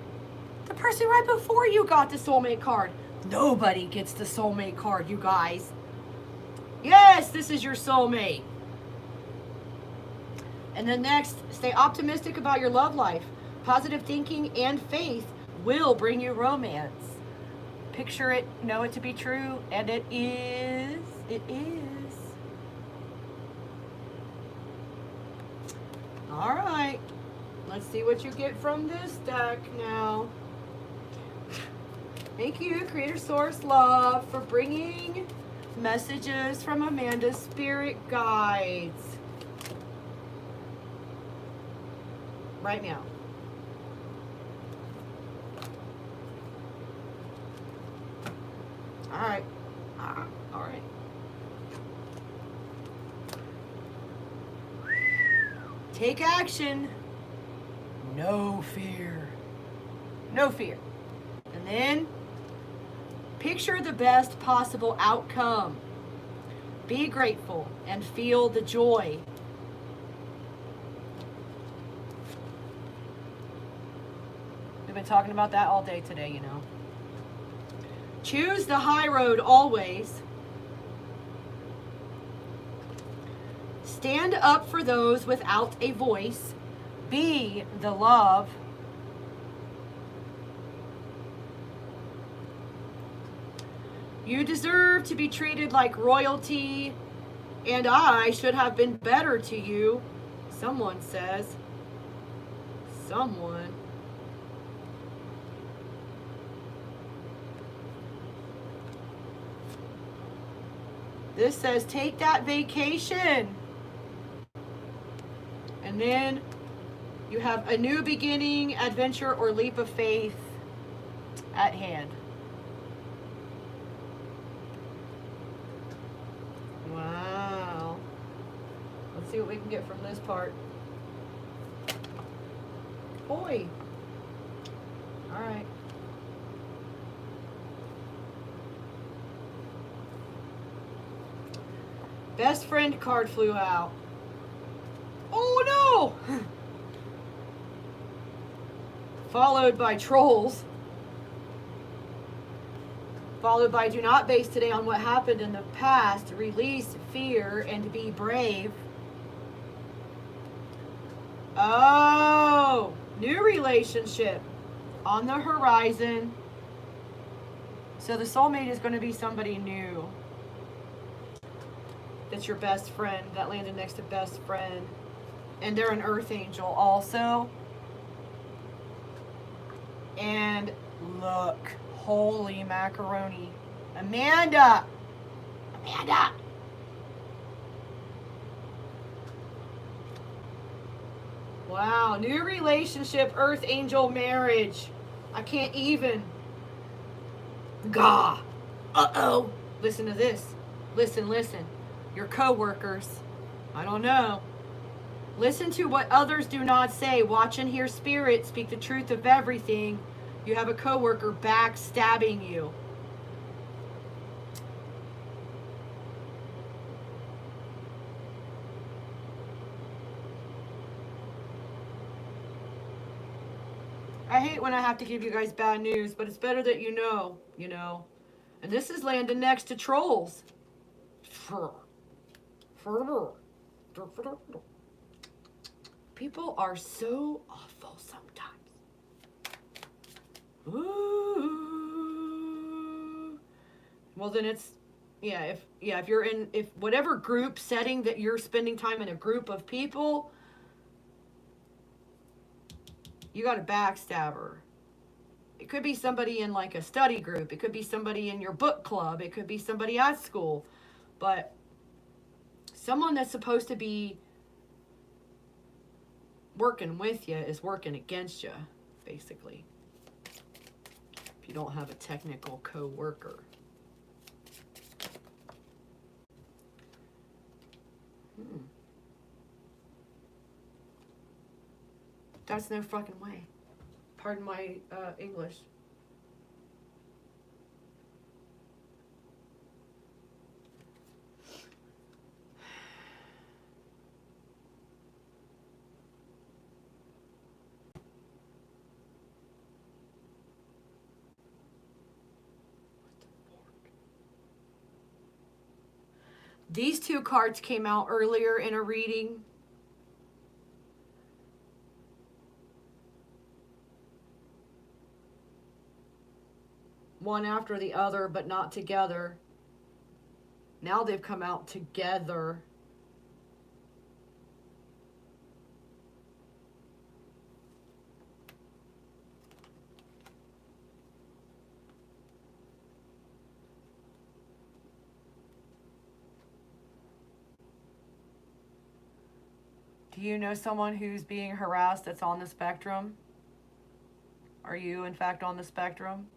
The person right before you got the soulmate card. Nobody gets the soulmate card, you guys. Yes, this is your soulmate. And then next, stay optimistic about your love life. Positive thinking and faith will bring you romance. Picture it, know it to be true, and it is. It is. All right. Let's see what you get from this deck now. Thank you, Creator Source Love, for bringing messages from Amanda's spirit guides. Right now. All right. All right. Take action. No fear. No fear. And then picture the best possible outcome. Be grateful and feel the joy. We've been talking about that all day today, you know. Choose the high road always. Stand up for those without a voice. Be the love. You deserve to be treated like royalty, and I should have been better to you, someone says. Someone. This says, take that vacation. And then you have a new beginning, adventure, or leap of faith at hand. Wow. Let's see what we can get from this part. Boy. All right. Best friend card flew out. Oh no! Followed by trolls. Followed by do not base today on what happened in the past. Release fear and be brave. Oh, new relationship on the horizon. So the soulmate is going to be somebody new. That's your best friend. That landed next to best friend. And they're an earth angel also. And look. Holy macaroni. Amanda! Amanda! Wow. New relationship. Earth angel marriage. I can't even. Gah. Uh-oh. Listen to this. Listen, listen. Your co-workers. I don't know. Listen to what others do not say. Watch and hear spirit. Speak the truth of everything. You have a co-worker backstabbing you. I hate when I have to give you guys bad news, but it's better that you know. And this is landing next to trolls. People are so awful sometimes. Ooh. Well, then it's, if you're in, if whatever group setting that you're spending time in a group of people, you got a backstabber. It could be somebody in like a study group. It could be somebody in your book club. It could be somebody at school. But someone that's supposed to be working with you is working against you, basically. If you don't have a technical co-worker. That's no fucking way. Pardon my English. These two cards came out earlier in a reading. One after the other, but not together. Now they've come out together. Do you know someone who's being harassed that's on the spectrum? Are you, in fact, on the spectrum?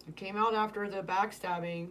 It came out after the backstabbing.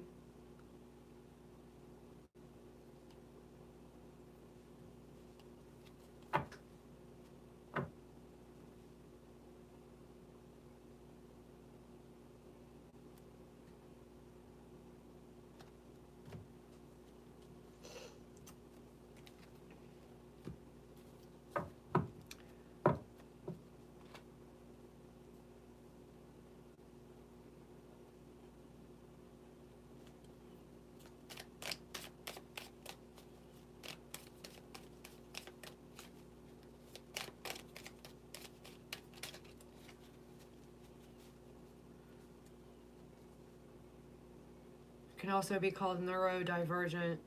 Can also be called neurodivergent.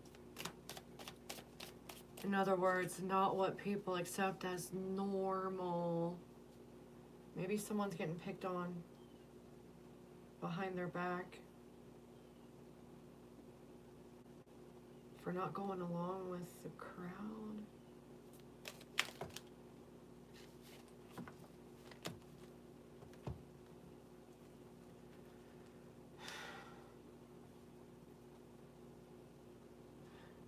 In other words, not what people accept as normal. Maybe someone's getting picked on behind their back for not going along with the crowd.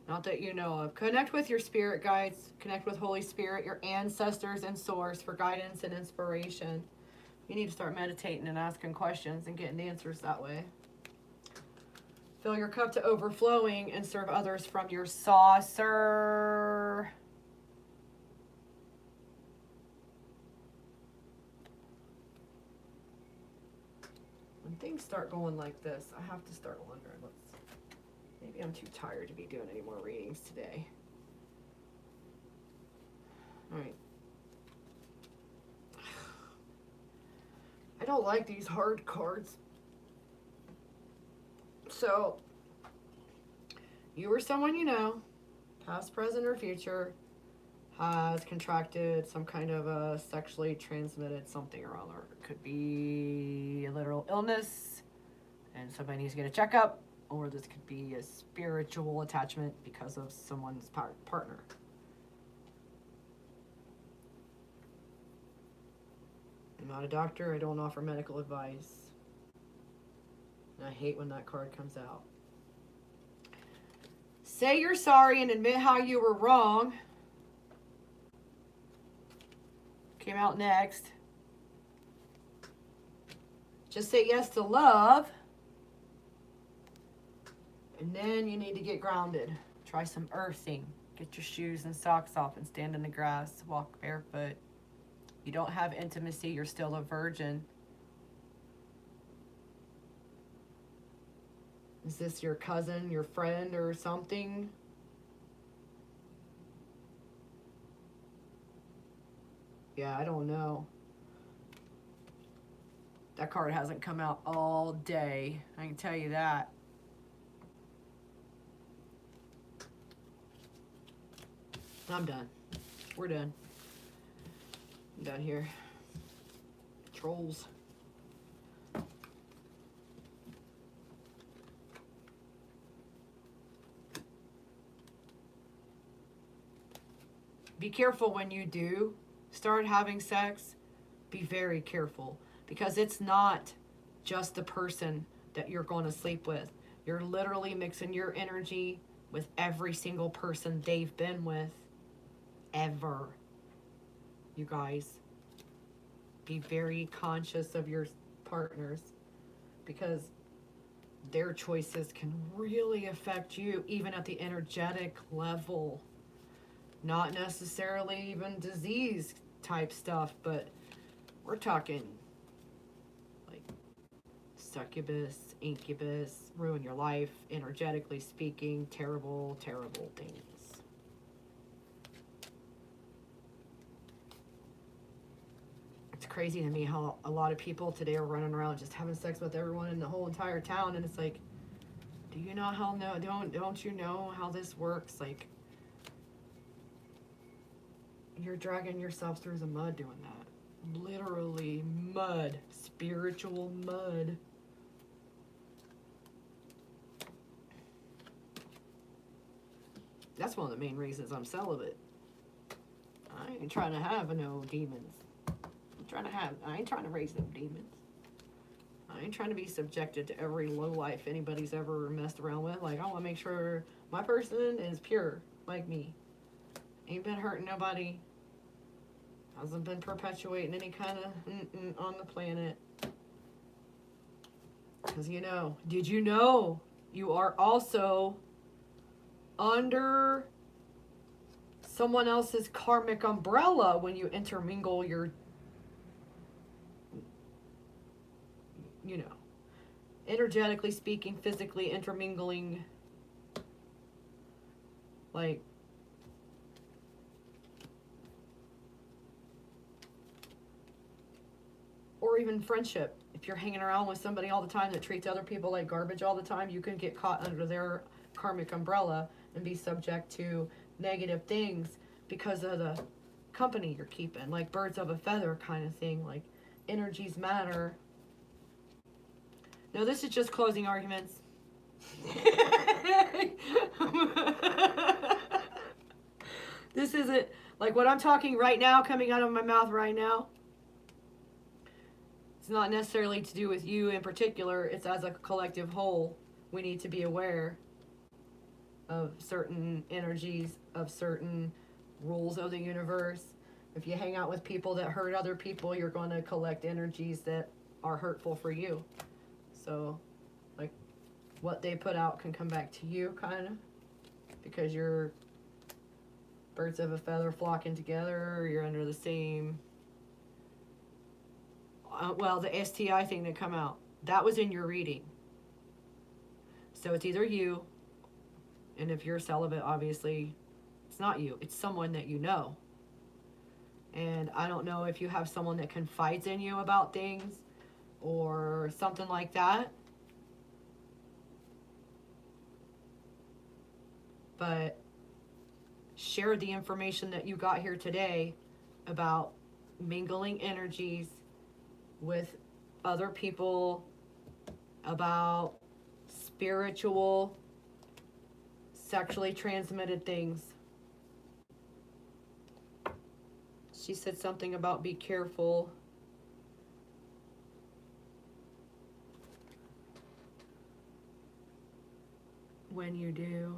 Not that you know of. Connect with your spirit guides. Connect with Holy Spirit, your ancestors and source for guidance and inspiration. You need to start meditating and asking questions and getting answers that way. Fill your cup to overflowing and serve others from your saucer. When things start going like this, I have to start wondering, maybe I'm too tired to be doing any more readings today. All right. I don't like these hard cards. So, you or someone you know, past, present, or future, has contracted some kind of a sexually transmitted something or other. It could be a literal illness, and somebody needs to get a checkup. Or this could be a spiritual attachment because of someone's partner. I'm not a doctor. I don't offer medical advice. And I hate when that card comes out. Say you're sorry and admit how you were wrong. Came out next. Just say yes to love. And then you need to get grounded. Try some earthing. Get your shoes and socks off and stand in the grass. Walk barefoot. You don't have intimacy. You're still a virgin. Is this your cousin, your friend, or something? Yeah, I don't know. That card hasn't come out all day. I can tell you that. I'm done. We're done. I'm done here. Trolls. Be careful when you do start having sex. Be very careful, because it's not just the person that you're going to sleep with. You're literally mixing your energy with every single person they've been with. ever. You guys, be very conscious of your partners, because their choices can really affect you, even at the energetic level. Not necessarily even disease type stuff, but we're talking like succubus, incubus, ruin your life, energetically speaking, terrible, terrible things. It's crazy to me how a lot of people today are running around just having sex with everyone in the whole entire town, and it's like, do you know how don't you know how this works? Like, you're dragging yourself through the mud doing that. Literally mud, spiritual mud. That's one of the main reasons I'm celibate. I ain't trying to have no demons. I ain't trying to raise no demons. I ain't trying to be subjected to every low life anybody's ever messed around with. Like, I want to make sure my person is pure, like me. Ain't been hurting nobody. Hasn't been perpetuating any kind of on the planet. Because did you know you are also under someone else's karmic umbrella when you intermingle your, energetically speaking, physically intermingling, like, or even friendship. If you're hanging around with somebody all the time that treats other people like garbage all the time, you can get caught under their karmic umbrella and be subject to negative things because of the company you're keeping, like birds of a feather kind of thing, like energies matter. No, this is just closing arguments. This isn't, like, what I'm talking right now, coming out of my mouth right now. It's not necessarily to do with you in particular. It's as a collective whole. We need to be aware of certain energies, of certain rules of the universe. If you hang out with people that hurt other people, you're going to collect energies that are hurtful for you. So, like, what they put out can come back to you, kind of, because you're birds of a feather flocking together, or you're under the same, the STI thing that come out, that was in your reading. So it's either you, and if you're celibate, obviously, it's not you, it's someone that you know. And I don't know if you have someone that confides in you about things, or something like that. But share the information that you got here today about mingling energies with other people, about spiritual, sexually transmitted things. She said something about be careful. When you do.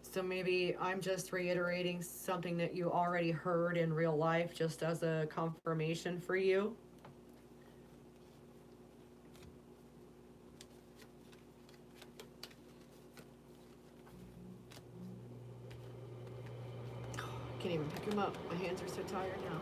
So maybe I'm just reiterating something that you already heard in real life, just as a confirmation for you. I can't even pick him up. My hands are so tired now.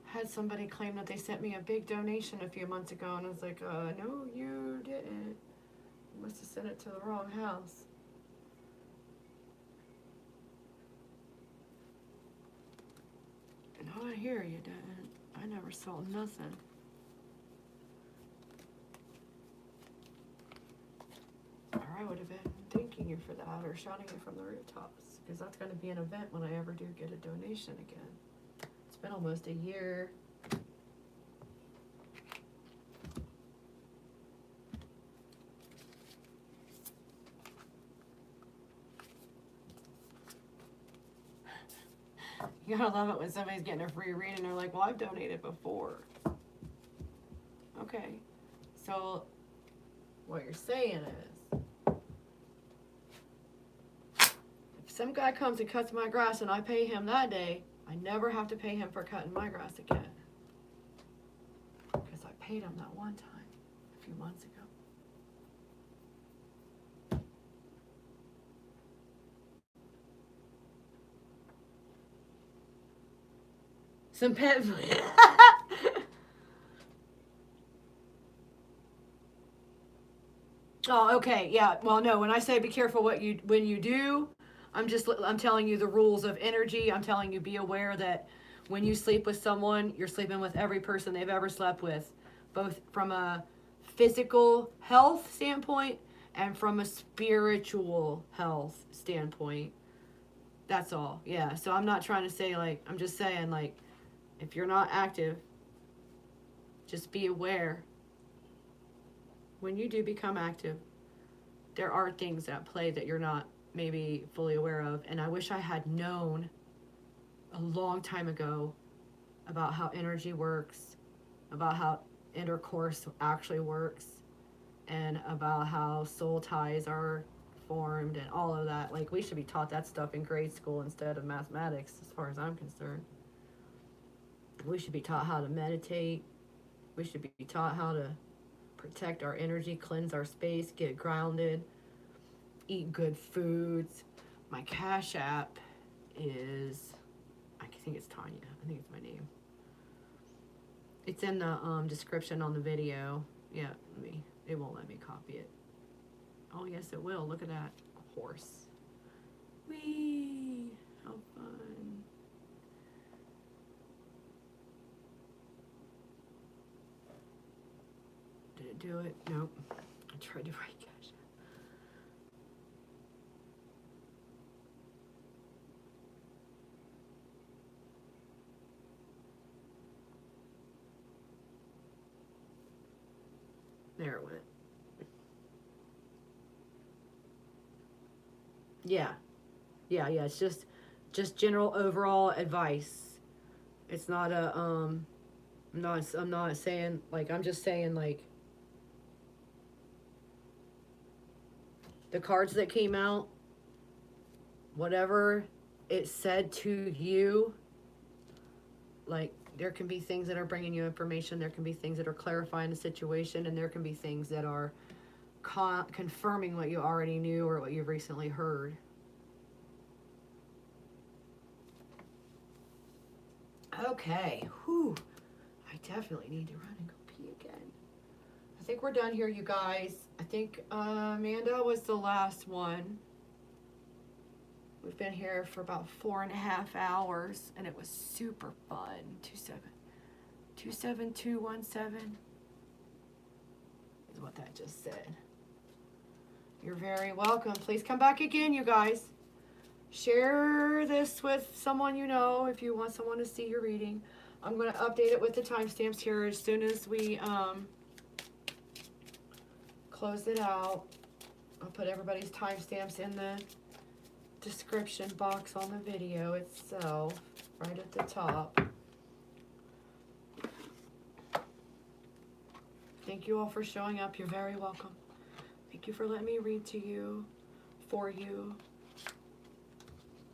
Had somebody claim that they sent me a big donation a few months ago, and I was like, no, you didn't. You must have sent it to the wrong house. No, I hear you didn't. I never saw nothing. Or I would have been thanking you for that, or shouting it from the rooftops, because that's going to be an event when I ever do get a donation again. It's been almost a year. You gotta love it when somebody's getting a free reading and they're like, well, I've donated before. Okay. So what you're saying is, if some guy comes and cuts my grass and I pay him that day, I never have to pay him for cutting my grass again. Because I paid him that one time a few months ago. Some pet food. Oh, okay. Yeah. Well, no, when I say be careful when you do, I'm telling you the rules of energy. I'm telling you be aware that when you sleep with someone, you're sleeping with every person they've ever slept with, both from a physical health standpoint and from a spiritual health standpoint. That's all. Yeah. So I'm not trying to say like, I'm just saying like, if you're not active, just be aware. When you do become active, there are things at play that you're not maybe fully aware of. And I wish I had known a long time ago about how energy works, about how intercourse actually works, and about how soul ties are formed and all of that. Like, we should be taught that stuff in grade school instead of mathematics, as far as I'm concerned. We should be taught how to meditate. We should be taught how to protect our energy, cleanse our space, get grounded, eat good foods. My Cash App is, I think it's Tanya. I think it's my name. It's in the description on the video. Yeah, it won't let me copy it. Oh, yes, it will. Look at that horse. Whee! How fun. Did it do it? Nope. I tried to write Cash App. There it went. Yeah. It's just general overall advice. It's not a I'm not saying like, I'm just saying like, the cards that came out, whatever it said to you, like, there can be things that are bringing you information, there can be things that are clarifying the situation, and there can be things that are confirming what you already knew or what you've recently heard. Okay, whew. I definitely need to run and go pee again. I think we're done here, you guys. I think Amanda was the last one. We've been here for about 4.5 hours, and it was super fun. 27217 is what that just said. You're very welcome. Please come back again, you guys. Share this with someone you know if you want someone to see your reading. I'm going to update it with the timestamps here as soon as we close it out. I'll put everybody's timestamps in the description box on the video itself, right at the top. Thank you all for showing up. You're very welcome. Thank you for letting me read to you, for you.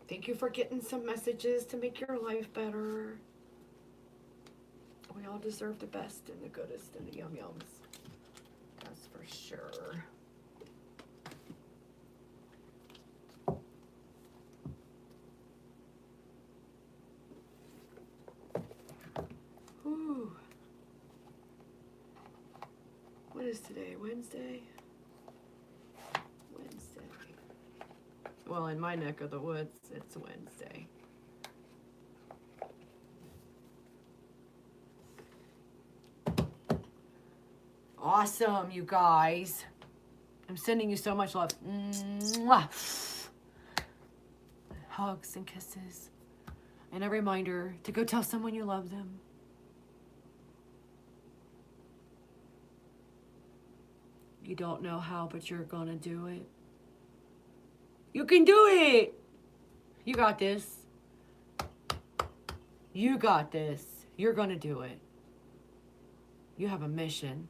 Thank you for getting some messages to make your life better. We all deserve the best and the goodest and the yum yums. That's for sure. Whew. What is today? Wednesday? Wednesday. Well, in my neck of the woods, it's Wednesday. Awesome, you guys. I'm sending you so much love. Mwah. Hugs and kisses. And a reminder to go tell someone you love them. You don't know how, but you're gonna do it. You can do it! You got this. You got this. You're gonna do it. You have a mission.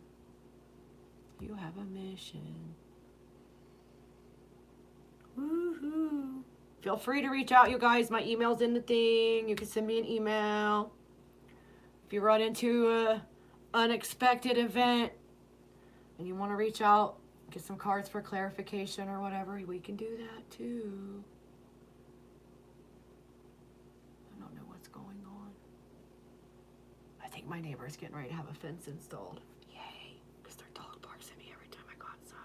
You have a mission. Woohoo. Feel free to reach out, you guys. My email's in the thing. You can send me an email. If you run into an unexpected event and you want to reach out, get some cards for clarification or whatever, we can do that too. I don't know what's going on. I think my neighbor's getting ready to have a fence installed. Yay, because their dog barks at me every time I go outside.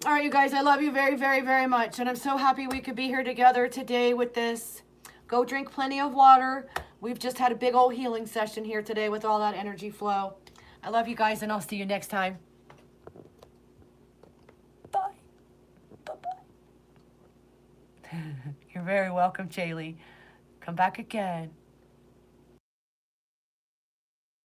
All right, you guys, I love you very, very, very much. And I'm so happy we could be here together today with this. Go drink plenty of water. We've just had a big old healing session here today with all that energy flow. I love you guys, and I'll see you next time. Bye. Bye-bye. You're very welcome, Chaley. Come back again.